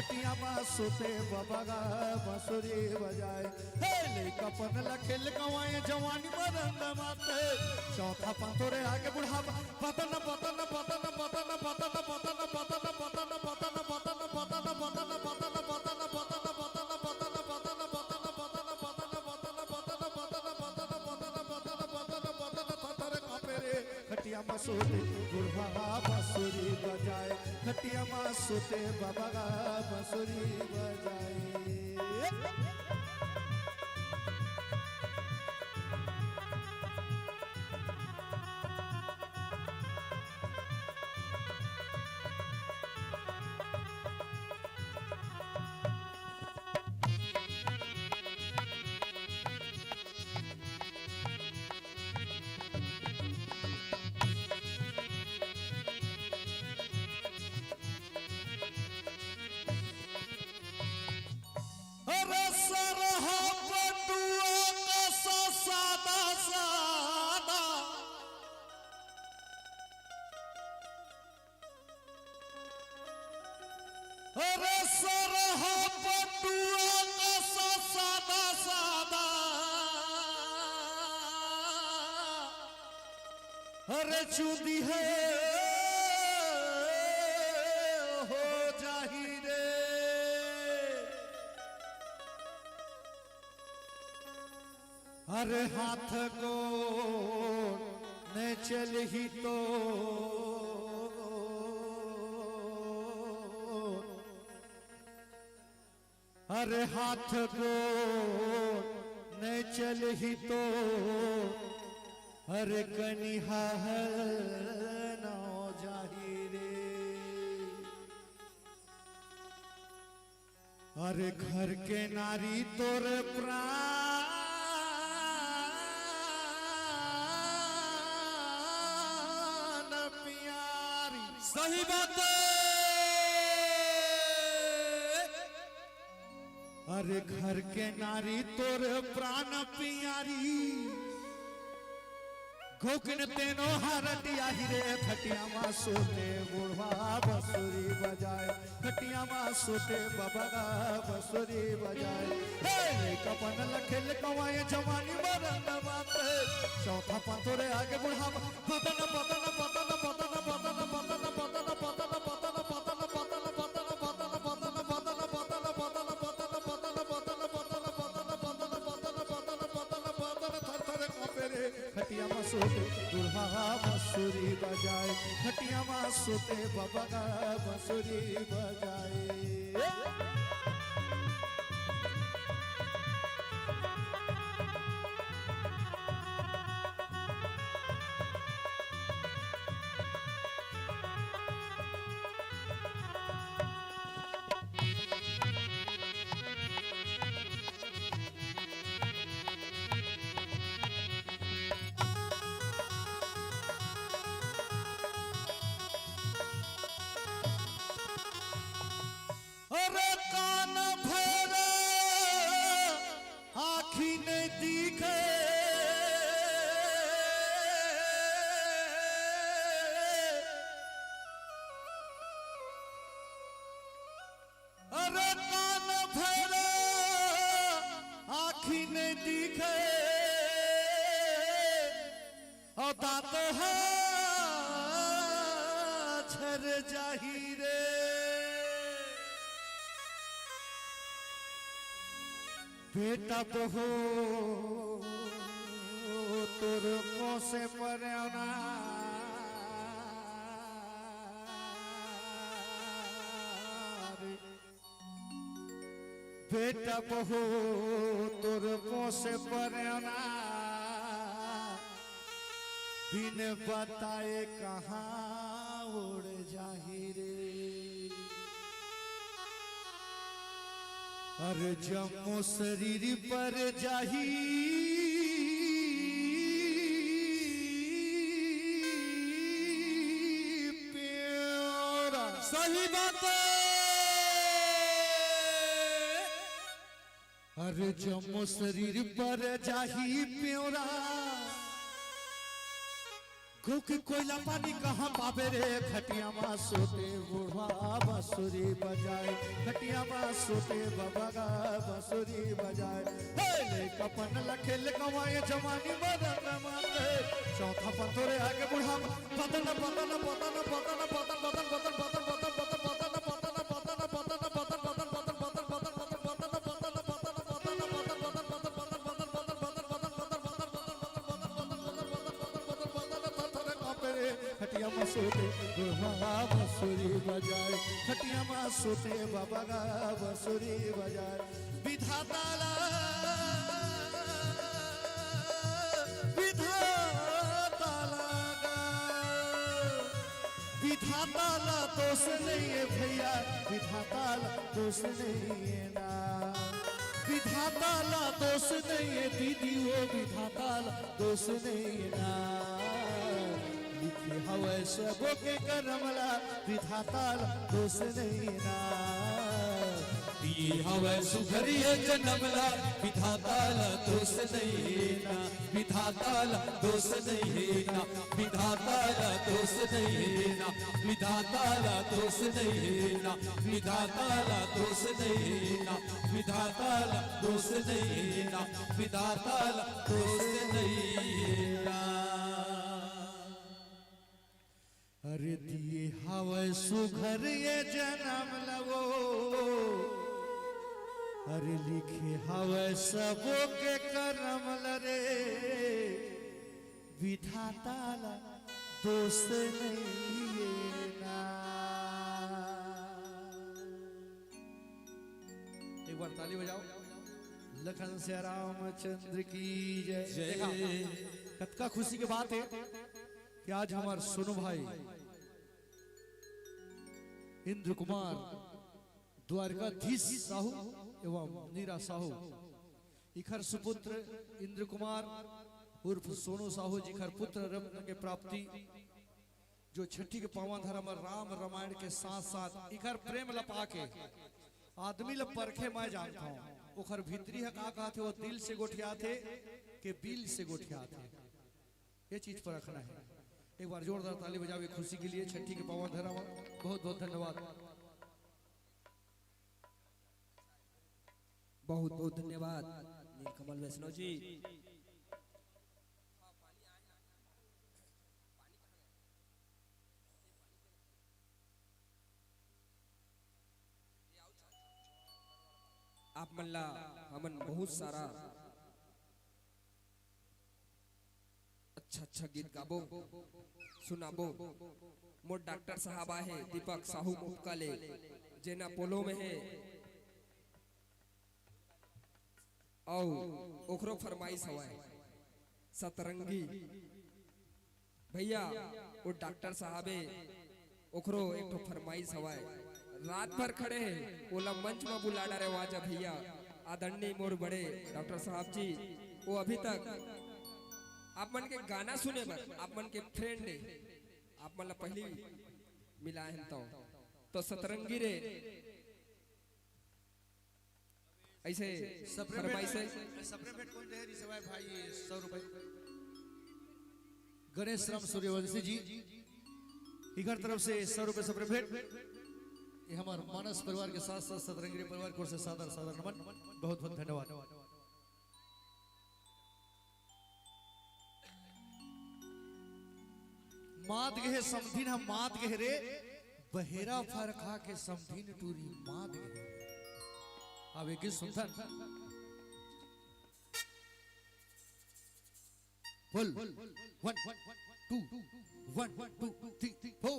खटिया में सोते बबगा बांसुरी बजाए हे ले कपन लखेल कवाए जवानी मरंद माते चौथा पातोरे आगे बुढ़ावा पतन पतन पतन पतन पतन पतन पतन पतन पतन पतन पतन पतन पतन पतन खटिया में सोते बुढ़वा बांसुरी बजाए खटिया में सोते बबगा बांसुरी बजाए अरे सरह पटुआ का सादा सादा अरे चूदी है हो जाही रे अरे हाथ को न चल ही तो अरे हाथ को न चल ही तो अरे कनिहा न जाही रे अरे घर के नारी तोर प्राण प्यारी सही बात है। अरे घर के नारी तोर प्राण प्यारी घोकन तेनो हरटिया हिरे खटिया मा सोते बुढ़वा बंसुरी बजाए खटिया मा सोते बबगा बंसुरी बजाए हे कपन लखेल कवाए जवानी मरंद बात चौथा पातोरे आगे बुढ़ा पतन पतन पतन पतन पतन पतन पतन पतन पतन पतन पतन खटिया में सोते बुढ़ा बांसुरी बजाए खटिया में सोते बबगा बांसुरी बजाए अरे कान भरा आँखी ने दिखे अरे कान भरा आँखी ने दिखे और दांत है झर जाही रे बेटा तो हो तुर से परना बेटा बहू तुर से परना बिन बताए कहाँ उड़ जाही रे अरे जम्मू शरीर पर जाही प्यारा सही बात है। अरे जम्मू शरीर पर जाही प्योरा क्योंकि कोयला पानी कहाँ पावे रे खटिया माँ सोते बूढ़ा बांसुरी बजाए खटिया माँ सोते बाबा का बांसुरी बजाए ले कपन लखेल कमाए जवानी मदन माते चौथा पंथोरे आगे बूढ़ा पतन पतन पतन पतन पतन पतन पतन पतन पतन पतन पतन पतन पतन पतन खटिया माँ सोते बुढ़ा बांसुरी बजाए खटिया माँ सोते बाबा का बांसुरी बजाए विधाता ला विधाता लगा विधाता ला दोष नहीं है भैया विधाता ला दोष नहीं है ना विधाता ला दोष नहीं है दीदी वो विधाता ला दोष नहीं है ना लिखे हवे सबो के करमला विधाता दोष नहीं ना दिए हवे सुघरिया जन्मला विधाता दोष नहीं ना विधाता दोष नहीं ना विधाता दोष नहीं ना विधाता दोष नहीं ना विधाता दोष नहीं ना विधाता दोष नहीं ना विधाता दोष नहीं ना अरे दिए हवे सुघर ये जन्म लगो अरे लिखे हवे सबो के करम लरे विधाता ला दोष नहीं ना एक बार ताली बजाओ लखन से रामचंद्र की जय देखा कतका खुशी की बात है कि आज हमारे सोनू भाई इंद्र कुमार द्वारकाधीश साहू एवं नीरा साहू इखर सुपुत्र इंद्र कुमार उर्फ सोनू साहू जी खर पुत्र रत्न के प्राप्ति जो छठी के पावन धर्म राम रामायण के साथ साथ इखर प्रेम लपा के आदमी ल परखे मैं जानता हूँ उखर भीतरी है कहा थे वो दिल से गोठिया थे कि बिल से गोठिया थे ये चीज पर रखना है एक बार जोरदार ताली बजावे खुशी के लिए छठी के पावन धर्म बहुत बहुत धन्यवाद बहुत बहुत धन्यवाद नीलकमल वैष्णव जी। आप मल्ला हमन बहुत सारा अच्छा गीत गाबो सुनाबो मोर डॉक्टर साहब है दीपक साहू मुपकाले जेना पोलो में है औ ओखरो फरमाइश हवाए सतरंगी भैया वो डॉक्टर साहबे ओखरो एक तो फरमाइश हवाए रात भर खड़े हैं ओला मंच में बुला डारे वाजा भैया आदरणीय मोर बड़े डॉक्टर साहब जी वो अभी तक आप मन के गाना सुने बर आप मन के फ्रेंड है आप मन पहली मिला है तो सतरंगी रे ऐसे फरमाइश है सप्रेमेट कौन दे रिसवाय भाई 100 रुपए गणेश राम सूर्यवंशी जी इधर तरफ से 100 रुपए सप्रेमेट ये हमारे मानस परिवार के साथ साथ सतरंगी परिवार को से सादर सादर नमन बहुत बहुत धन्यवाद। मात गहे समधीन हम मात गहे रे बहेरा फरखा के समधीन टूरी मात गहे अब एक सुनथन बोल 1 2 1 2 3 4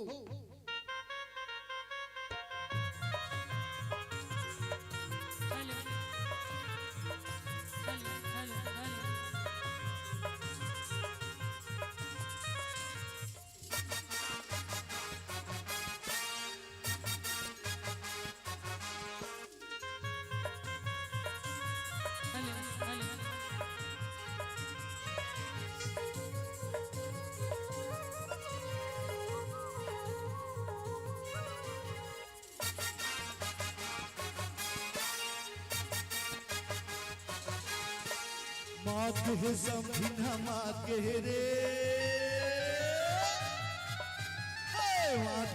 मात है समझिन मात के रे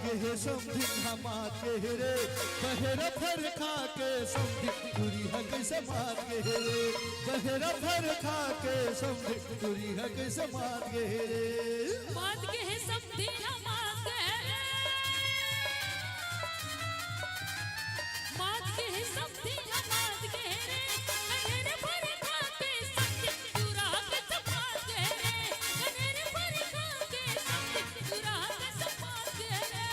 गे हे समधी हमार के रे बहेरा फर खा के समधी तुरी है कैसे मार गे रे बहेरा फर खा के समधी तुरी है कैसे मार गे रे मात के है समधी हमार के मात के है समधी हमार के रे कनेरे भर खा के समधी तुरा के समार के रे कनेरे भर खा के समधी तुरा के समार के रे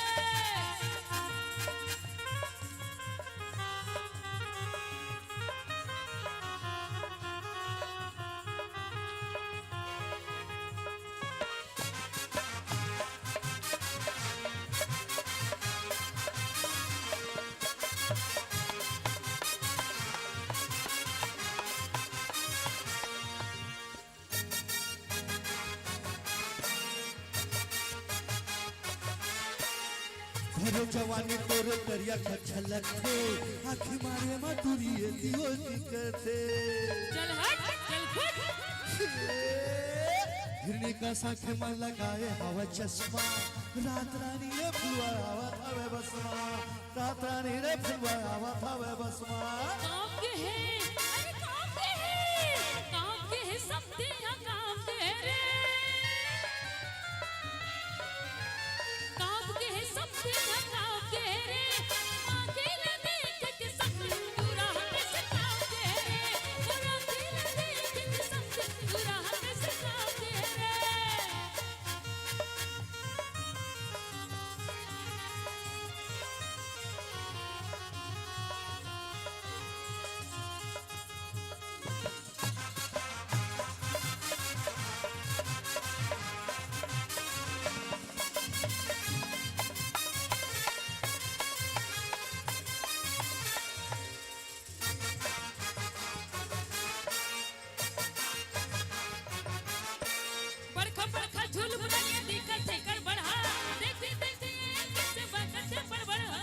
घरे जवानी तोर करिया खछलक थे आखी मारे मधुरी दियो दिखते चल हट चल फुट हिरनी का साखे मन लगाए हवा चश्मा रात रानी रे फुलवा आवत हवे बसमा रात रानी रे फुलवा आवत हवे बसमा काम के है अरे काम के है समधी काम के रे काम के है समधी काम के रे आंखें ले देख के समधी तुरा कैसे काम के रे और आंखें ले देख के समधी तुरा कैसे काम के रे बड़खा बड़खा झूल बुलाया दिक्कत है कर बढ़ा देखते देखते कैसे बकत है पर बढ़ा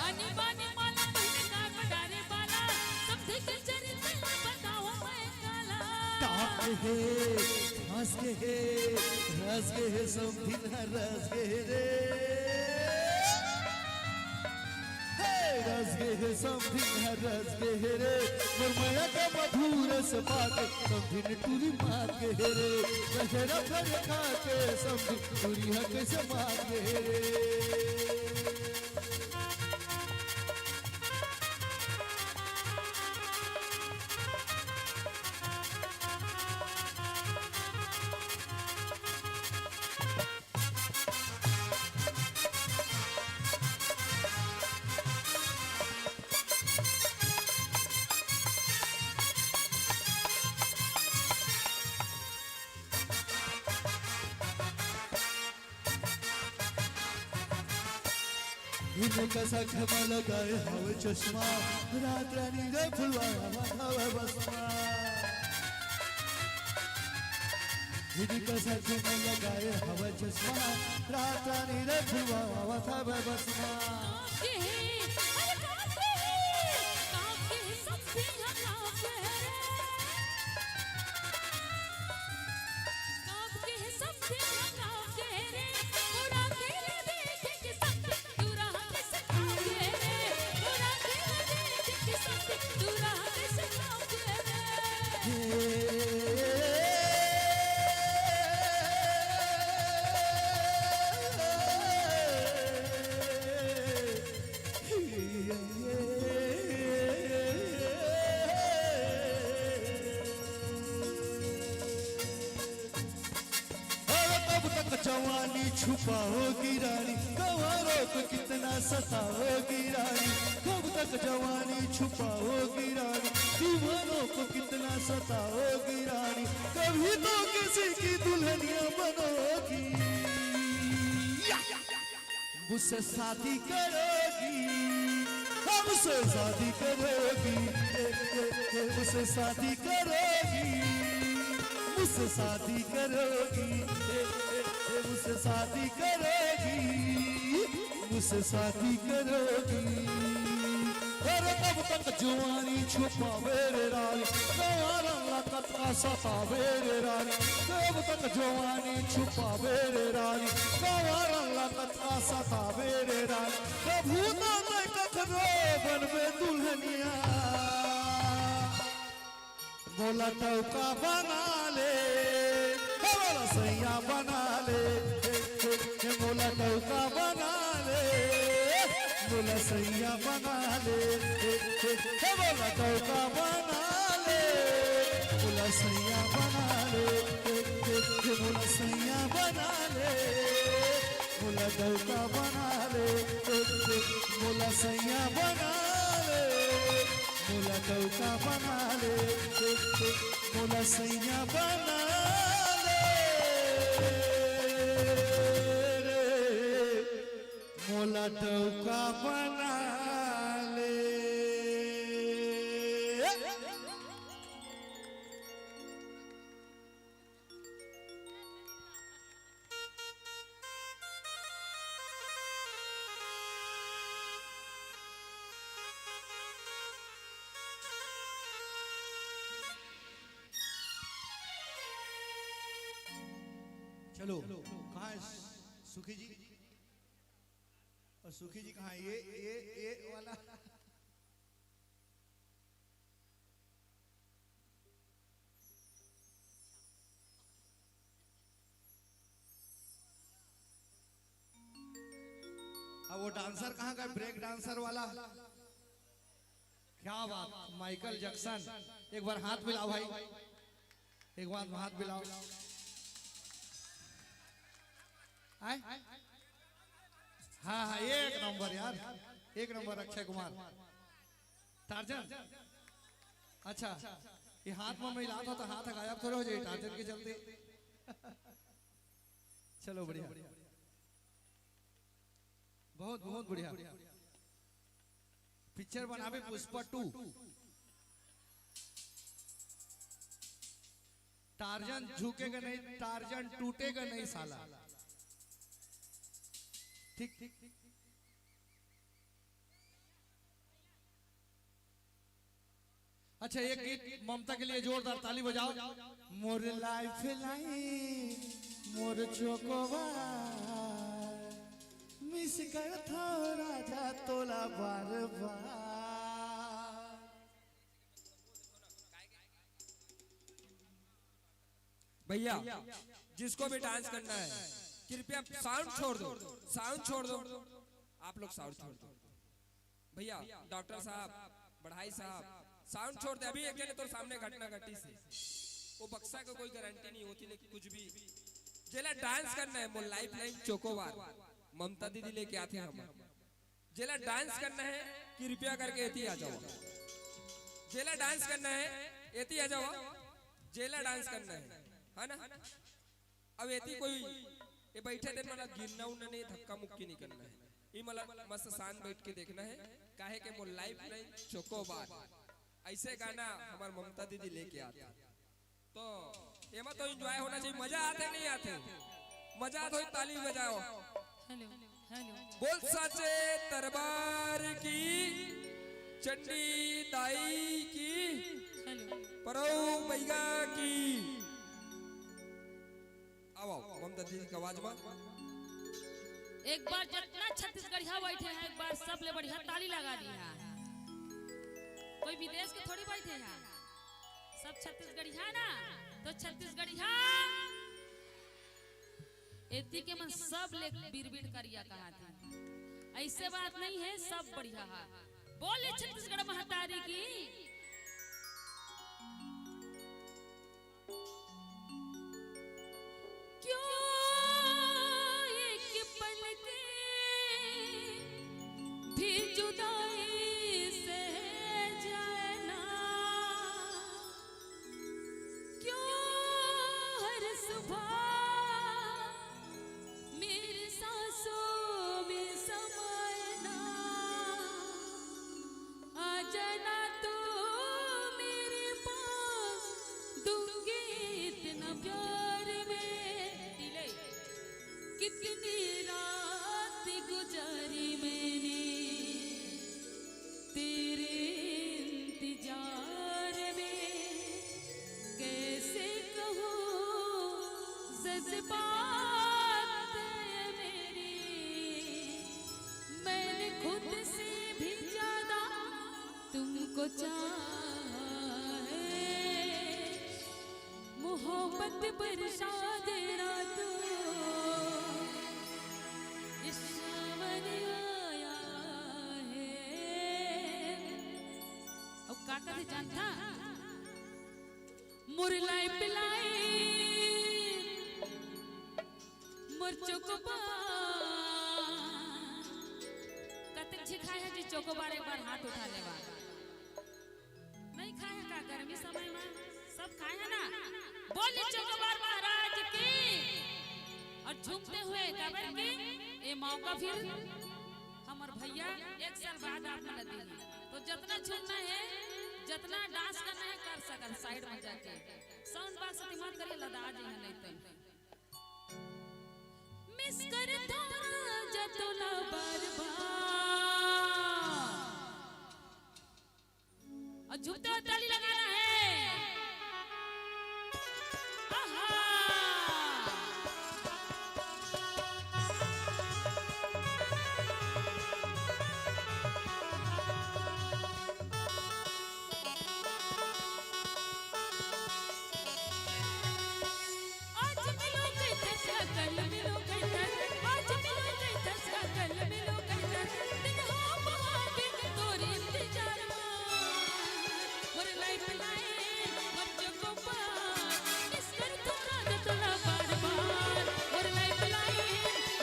आने बाने माला पहने कार बडारे बाला समझे के चरित्र बताओ मैं काला काके हे हंस के हे रस के हे समधी ना रस के रे रस के हे समधी ना रस के रे मुरमया के मधुर से बात समधी ने टूरी मार के रे बहेरा फर खा के समधी टूरी है कैसे मार के रे इन्हें कैसा खमा लगाए हवे चश्मा रात रानी रे फुलवा हवे बसमा इन्हें कैसा खमा लगाए हवे चश्मा रात रानी रे फुलवा हवे बसमा काम के है अरे काम के है समधी काम के रे काम के है समधी काम के रे और आंखें ले देख के समधी तुरा कैसे काम के रे और आंखें ले देख के समधी तुरा कैसे काम के रे जवानी छुपाओगी रानी कंवरों को कितना सताओगी रानी कब तक जवानी छुपाओगी रानी दीवानों को कितना सताओगी रानी कभी तो किसी की दुल्हनिया बनोगी मुझसे शादी करोगी हमसे शादी करोगी मुझसे शादी करोगी मुझसे शादी करोगी मुझसे शादी करोगी मुझसे शादी करोगी अरे कब तक जवानी छुपावे रे रानी गवारा लकत का सतावे रे रानी कब तक जवानी छुपावे रे रानी गवारा लकत का सतावे रे रानी कभू तो मैं कखनो बनवे दुल्हनिया बोला टौका बना ले बोला सैया बना ले बोला टौका बना ले बोला सैया बना ले बोला टौका बना ले बोला सैया बना ले बोला सैया बना ले बोला टौका बना ले बोला सैया बना ले बोला टौका बना ले बोला सैया बना ले मोला टौका बना ले चलो कहाँ है सुखी जी और सुखी जी कहाँ है? ये वाला अब वो डांसर कहाँ का ब्रेक डांसर वाला क्या बात माइकल जैक्सन एक बार हाथ मिलाओ भाई एक बार हाथ मिलाओ हाँ हाँ एक नंबर यार एक नंबर अक्षय कुमार टार्जन अच्छा ये हाथ में मिला था तो हाथ गायब थोड़ा हो जाए टार्जन के चलते चलो बढ़िया बहुत बहुत बढ़िया पिक्चर बनावे पुष्पा 2 टार्जन झुकेगा नहीं टार्जन टूटेगा नहीं साला ठीक ठीक अच्छा एक गीत ममता के लिए जोरदार ताली बजाओ मोर लाइफ लाइन मोर चोकोवा मिस कर था राजा तोला बार बार भैया जिसको भी डांस करना है कृपया साउंड छोड़ दो साउंड छोड़ दो आप लोग साउंड छोड़ दो भैया डॉक्टर साहब बढ़ाई साहब साउंड छोड़ दे अभी अकेले तो सामने घटना घटी से वो बक्सा को कोई गारंटी नहीं होती लेकिन कुछ भी जेला डांस करना है वो लाइफ लाइन चोकोबार ममता दीदी लेके आते हैं हम जेला डांस करना है कृपया करके एती आ जाओ जेला डांस करना है एती आ जाओ जेला डांस करना है ना अब एती कोई ये बैठे दिन मला गिरना उन्ना नहीं धक्का मुक्की नहीं करना है ये मला मस्त शांत बैठ के देखना है काहे के मोर लाइफ लाइन चोकोबार ऐसे गाना हमार ममता दीदी लेके आते तो एमा तो एंजॉय होना चाहिए मजा आते नहीं आते मजा आते हो ताली बजाओ हेलो हेलो बोल साचे दरबार की चंडी दाई की हेलो परौ बैगा की आओ ममता दीदी की आवाज में एक बार जितना छत्तीसगढ़िया बैठे हैं एक बार सब ले बढ़िया ताली लगा दी है कोई विदेश के थोड़ी बैठे हैं सब छत्तीसगढ़िया ना तो छत्तीसगढ़िया एती के मन सब ले बीर करिया कहा थी ऐसे बात नहीं है सब बढ़िया है बोले छत्तीसगढ़ महतारी की क्यों एक पल के भी जुदाई से जाए ना क्यों हर सुबह मेरी सांसों में समाए ना आ जाना तू चाहे मोहब्बत बरसा देना तो इस सावन आया है। अब काका से जानता मुरलाई पिलाई मोर चोकोबार कतक छे खाए है जी चोकोबार एक बार हाथ उठा लेवा नहीं खाए का गर्मी समय में सब खाए है ना बोली चोकोबार महाराज की और झूमते हुए कबर की ये मौका फिर हमार भैया एक साल बाद आपने दी तो जितना झूमना है जितना डांस करना है कर सकन साइड में जाके साउंड बॉक्स इस्तेमाल करिए लदा जी है नहीं तो मिस कर थोड़ा जतोला बार-बार और झूमते हुए ताली लगाना है। आहा आज मिलो कल मिलो आज मिलो कल मिलो दिन हो बहागे तोरे इंतजार मोर लाइफ लाए मत को पार इस कर थोड़ा जतला बार-बार मोर लाइफ लाए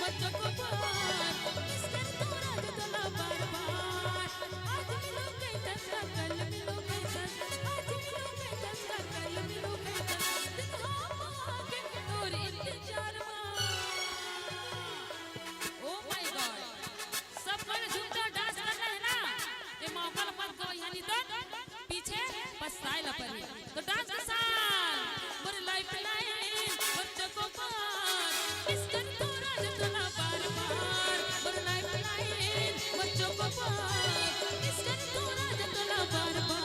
मत को पार इस कर थोड़ा जतला बार-बार आज मिलो कल मिलो आज मिलो कल मिलो दिन हो बहागे तोरे इंतजार ओ माय गॉड सब कर झूमता डांस करना है ना ये मौका मत गो यानी तो पीछे पछताए ला पड़ी तो डांस के साथ मोर लाइफ लाइन बच्चों को पार किस कर तोरा जतला बार-बार मोर लाइफ लाइन बच्चों को पार किस कर तोरा जतला बार-बार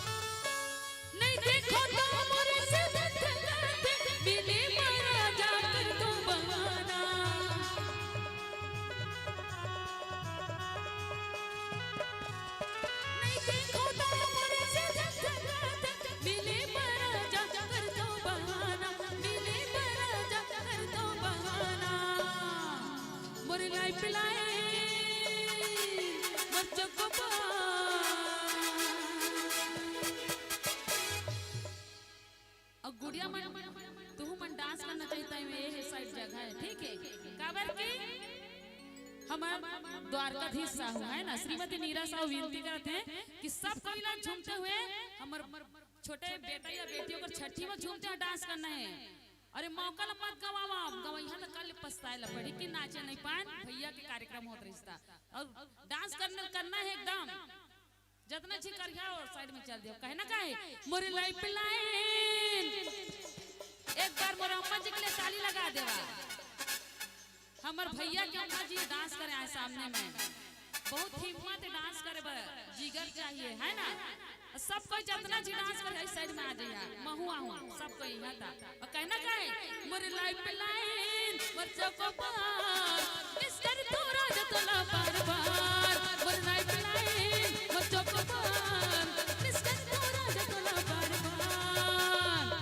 नहीं देखो तो मोरे से धड़कते मिले मारा जाकर तो बहाना नहीं देखो तो मोरे से धड़कते मिले मारा जाकर तो बहाना मिले मारा जाकर तो बहाना मोरे लाइफ लाए बच्चों को और गुड़िया मन तू मन डांस करना चाहता है ये साइड जगह है ठीक है काबर की हमार द्वारकाधीश साहू है ना श्रीमती नीरा साहू विनती करते हैं कि सब कोई लोग झूमते हुए हमार छोटे बेटा या बेटियों को छठी में झूमते हुए डांस करना है। अरे मौका न मत गवावा गवैया तो कल पछताए ला पड़ी कि नाचे नहीं पान भैया के कार्यक्रम होत रिश्ता और डांस करना है एकदम जितना जी कर गया और साइड में चल दियो कहे ना कहे मोरे लाइफ लाइन एक बार मोर अम्मा जी के लिए ताली लगा देवा हमर भैया के अम्मा जी डांस करे आए सामने में बहुत हिम्मत डांस करे बर जिगर चाहिए है ना सब कोई जितना जी डांस करे इस साइड में आ जाइए महू आहू सब कोई यहाँ था और कहना कहे मोरे लाइफ लाइन बच्चों को पार इस कर तोरा जतला बार-बार मोरे लाइफ लाइन बच्चों को पार इस कर तोरा जतला बार-बार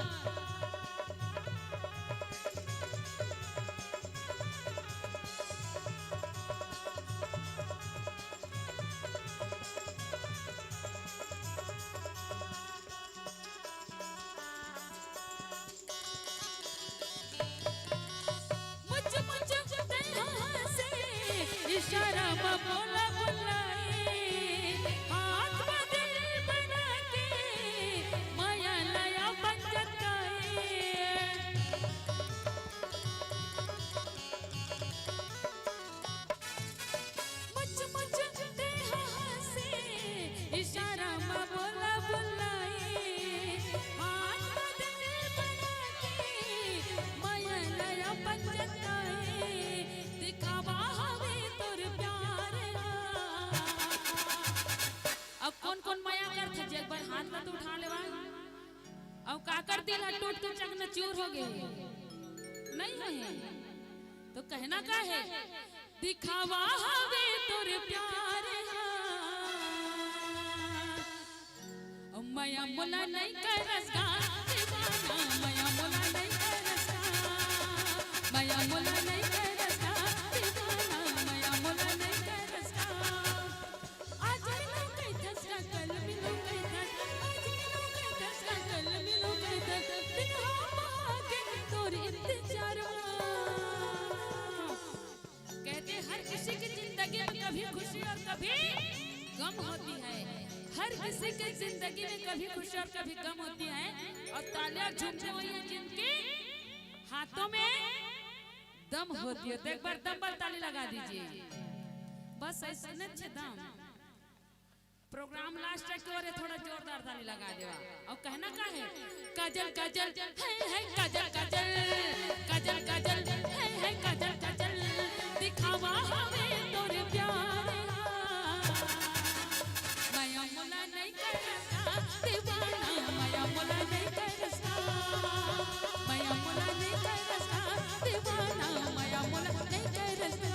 मुझ से इशारा में बोला बुलाए हाथ में दिल बना के माया लाया बचकाए मुझ से इशारा में बोला बुलाए हाथ में दिल बना के माया लाया बचकाए दिखावा हवे तोर प्यार कमजोर हो गए? नहीं है। तो कहना का है, दिखावा हवे तोरे प्यार माया मोला नहीं करसगा दीवाना, माया मोला नहीं करसगा, माया मोला नहीं करसगा दीवाना, माया मोला नहीं करसगा। आज मिलो कई धसका कल मिलो कई धस, आज मिलो कई धसका कल मिलो कई धस, दिन भागे तोरे इंतजार। कहते हर किसी की जिंदगी में कभी खुशी और कभी गम होती है, हर किसी की जिंदगी में कभी खुशी और कभी गम होती है। और तालियां झूमते हुए हैं जिनके हाथों में दम होती है। तो एक बार दम पर ताली लगा दीजिए। बस ऐसे न दम प्रोग्राम लास्ट तक और थोड़ा जोरदार ताली लगा देवा। और कहना का है, काजल काजल है काजल काजल, काजल काजल है काजल काजल, दिखावा हमें तोरे प्यार माया मोला नहीं करसगा दीवाना, माया मोला नहीं करसगा, माया मोला नहीं करसगा दीवाना, माया मोला नहीं करसगा।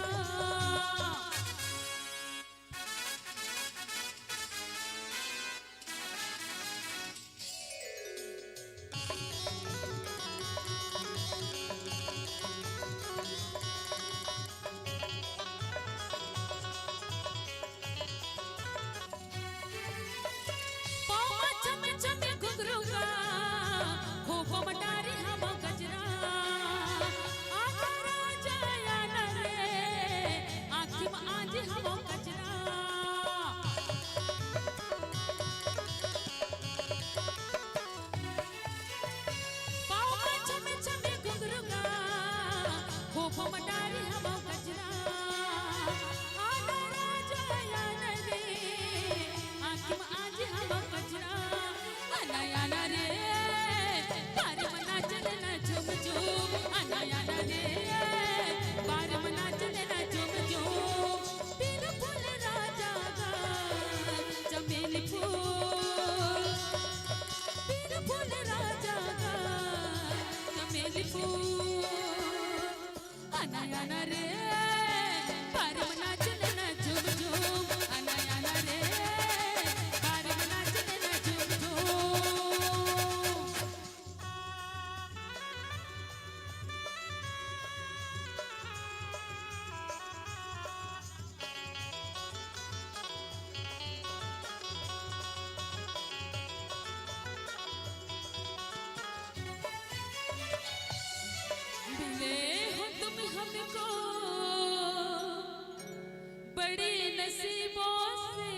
बड़े नसीबों से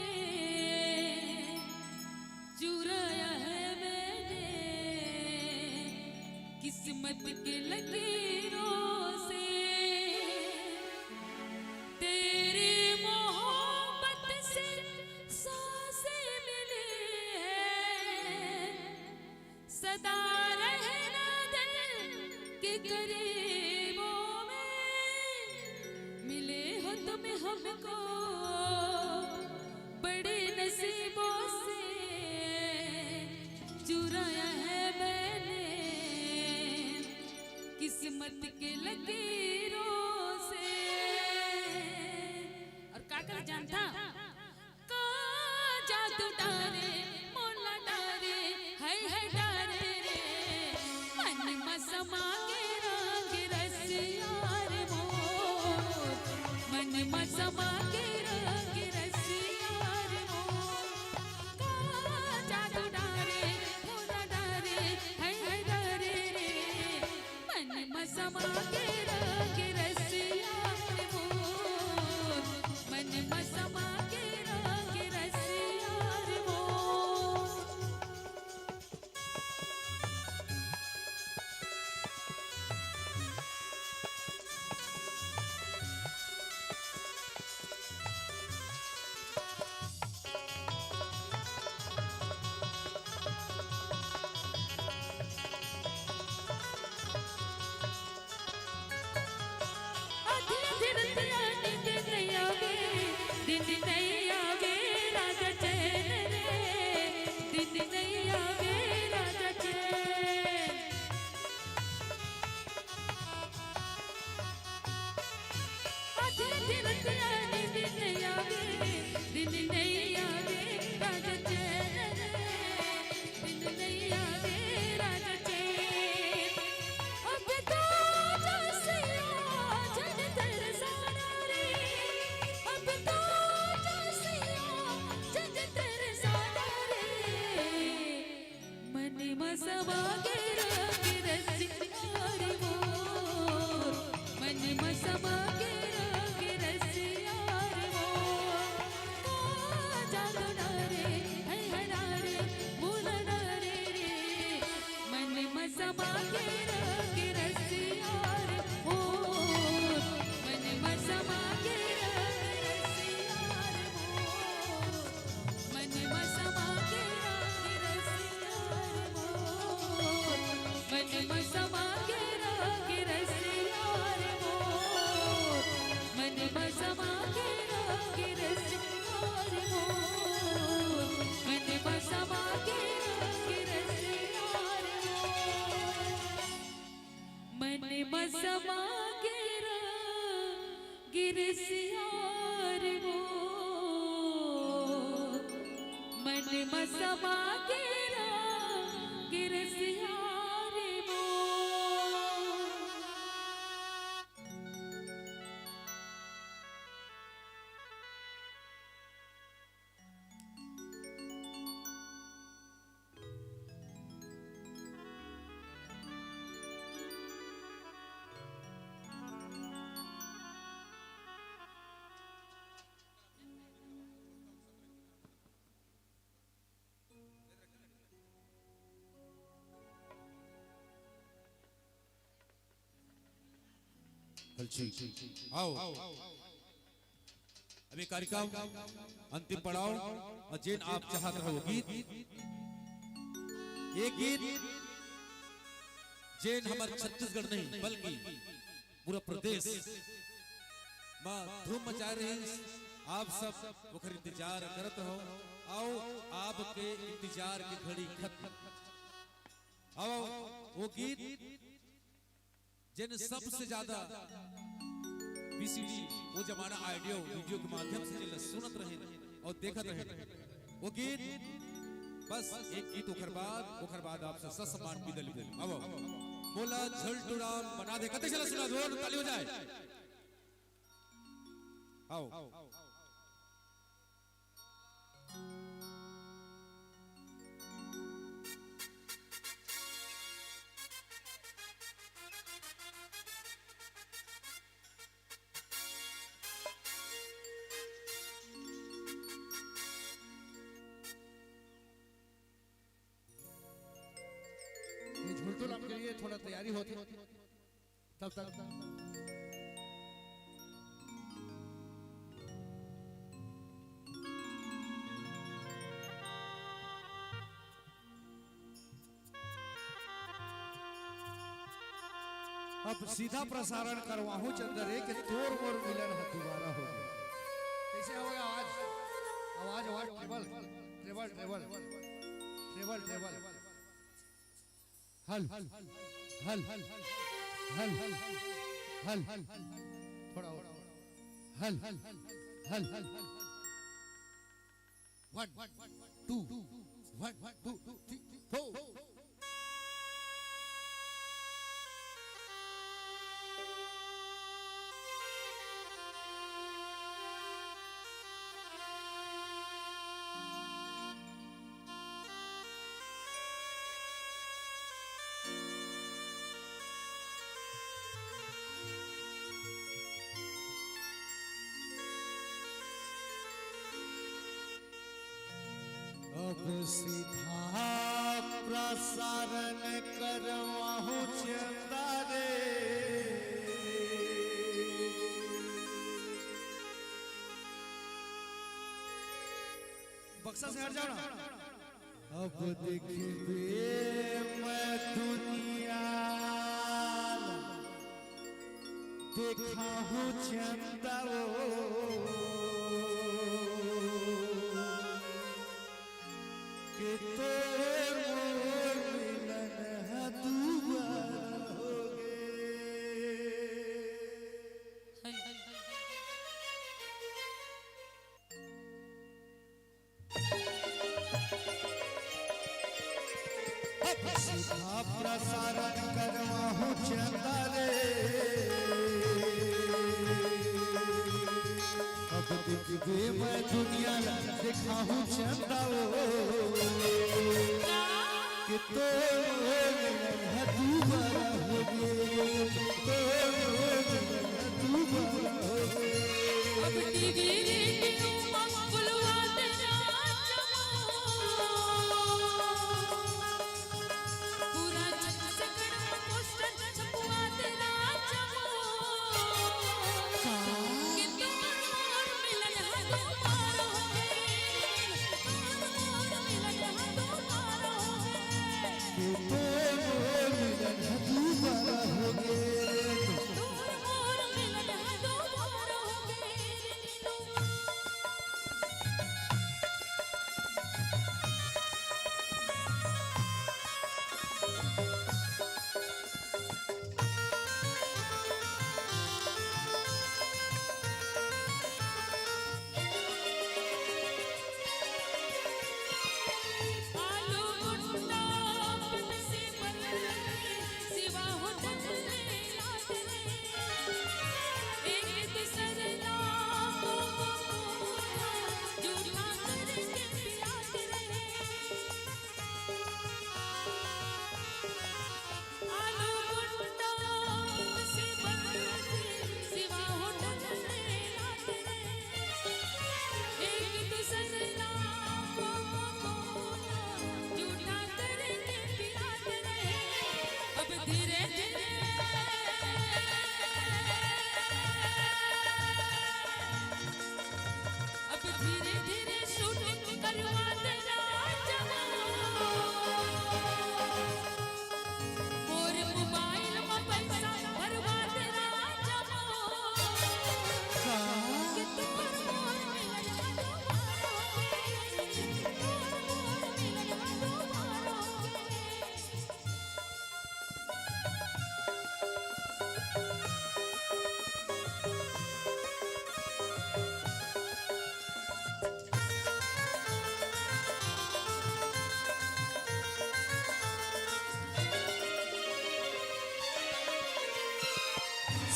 चुराया है मैंने, किस्मत के लकीरों से तेरी मोहब्बत से सांसें मिली है, सदा रहना दिल के करीबों में, मिले हो तुम हमको बड़े नसीबों से चुराया है मैंने, किस्मत के लकीरों से। और का कर जानता का जादू डारे मोला डारे है डारे रे, मन मसमा के रंग रसिया रे मोर, मन मसमा के रंग रसिया रे मोर, का जादू डारे मोला डारे है डारे रे, मन मसमा के रंग रसिया रे मोर, मन मसमा के रंग रसिया रे मोर। बसवा गिरा गिर सिहारे मो आओ अभी कार्यक्रम अंतिम पड़ाव और जिन आप चाहत रहो गीत एक गीत जिन हमारे छत्तीसगढ़ नहीं बल्कि पूरा प्रदेश में धूम मचा रही आप सब ओकर इंतजार करत रहो। आओ आपके इंतजार की घड़ी खत्म। आओ वो गीत जिन सबसे ज्यादा वीसीडी वो जमाना ऑडियो वीडियो के माध्यम से जिन सुनत रहे और देखत रहे वो गीत बस एक गीत ओकर बाद आपसे ससमान बिदल अब बोला झलटुराम बना दे कते चला सुना दो ताली हो जाए। आओ ये झुलटुलाम के लिए थोड़ा तैयारी होती तब तक अब सीधा प्रसारण करवाहू चंद्र के तोर मोर मिलन है दोबारा हो गया। कैसे होगा आवाज आवाज आवाज treble treble treble treble treble हल हल हल हल हल हल हल थोड़ा और हल हल हल हल 1 2 1 2 3 4 अब सीधा प्रसारण करवाहू चंदा रे बक्सा से हट जाओ ना। अब देखबे मैं दुनिया देखा हूँ चंदा प्रसारण करवाहू चंदा रे अब देखबे मैं दुनिया दिखाहू चंदा कि तो दोबारा हो गए दोबारा हो गए। अब टीवी रेडियो बुलवा तेरा पूरा छत्तीसगढ़ में पोस्टर छपवा तेरा कि तोर मिलन है दोबारा हो गए तोर मिलन है दोबारा हो गए कि तो मिलन दोबारा हो गए।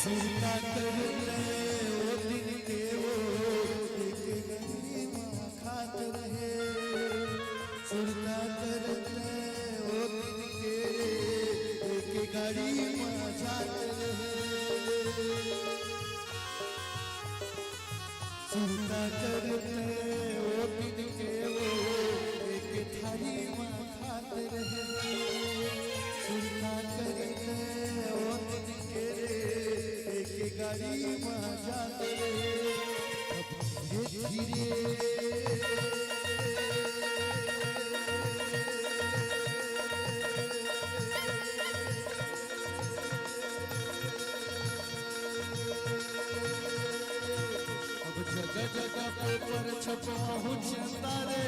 सुरता कर ले ओ दिन के वो एक गली माँ खात रहे सुरता कर ले ओ दिन के एक गाड़ी माँ जात रहे सुरता कर ले ओ दिन के वो एक थारी माँ खात रहे सुरता कर ले ओ दिन के एक गाड़ी माँ जात रहे अब धीरे जगह जगह पेपर छपवाहू चंदा रे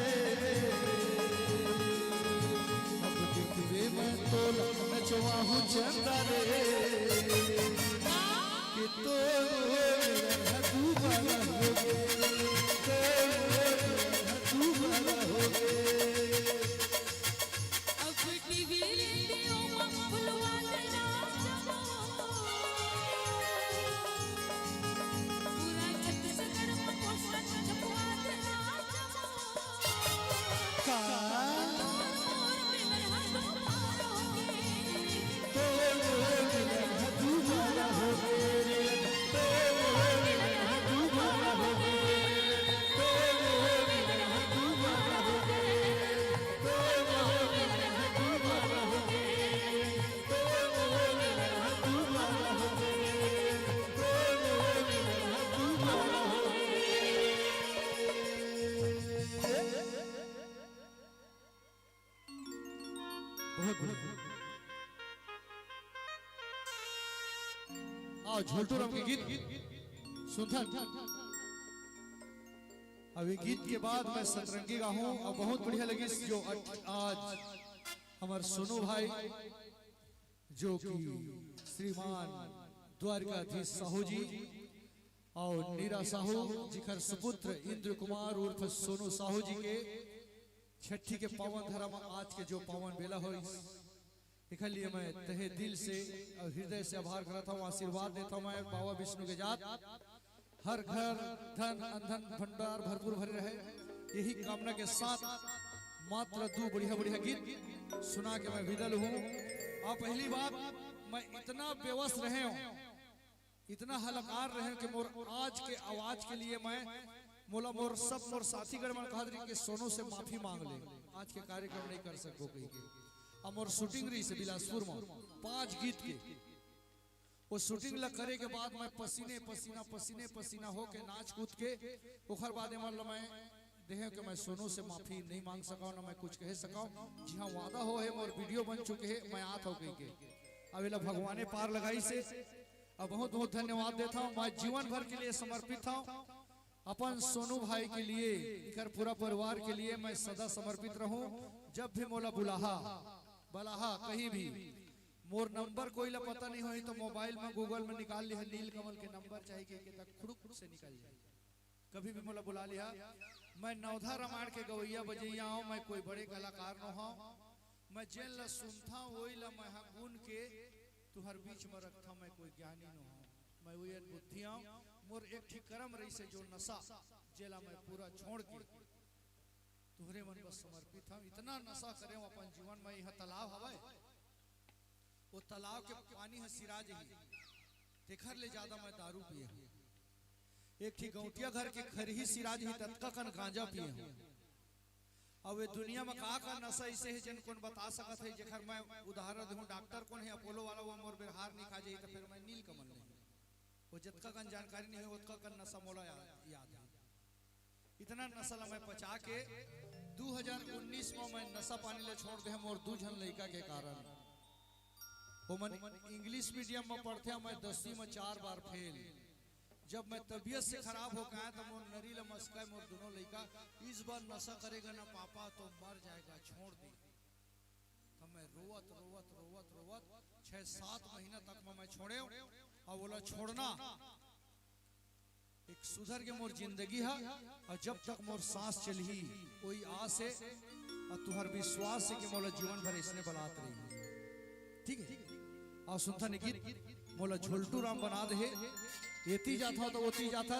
अब दिखवे मैं तो नचवाहू चंदा रे कि तो तू बड़ा हो तू बड़ा हो अब टीवी रेडियो में बुलवा देना पूरा छत्तीसगढ़ में पोस्टर छपवा देना का आओ झोलटू राम के गीत सुनता अब ये गीत के बाद मैं सतरंगी गाऊं और बहुत बढ़िया लगी जो आज हमारे सोनू भाई जो कि श्रीमान द्वारकाधीश साहू जी और नीरा साहू जिखर सुपुत्र इंद्र कुमार उर्फ सोनू साहू जी के छठी के पावन धर्म आज के जो पावन बेला हो इखर लिए मैं तहे दिल से और हृदय से आभार करता हूँ आशीर्वाद देता हूँ मैं बाबा विष्णु के जात हर घर धन अंधन भंडार भरपूर भरे रहे यही कामना के साथ मात्र दो बढ़िया बढ़िया गीत सुना के मैं विदल हूँ और पहली बात मैं इतना बेवस रहे हूँ इतना हलकार रहे कि मोर आज के आवाज के लिए मैं मोला मोर सब मोर साथी गण कहा कि सोनू से माफी मांग ले आज के कार्यक्रम नहीं कर सको कहीं के और शूटिंग रही से बिलासपुर में 5 गीत के वो शूटिंग ला करे के बाद मैं पसीने पसीना हो के नाच कूद के ओखर बाद मैं देहे कि मैं सोनू से माफी नहीं मांग सका ना मैं कुछ कह सका जी हाँ वादा हो है और वीडियो बन चुके हैं मैं आत हो गई के अब इला भगवाने पार लगाई से अब बहुत बहुत धन्यवाद देता हूँ मैं जीवन भर के लिए समर्पित हूँ अपन सोनू भाई के लिए इकर पूरा परिवार के लिए मैं सदा समर्पित रहूं जब भी मोला बलाहा कहीं भी मोर नंबर कोई ला पता नहीं होई तो मोबाइल में गूगल में निकाल लिया नील कमल के नंबर चाहिए कि तक खुड़ुक से निकल जाए कभी भी मोला बुला लिया मैं नवधा रामायण के गवैया बजैया हूँ मैं कोई बड़े कलाकार न हूँ मैं जेल ला सुनता वही ला मैं गुन के तुहर बीच में रखता मैं कोई ज्ञानी न हूँ मैं वही बुद्धिया मोर एक ठीक कर्म रही से जो नशा जेला मैं पूरा छोड़ के तुहरे मन पर समर्पित हूँ इतना नशा करे अपन जीवन में यह तालाब हवाए वो तालाब के पानी है सिराज ही तेखर ले ज्यादा मैं दारू पिए हूँ एक ठीक गौटिया घर के खरही सिराज ही तत्का कन गांजा पिए हूँ अब ये दुनिया में का नशा इसे है जिन कौन बता सकत है जेखर मैं उदाहरण दूं डॉक्टर कौन है अपोलो वाला वो मोर बिहार नहीं खा जाए तो फिर मैं नील कमल नहीं वो जितना कन जानकारी नहीं है उतना कन नशा मोला याद है इतना नशा मैं पचा के 2019 में मैं नशा पानी ले छोड़ दे मोर 2 जन लड़का के कारण वो मन इंग्लिश मीडियम में पढ़ते मैं 10वीं में 4 बार फेल जब मैं तबीयत से खराब हो गया तो मोर नरीला मस्का मोर दोनों लड़का इस बार नशा करेगा ना पापा तो मर जाएगा छोड़ दे तो मैं रोवत 6-7 महीना तक मैं छोड़े और बोला छोड़ना एक सुधर के मोर जिंदगी है और जब तक मोर सांस चली कोई आस है और तुहर विश्वास है कि मोला जीवन भर इसने बलात रही ठीक है और सुनता नहीं गीत मोला झोलटू राम बना दे एती जाथा तो ओती जाथा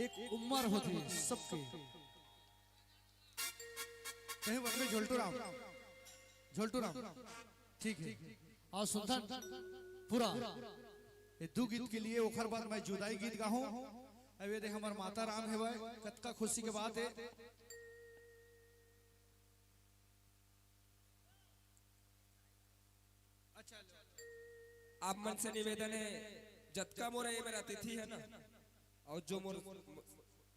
एक उम्र होती सबके कहीं बदले झोलटू राम ठीक है और सुल्तान पूरा ये दो गीत के लिए ओखर बाद मैं जुदाई गीत गाऊं अब ये देख हमार माता राम है भाई कतका खुशी के बात है आप मन से निवेदन है जतका मोर ये मेरा अतिथि है ना और जो मोर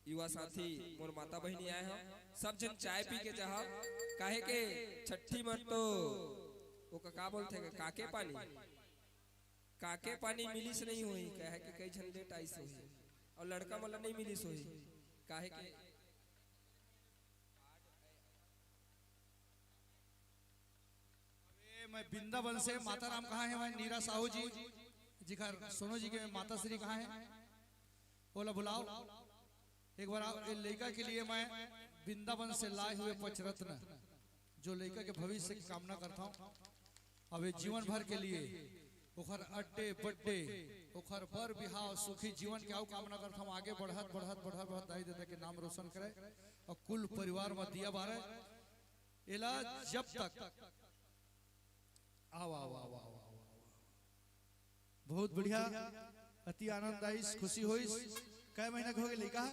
युवा साथी मोर माता बहनी आए हैं सब जन चाय पी के जहा काहे के छठी मन तो वो का बोलते हैं काके पानी मिलिस नहीं हुई कहे कि कई झन लेट आई सोई और लड़का मला नहीं मिलिस हुई काहे के मैं वृंदावन से माता राम कहाँ है मैं नीरा साहू जी जिकर सोनू जी के माता श्री कहाँ है बोला बुलाओ एक बार आप लड़का के लिए मैं वृंदावन से लाए हुए पचरत्न जो लड़का के भविष्य की कामना करता हूँ अब जीवन भर के लिए ओखर अड्डे बड्डे ओखर बर बिहाव सुखी जीवन के आओ कामना करता हूँ आगे बढ़त बढ़त बढ़त बढ़त दाई देता के नाम रोशन करे और कुल परिवार में दिया बारे इला जब तक आओ आओ आओ आओ बहुत बढ़िया अति आनंददायी खुशी हुई कै महीना के हो गए लड़का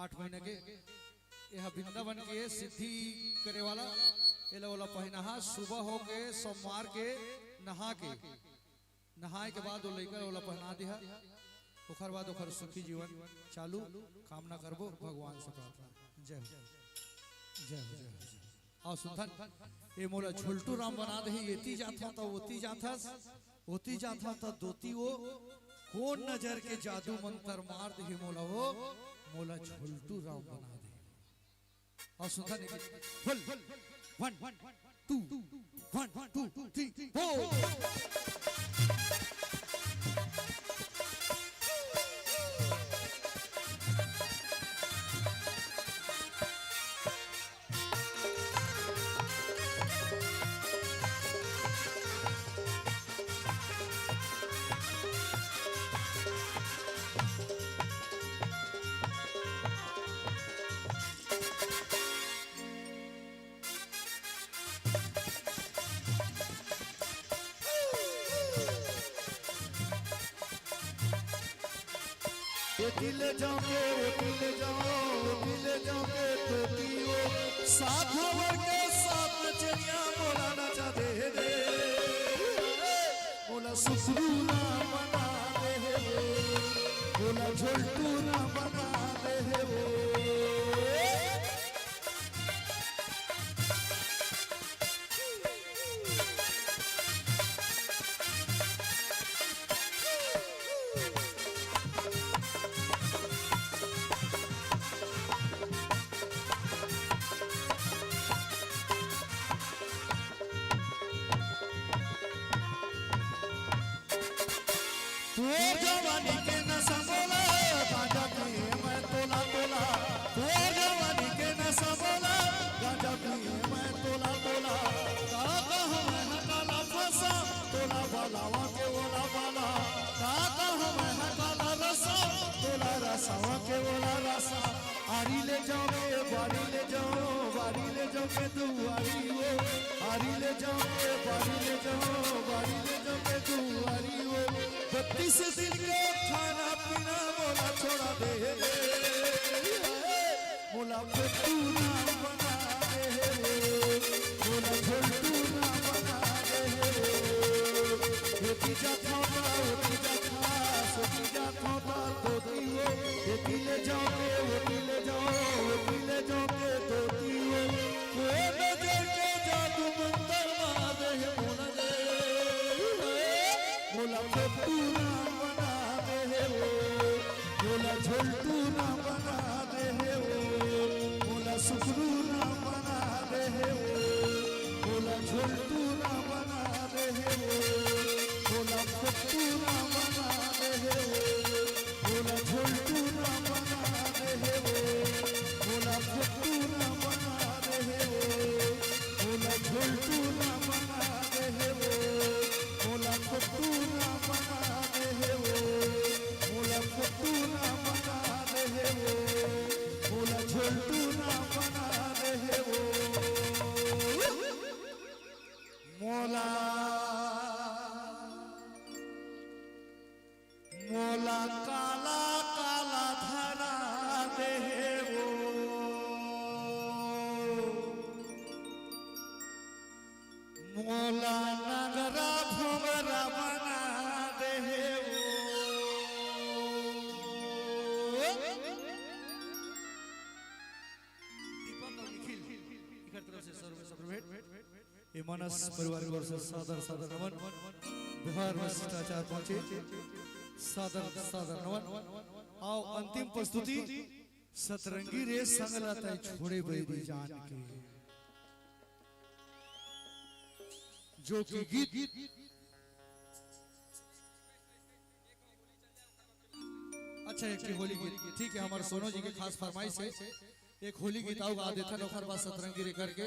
8 महीने के यह वृंदावन के सिद्धि करे वाला एला वाला पहना सुबह हो के सोमवार के नहाए के बाद वो लड़का वाला पहना दिया ओखर बाद ओखर सुखी जीवन चालू कामना करबो भगवान से प्रार्थना जय हो जय हो जय हो आओ सुल्तान ये मोला झुलटू राम बना दे एती जाथा तो ओती जाथा तो दोती वो कौन नजर के जादू मंत्र मार दे मोला वो मोला झुलटू राम बना दे और सुल्तान फुल 1 2 1 2 3 4 दिल जाओगे तो पियो साथ भर के साथ नचनिया मोला नचा दे रे मोला सुसरू ना बना दे मोला झोलटू ना बना दे जवानी के नशा बोला गांजा पिए मैं तोला तोला जवानी के नशा बोला गांजा पिए मैं तोला तोला काका हमें हकाला फसा तोला बालावा के बोला बाला काका हमें हकाला रसा तोला रसावा के बोला रसा आरी ले जाओ बारी ले जाओ के दुआरी हो आरी ले जाओ बारी ले जाओ के दुआरी हो 32 दिन के खाना पीना मोला छोड़ा दे मोला पेटू ना बना दे मोला झोलटू ना बना दे एती जाथा सोती जाथा तोती हो एती ले जाओ के तोती हो कोई नजर के जादू मंत्र मार दे मोला पेटू ना बना दे मोला झोलटू ना बना दे मोला सुखरू ये मानस परिवार की ओर से सादर सादर नमन। बिहार में शिष्टाचार पहुंचे, सादर सादर नमन। आओ अंतिम प्रस्तुति सतरंगी रे संग लाता छोड़े बैरी जान के, जो कि गीत अच्छा एक होली गीत ठीक है हमारे सोनू जी के खास फरमाइश है। एक होली गीत आओ गा देता ओखर बाद सतरंगी रे करके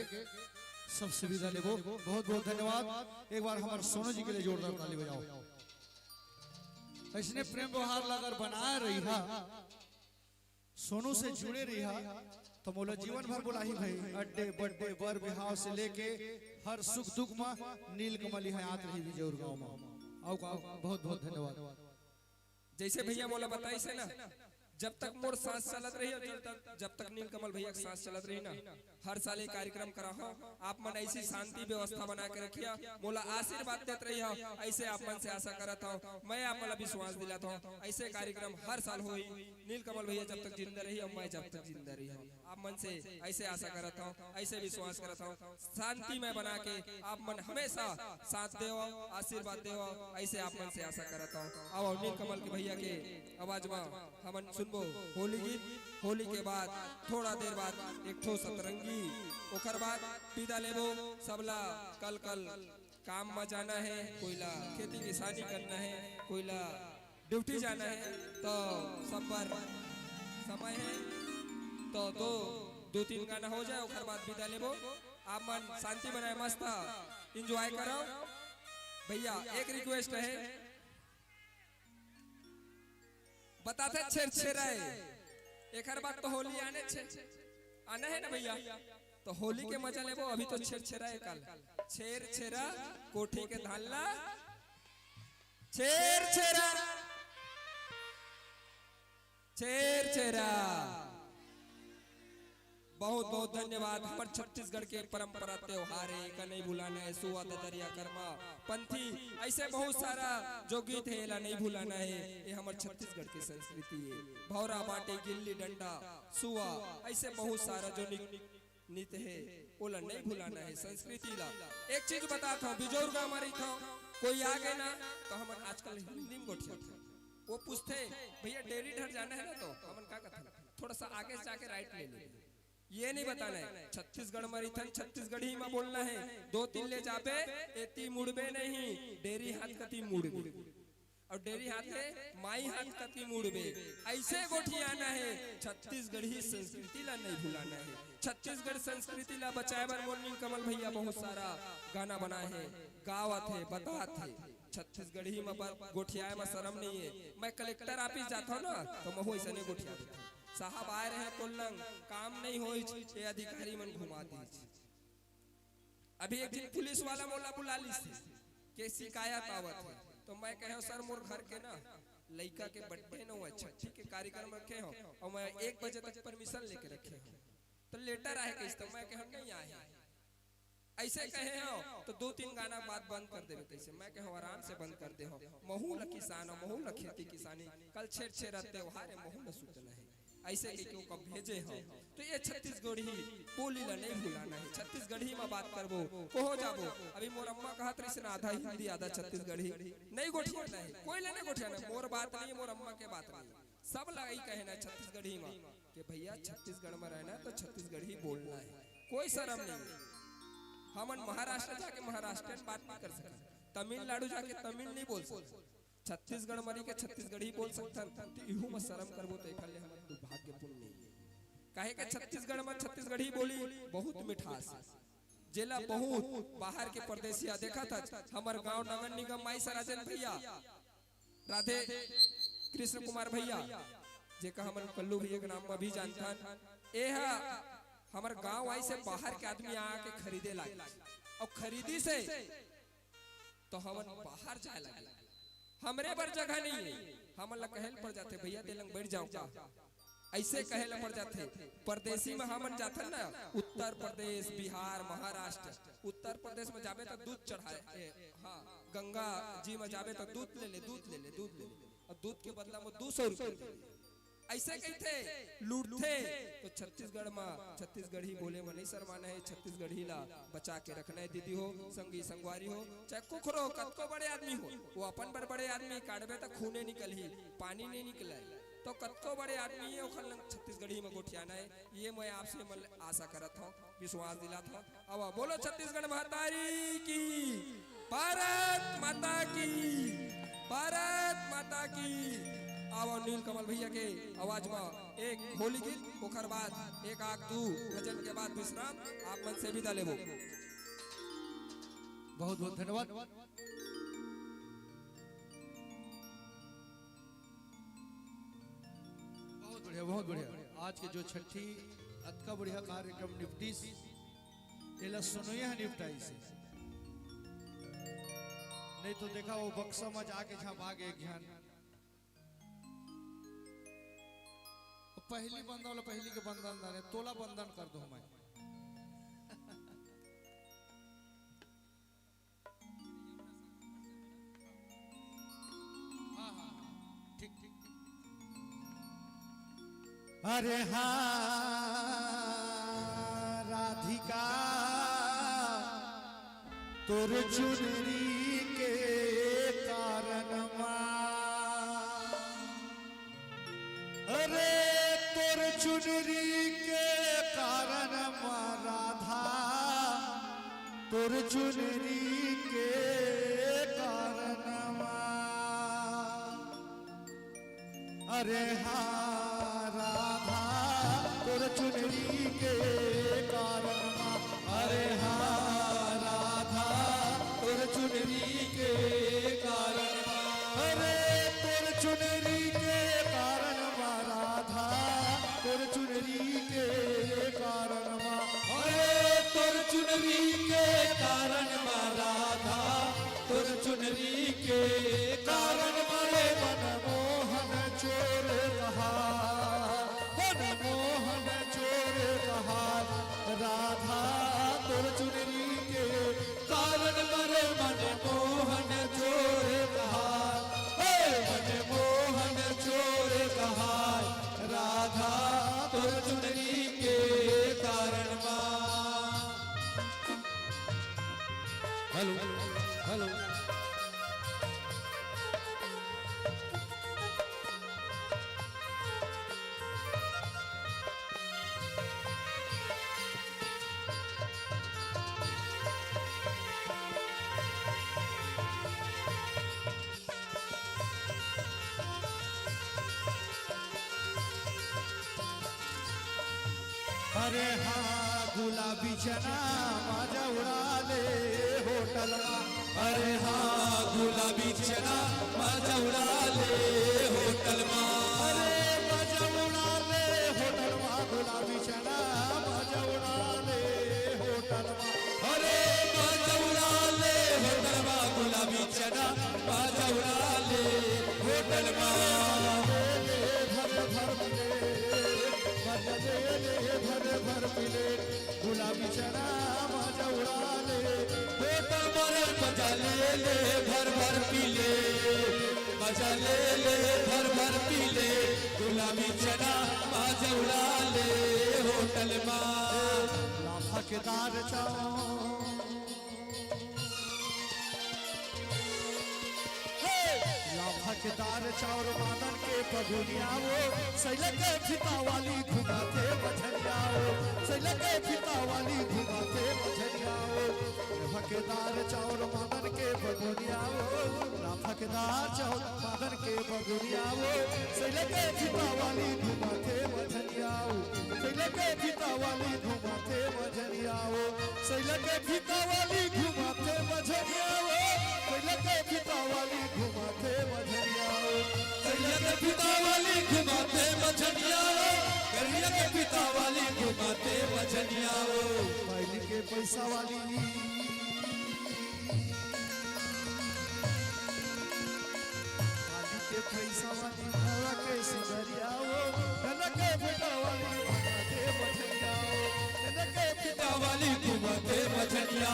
सब सुविधा लेबो। बहुत बहुत धन्यवाद। एक बार हमारे सोनू जी के लिए जोरदार ताली बजाओ। ऐसने प्रेम व्यवहार अगर बनाए रही हा, सोनू से जुड़े रही हा, तो मोला जीवन भर बोला ही भाई अड्डे बड्डे बर बिहाव से लेके हर सुख दुख में नीलकमल यहाँ आत रही विजयपुर गाँव में। आओ बहुत बहुत धन्यवाद। जैसे भैया मोला बताई से ना, जब तक मोर सांस चलत रही जब तक नीलकमल भैया की सांस चलत रही ना, हर साल ये कार्यक्रम करा हो। आप मन ऐसी शांति व्यवस्था बना के रखिया, मोला आशीर्वाद देते रही हो। ऐसे आप मन से आशा करता हूँ, मैं आप मला विश्वास दिलाता हूँ ऐसे कार्यक्रम हर साल होई। नीलकमल भैया जब तक जिंदा रही और मैं जब तक जिंदा रही हूँ, आप मन से ऐसे आशा करता हूँ, ऐसे विश्वास करता हूँ। शांति में बना के आप मन हमेशा साथ देव, आशीर्वाद देव, ऐसे आप मन से आशा करता हूँ। आओ नीलकमल के भैया के आवाज में हमन सुनबो होली गीत। होली के बाद थोड़ा देर बाद एक ठो सतरंगी, ओकर बाद विदा लेबो। सबला कल कल काम में जाना है, कोईला खेती किसानी करना है, कोईला ड्यूटी जाना है, तो सब पर समय है। तो दो तीन गाना हो जाए ओकर बाद विदा लेबो। आप मन शांति बनाए मस्त एंजॉय करो। भैया एक रिक्वेस्ट है, बताते छेड़छेड़ाए एक बात तो होली आना है ना भैया, तो होली के मजा लेबो। अभी तो छेड़छेड़ाए कल छेड़ा कोठी के धानला छेड़ा। बहुत बहुत धन्यवाद। हमारे छत्तीसगढ़ के परंपरा त्योहार है का नहीं भुलाना है। सुआ दरिया कर्मा पंथी ऐसे बहुत सारा जो गीत है ला नहीं भुलाना है। ये हमारे छत्तीसगढ़ की संस्कृति है। भौरा बाटे गिल्ली डंडा सुआ ऐसे बहुत सारा जो नृत्य है ओला नहीं भुलाना है संस्कृति ला। एक चीज बताता हूँ, बिजोर हमारी था कोई आ गए ना तो हम आजकल हिंदी में गोठिया था, वो पूछते भैया डेयरी ढर जाना है ना, तो हम क्या कहते थोड़ा सा आगे से जाके राइट ले ले। ये नहीं बताना है छत्तीसगढ़ में रिथन छत्तीसगढ़ी में बोलना है। दो तीन ले जाबे एती मुड़बे नहीं, डेरी हाथ कती मुड़बे और डेरी हाथ है माई हाथ कती मुड़बे। ऐसे गोठियाना है। छत्तीसगढ़ी संस्कृति ला नहीं भुलाना है। छत्तीसगढ़ संस्कृति ला बचाए बर मोर नीलकमल भैया बहुत सारा गाना बनाए हैं, गावत है, बतात है। छत्तीसगढ़ी में गोठियाए में शर्म नहीं है। मैं कलेक्टर ऑफिस जाता हूँ ना तो मैं ऐसा नहीं गोठिया देता। साहब आए रहे कोल्लंग काम नहीं हो, ये अधिकारी मन घुमा दी। अभी एक दिन पुलिस वाला मोला बुला ली के शिकायत आवत है, तो मैं कहे सर मोर घर के ना लड़का के बर्थडे न हुआ छठी के कार्यक्रम रखे हो और मैं 1 बजे तक परमिशन लेके रखे हो, तो लेटर आए कैसे, तो मैं कहे नहीं आए ऐसे कहे हो तो 2-3 गाना बात बंद कर देवे कैसे। मैं कहे आराम से बंद कर दे हो। महू ल किसान हो, महू ल खेती किसानी, कल छेड़ त्योहार है, महू ल सूचना है ऐसे क्यों कब भेजे हो। तो ये छत्तीसगढ़ी बोली ला नहीं भुलाना है। छत्तीसगढ़ी में बात करबो कहो जाबो। अभी मोर अम्मा कहत रही से आधा हिंदी आधा छत्तीसगढ़ी नहीं गोठियाना है, कोई ले नहीं गोठियाना। मोर बात नहीं, मोर अम्मा के बात नहीं, सब लगा कहना छत्तीसगढ़ी में कि भैया छत्तीसगढ़ में रहना तो छत्तीसगढ़ी बोलना है, कोई शर्म नहीं। हमन महाराष्ट्र जाके महाराष्ट्र बात नहीं कर सकते, तमिलनाडु जाके तमिल नहीं बोल सकते, छत्तीसगढ़ मरी के छत्तीसगढ़ी बोल सकथन। तो इहू में शर्म करबो तो एकले हमन दुर्भाग्यपूर्ण नहीं काहे के छत्तीसगढ़ में छत्तीसगढ़ी बोली बहुत मिठास जेला बहुत बाहर के परदेसिया देखा था। हमार गांव नगर निगम माई सराजन भैया, राधे कृष्ण कुमार भैया जेका हमन कल्लू भैया के नाम में भी जानथन। ए हमार गांव आई से बाहर के आदमी आके खरीदे लागे और खरीदी से तो हमन बाहर जाए लगे। हमरे पर जगह नहीं है, हम ला कहल पड़ जाते भैया तेलंग बैठ जाओ का ऐसे कहला पड़ जाते। परदेसी में हमन जाते ना उत्तर प्रदेश बिहार महाराष्ट्र, उत्तर प्रदेश में जाबे तो दूध चढ़ाए, हाँ गंगा जी में जाबे तो दूध ले ले और दूध के बदला में 200 रुपये ऐसे कहते लूटते तो छत्तीसगढ़ में छत्तीसगढ़ी बोले में नहीं शर्माना है। छत्तीसगढ़ी ला बचा के रखना है। दीदी हो संगी संगवारी हो चाहे कुखरो कतको बड़े आदमी हो वो अपन पर बड़े आदमी काटबे तो खूने निकल ही पानी नहीं निकला है। तो कतको बड़े आदमी है ओखर लंग छत्तीसगढ़ी में गोठियाना है। ये मैं आपसे आशा करत हूँ विश्वास दिलात हूँ। अब बोलो छत्तीसगढ़ महतारी की भारत माता की भारत माता की। आओ नील कमल भैया के आवाज में एक होली गीत ओखर बाद एक आग दू भजन के बाद विश्राम आप मन से विदा लेबो। बहुत बहुत धन्यवाद। बहुत बढ़िया बहुत बढ़िया। आज के जो छठी अतका बढ़िया कार्यक्रम निपटी एला सुनोया है निपटाई से नहीं तो देखा वो बक्सा में जाके जहाँ भागे ज्ञान पहली बंदा वाला पहली के बंधन दाने तोला बंधन कर दो मैं। हाँ हाँ ठीक ठीक। अरे हाँ राधिका तोर चुनरी के कारण अरे तोर चुनरी के कारण राधा तोर चुनरी के कारण अरे हाँ राधा तोर चुनरी के कारण अरे हाँ राधा तोर चुनरी के कारण अरे तोर चुनरी के कारण राधा तोर चुनरी के कारण अरे तोर चुनरी के कारण राधा तोर चुनरी के कारण मारे मनमोहन चोर कहा मनमोहन चोर कहा राधा तोर चुनरी के कारण मारे मनमोहन चोर कहा मनमोहन चोर कहा राधा तोर चुनरी के कारण हेलो हेलो अरे हाँ गुलाबी चना माजा उड़ा ले होटल अरे हाँ गुलाबी चना माजा उड़ा ले होटल अरे माजा उड़ा ले होटल गुलाबी चना माजा उड़ा ले होटल अरे माजा उड़ा ले होटल गुलाबी चना माजा उड़ा ले होटल भर पिले गुलाबी चना माजा उड़ा ले होटल मरे मजा ले भर भर पीले मजा ले भर भर पीले गुलाबी चना माजा उड़ा ले होटल लाफाकेदार चाओ लाफाकेदार चाउर मादन के पगुनिया वो सैल के फिता वाली घुमाते बछनिया वो सैल के फिता वाली घुमाते बछनिया वो लाफाकेदार चाउर मादन के पगुनिया वो लाफाकेदार चाउर मादन के पगुनिया वो सैल के फिता वाली घुमाते बछनिया वो सैल के फिता वाली घुमाते बछनिया वो सैल के फिता वाली घुमाते बछनिया वो सैल के फिता वाली घुमाते बछनिया करिया के पिता वाली घुमाते बछनिया करिया के पिता वाली घुमाते बछनिया पहली के पैसा वाली के पैसा वाली नवा के सिंगरिया के पिता वाली घुमाते बछनिया के पिता वाली घुमाते बछनिया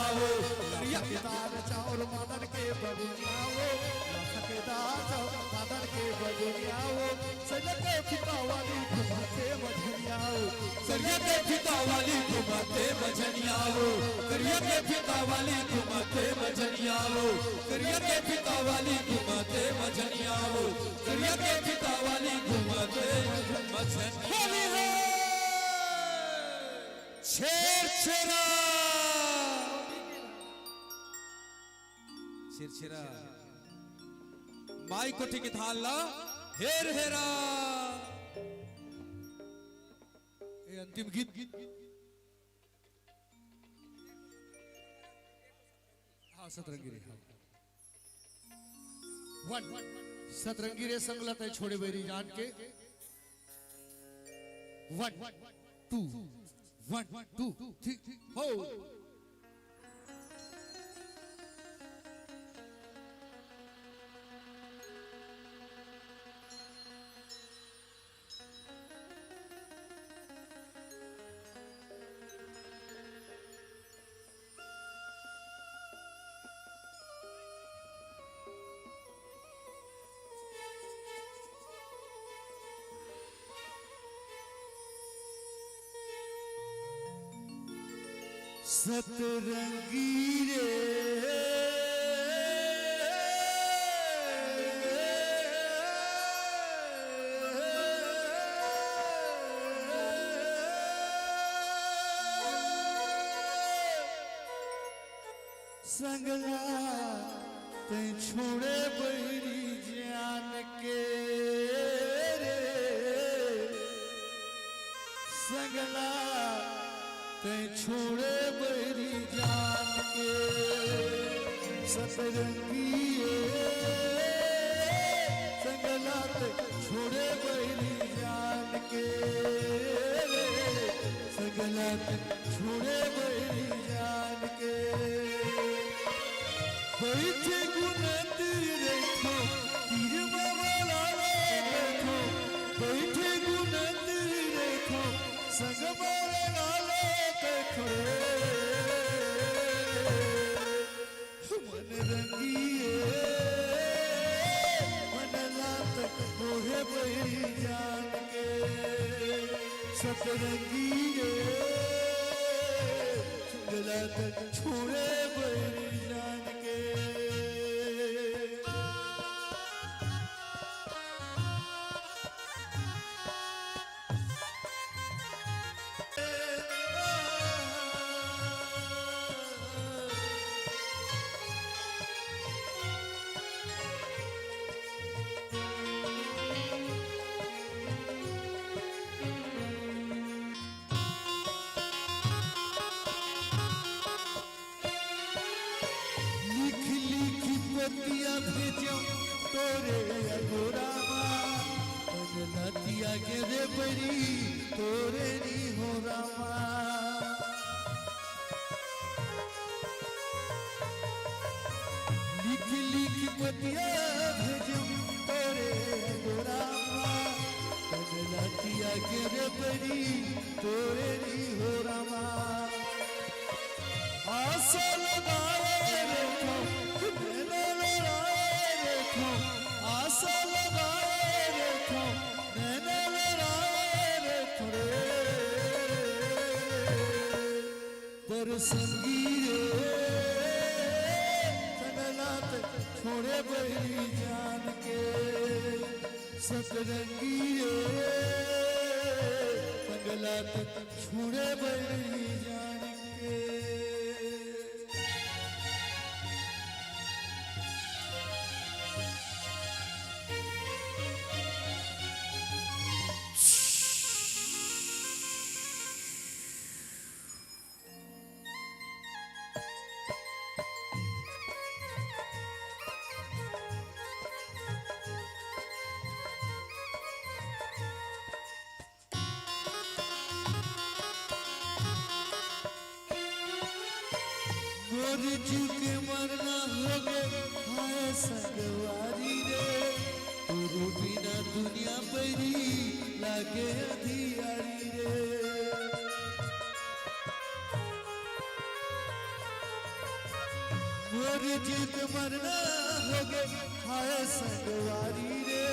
करिया के दार चाउर मदन के बबुनिया के दादा दादर के बजनिया हो सरिया के फिता वाली घुमाते बजनिया हो सरिया के फिता वाली घुमाते बजनिया हो सरिया के फिता वाली घुमाते बजनिया हो सरिया के फिता वाली घुमाते बजनिया हो सरिया के फिता वाली घुमाते बजनिया हो छेरछेरा छेरछेरा माई कोठी की थाल ला हेर हेरा ये अंतिम गीत हाँ सतरंगी रे वन सतरंगी रे संगलत है छोड़े बेरी जान के 1 2 1 2 3 हो सतरंगी रे संगला ते छोड़े बड़ी जान के रे संगला ते छोड़े बड़ी जान के सतरंगी संगला ते छोड़े बड़ी जान के संगला ते छोड़े बड़ी जान के बैठे गुनत रेखो तीर वाला रेखो बैठे गुनत रेखो संग वाला मन रंगिए मन लात मोहे बड़ी जान के सतरंगिए संगलात छोड़े बड़ी जान के पतिया भेजो तोरे अगोरामा नदिया के रे बड़ी तोरे नी हो रामा लिख लिख पतिया भेजो तोरे अगोरामा नदिया के रे बड़ी तोरे नी हो रामा आशा लगाए रेखो आशा लगाए रेखो नैना लड़ाए रेखो रे पर संगी रे संगलात छोड़े बड़ी जान के सतरंगी रे संगलात छोड़े बड़ी जान के मोर चुके मरना हो गए हाय संगवारी रे तोरू बिना दुनिया परी लागे अधियारी रे मोर चुके मरना होगे हाय संगवारी रे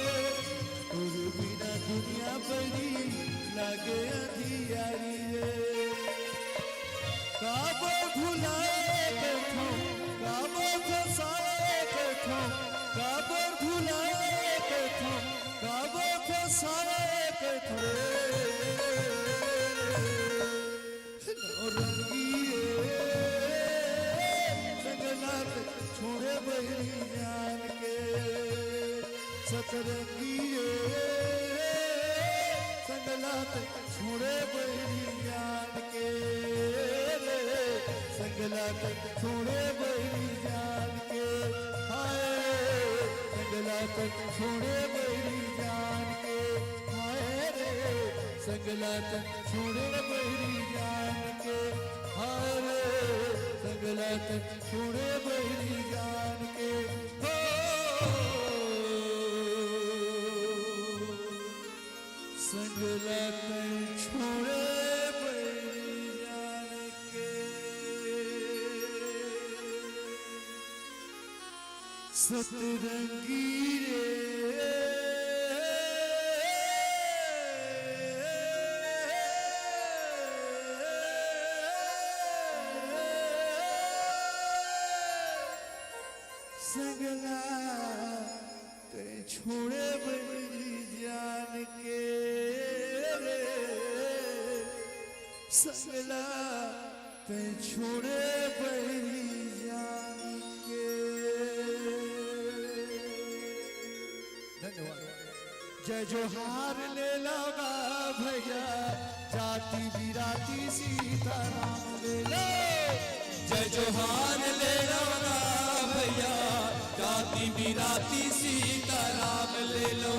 तोर बिना दुनिया बड़ी लागे अंधियारी रे काबो भुलाए बैठो काबो फसाए बैठो काबो भुलाए बैठो काबो फसाए बैठो छोड़े बहरी जान के सतरंगिए संगलात छोड़े बहरी जान के संगलात छोड़े बहरी जान के हाय संगलात छोड़े बहरी जान के हाय रे संगलात छोड़े बहरी जान के हाय रे संगलात छोड़े बहरी जान के हो संगलात छोड़े बहरी जान के सतरंगी रे संगला छोड़े बहरी जान के रे संगला छोड़े बहरी जान के धन्यवाद जय जोहार ले लगा भैया जाति बिराती सीताराम ले लो जय जोहार ले लगा भैया जाति बिराती सीताराम ले लो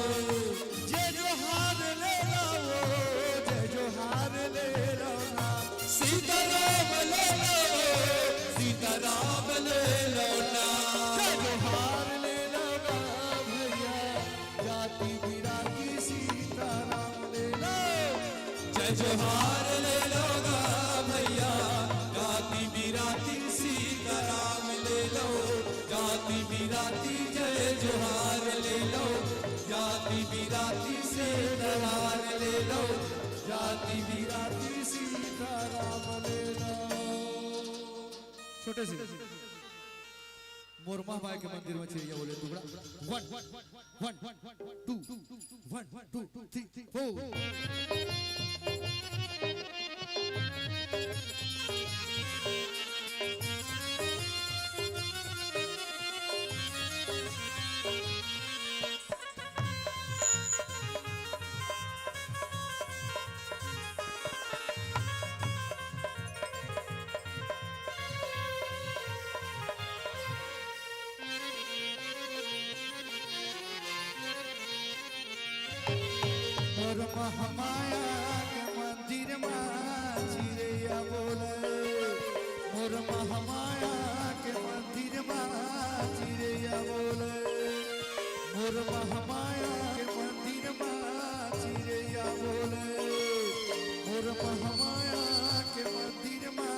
जय जोहार ले लो जय जोहार ले लो सीताराम ले लो सीताराम ले लो ना जय जोहार ले लो भैया जाति बिराती सीताराम ले लो जय जोहार ले लो भैया जाति बिराती सीताराम ले लो जाति बिराती जय जोहार ले लो जाति बिराती सीताराम ले लो जाति बिराती सीताराम ले लो छोटे से मोरमा बाई के मंदिर में चिड़िया बोले टुकड़ा 1 2 1 2 मोर महामाया के मंदिर में चिड़ैया बोले मोर महामाया के मंदिर में चिड़ैया बोले मोर महामाया के मंदिर में चिड़ैया बोले मोर महामाया के मंदिर में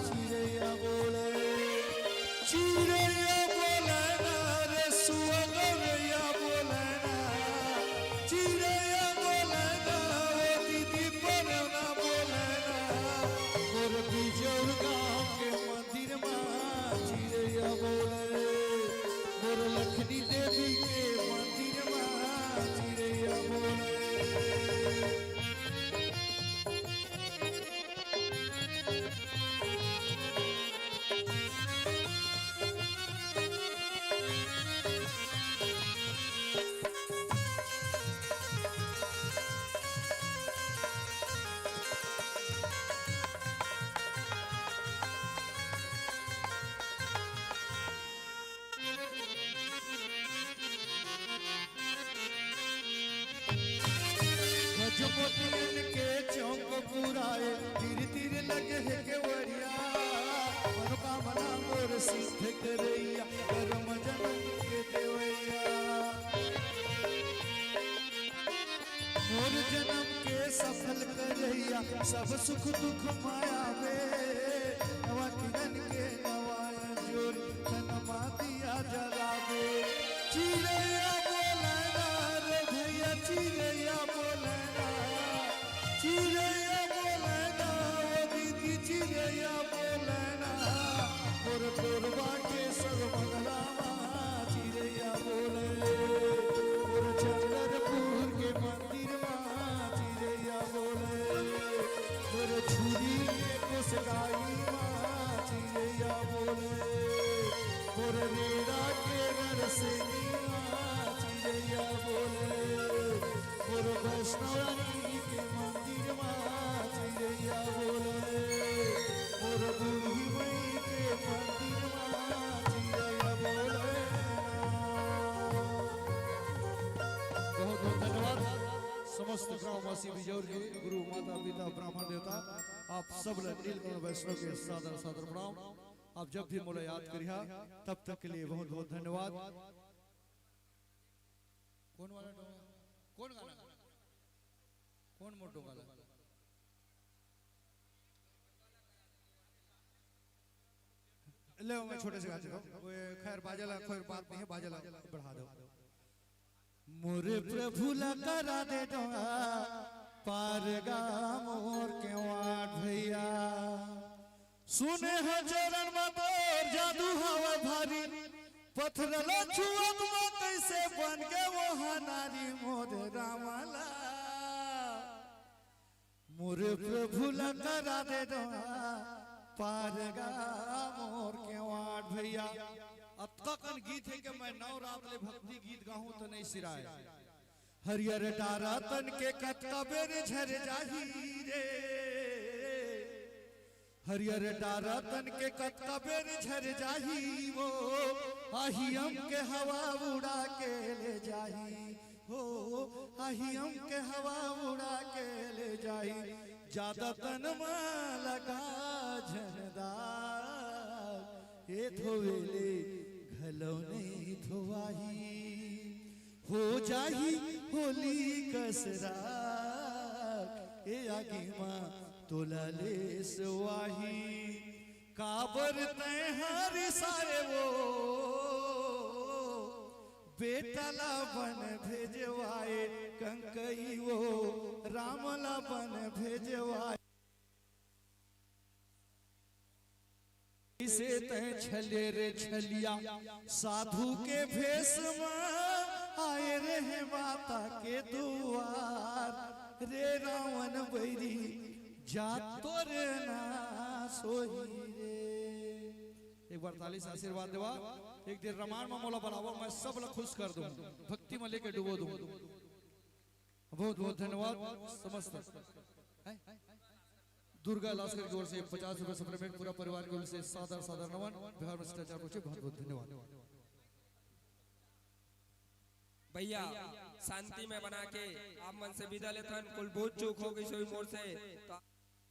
चिड़ैया बोले चिड़ैया बोले ना रे सुअगरैया बोले ना चिड़ैया बोले ना रे दीदी पर ना बोले ना मोर बिजोर गाँव के मंदिर में चिड़ैया बोले मोर लक्ष्मी देवी के मंदिर में चिड़ैया बोले मोतियन के चौक पुराए तीर तीर लगे है केवड़िया मनोकामना मोर सिद्ध करैया कर्म जन्म के देवैया मोर जन्म के सफल करैया सब सुख दुख माया में नवा किरण के नवाया जोर तन मातिया जलावे समस्त ग्रामवासी बिजौर के गुरु माता पिता ब्राह्मण देवता आप सब नीलकमल वैष्णव के सादर सादर प्रणाम। आप जब भी मुझे याद करिया तब तक के लिए बहुत बहुत धन्यवाद। कौन वाला डोगा? कौन गाना? कौन मोटो गाना? ले मैं छोटे से गाते हूँ। खैर बाजला कोई बात नहीं है, बाजला बढ़ा दो। मोरे प्रभु ला करा दे डोगा पारगा मोर के वाट भैया सुने है चरण में तोर जादू हवा भारी पत्थर ला छुअत में कैसे बन के वो नारी मोरे रामला मोरे प्रभु ला करा दे डोगा पारगा मोर के वाट भैया। अब तक गीत है कि मैं नौ रात ले भक्ति गीत गाऊं तो नहीं सिराए। हरियर डारा तन के कटका बेर झर जाही रे हरियर डारा तन के कटका बेर झर जाही वो आहियम के हवा उड़ा के ले जाही हो आहियम के हवा उड़ा के ले जाही ज्यादा तन में लगा झनदार ये धोवेले घलो नहीं धोवाही हो जाही होली कसरा ए आगे माँ तोला ले सवाही काबर तय हरी सारे वो बेटला बन भेजवाए कंकई वो रामला बन भेजवाए इसे तय छले रे छलिया साधु के भेष में आए रे माता के दुआर रे रावण बैरी जा तोरे ना सोही रे। एक बार ताली से आशीर्वाद देवा। एक दिन रामायण में मोला बराबर मैं सब लोग खुश कर दूं, भक्ति में लेके डुबो दूं। बहुत बहुत धन्यवाद समस्त दुर्गा लास्कर की ओर से 50 रुपए सप्लीमेंट पूरा परिवार की ओर से सादर सादर नमन। बिहार में शिष्टाचार को बहुत बहुत धन्यवाद। भैया शांति में बना के आप मन से विदा लेथन कुल बहुत चूक हो गई सोई मोर से तो